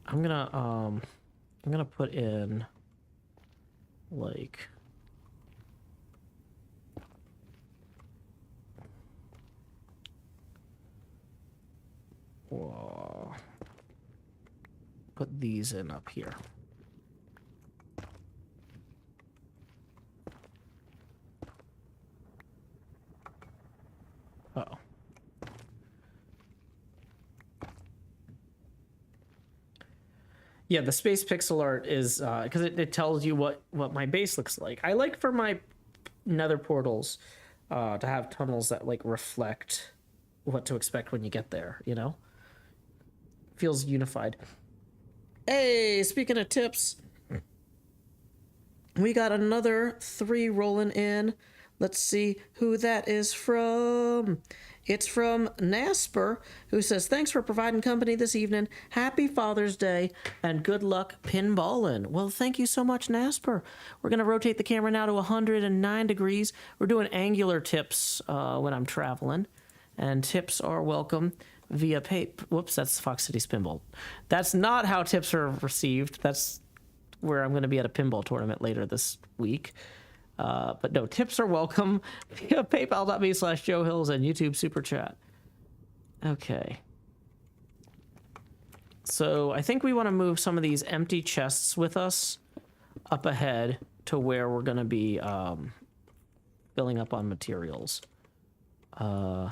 I'm gonna put in like whoa. Put these in up here. Uh-oh. Yeah, the space pixel art is because it tells you what my base looks like. I like for my nether portals to have tunnels that like reflect what to expect when you get there, you know? Feels unified. Hey, speaking of tips, we got another 3 rolling in. Let's see who that is from. It's from Nasper, who says, thanks for providing company this evening. Happy Father's Day, and good luck pinballing. Well, thank you so much, Nasper. We're going to rotate the camera now to 109 degrees. We're doing angular tips when I'm traveling, and tips are welcome. via whoops, that's Fox City Pinball. That's not how tips are received. That's where I'm going to be at a pinball tournament later this week. But no, tips are welcome via paypal.me/Joe Hills and YouTube Super Chat. Okay. So I think we want to move some of these empty chests with us up ahead to where we're going to be filling up on materials. In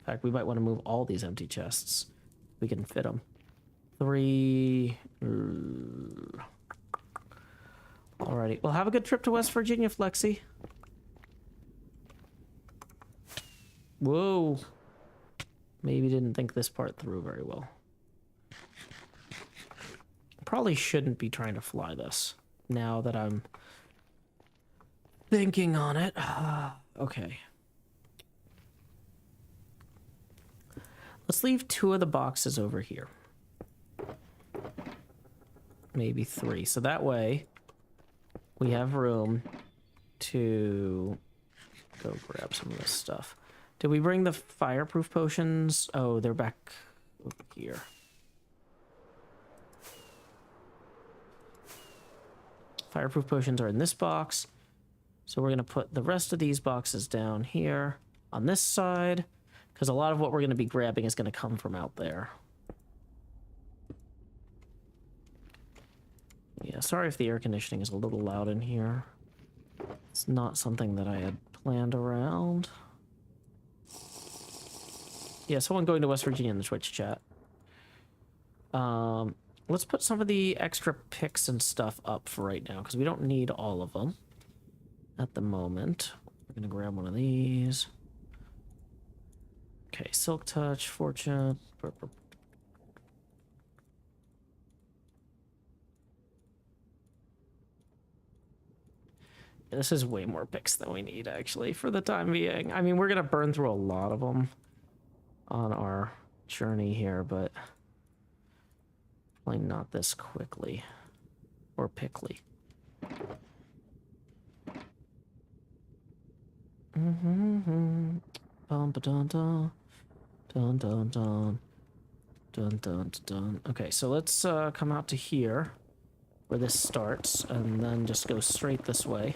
fact, we might want to move all these empty chests. We can fit them. 3. Alrighty. Well, have a good trip to West Virginia, Flexi. Whoa. Maybe didn't think this part through very well. Probably shouldn't be trying to fly this now that I'm thinking on it. Okay. Let's leave 2 of the boxes over here. Maybe 3. So that way we have room to go grab some of this stuff. Did we bring the fireproof potions? Oh, they're back over here. Fireproof potions are in this box. So we're going to put the rest of these boxes down here on this side, because a lot of what we're going to be grabbing is going to come from out there. Yeah, sorry if the air conditioning is a little loud in here. It's not something that I had planned around. Yeah, someone going to West Virginia in the Twitch chat. Let's put some of the extra picks and stuff up for right now, because we don't need all of them at the moment. We're going to grab one of these. Okay, Silk Touch, Fortune. This is way more picks than we need, actually, for the time being. I mean, we're going to burn through a lot of them on our journey here, but probably not this quickly or pickly. Dun dun dun dun dun dun dun dun dun dun. Okay, so let's come out to here where this starts and then just go straight this way.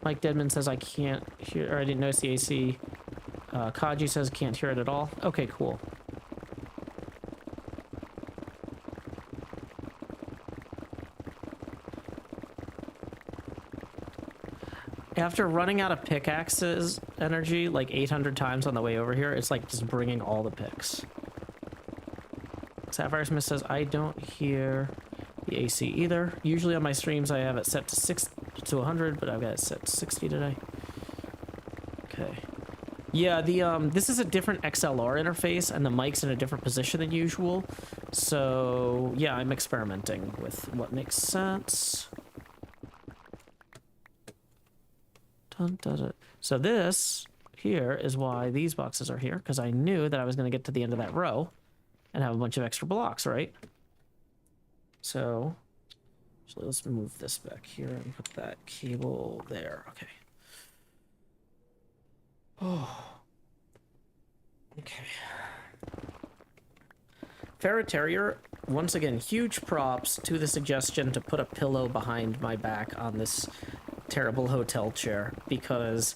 Mike Deadman says I can't hear, or I didn't notice the AC. Kaji says can't hear it at all. Okay, cool. After running out of pickaxes energy like 800 times on the way over here, it's like just bringing all the picks. Sapphire Smith says, I don't hear the AC either. Usually on my streams I have it set to 100, but I've got it set to 60 today. Okay. Yeah, this is a different XLR interface, and the mic's in a different position than usual. So, yeah, I'm experimenting with what makes sense. Dun, dun, dun. So this here is why these boxes are here, because I knew that I was going to get to the end of that row and have a bunch of extra blocks, right? So let's move this back here and put that cable there. Okay. Oh. Okay. Ferret Terrier, once again, huge props to the suggestion to put a pillow behind my back on this terrible hotel chair, because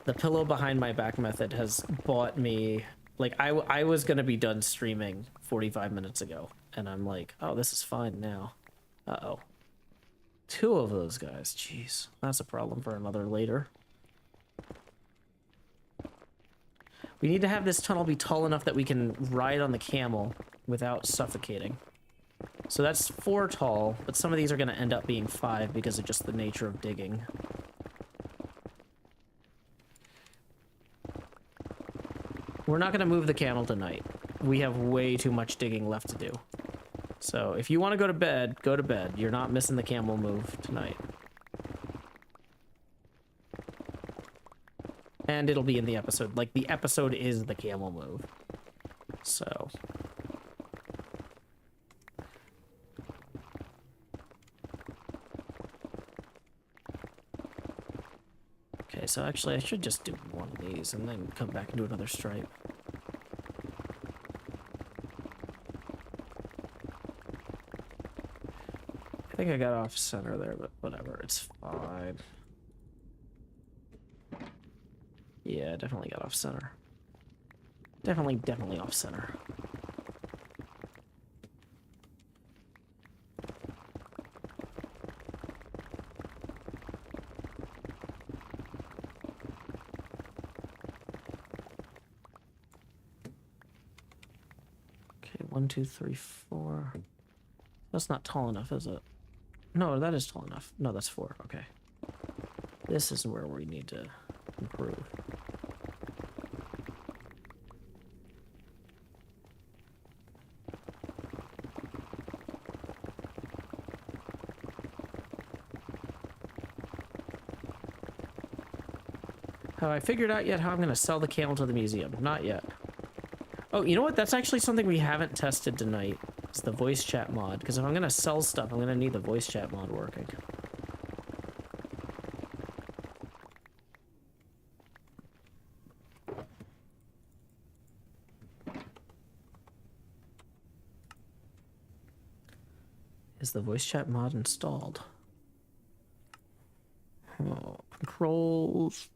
the pillow behind my back method has bought me, like, I was gonna be done streaming 45 minutes ago, and I'm like, oh, this is fine now. Uh-oh. 2 of those guys, jeez, that's a problem for another later. We need to have this tunnel be tall enough that we can ride on the camel without suffocating. So that's 4 tall, but some of these are going to end up being 5 because of just the nature of digging. We're not going to move the camel tonight. We have way too much digging left to do. So if you want to go to bed, go to bed. You're not missing the camel move tonight. And it'll be in the episode. Like, the episode is the camel move. So... Okay, so actually I should just do one of these and then come back and do another stripe. I think I got off center there, but whatever, it's fine. Yeah, definitely got off center. Definitely off center. Okay, 1, 2, 3, 4. That's not tall enough, is it? No, that is tall enough. No, that's 4. Okay. This is where we need to improve. Have I figured out yet how I'm going to sell the camel to the museum? Not yet. Oh, you know what? That's actually something we haven't tested tonight. It's the voice chat mod. Because if I'm going to sell stuff, I'm going to need the voice chat mod working. Is the voice chat mod installed? Oh, controls.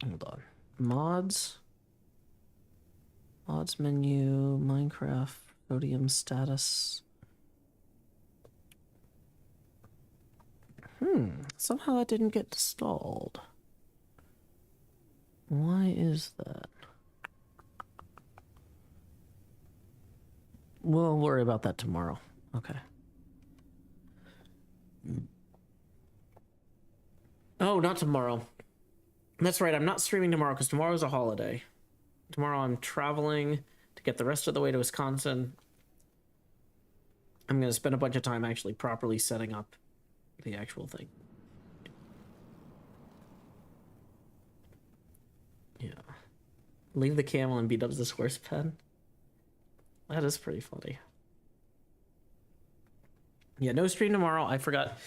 Hold on. Mods. Mods menu. Minecraft. Podium status. Somehow that didn't get installed. Why is that? We'll worry about that tomorrow. Okay. Oh, not tomorrow. That's right, I'm not streaming tomorrow because tomorrow's a holiday. Tomorrow I'm traveling to get the rest of the way to Wisconsin. I'm going to spend a bunch of time actually properly setting up the actual thing. Yeah. Leave the camel and beat up the squares pen. That is pretty funny. Yeah, no stream tomorrow. I forgot.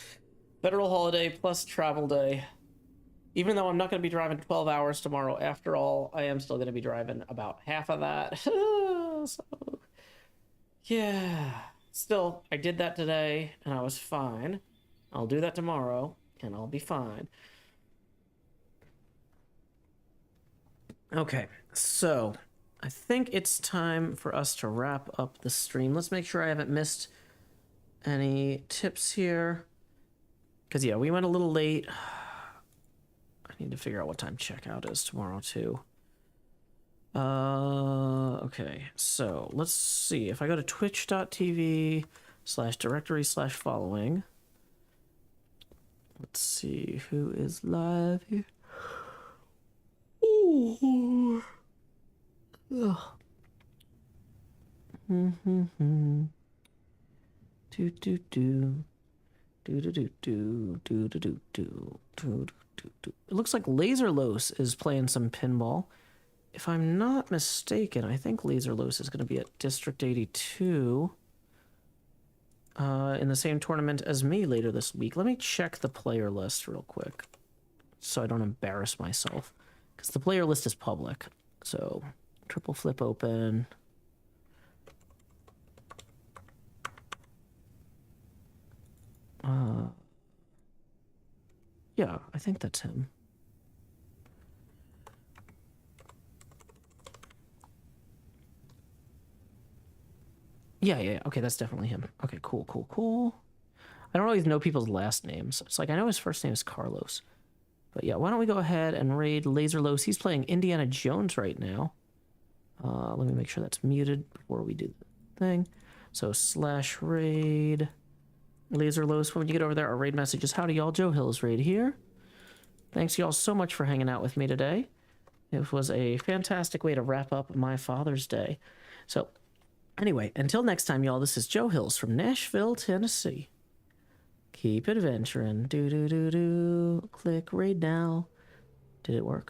Federal holiday plus travel day. Even though I'm not going to be driving 12 hours tomorrow, after all, I am still going to be driving about half of that. So, yeah. Still, I did that today, and I was fine. I'll do that tomorrow, and I'll be fine. Okay, so I think it's time for us to wrap up the stream. Let's make sure I haven't missed any tips here. Because, yeah, we went a little late. I need to figure out what time checkout is tomorrow, too. Okay, so let's see. If I go to twitch.tv/directory/following. Let's see who is live here. Ooh. Ugh. Do do do. Do do do do do do do do do do. It looks like Laserlos is playing some pinball. If I'm not mistaken, I think Laserlos is going to be at District 82 in the same tournament as me later this week. Let me check the player list real quick so I don't embarrass myself, because the player list is public. So triple flip open. Yeah, I think that's him. Yeah. Okay, that's definitely him. Okay, cool. I don't always know people's last names. It's like, I know his first name is Carlos. But yeah, why don't we go ahead and raid Laserlos. He's playing Indiana Jones right now. Let me make sure that's muted before we do the thing. So /raid Laserlos. When you get over there, our raid message is, howdy y'all, Joe Hill's raid here. Thanks y'all so much for hanging out with me today. It was a fantastic way to wrap up my Father's Day. So anyway, until next time, y'all, this is Joe Hills from Nashville, Tennessee. Keep adventuring. Do. Click raid now. Did it work?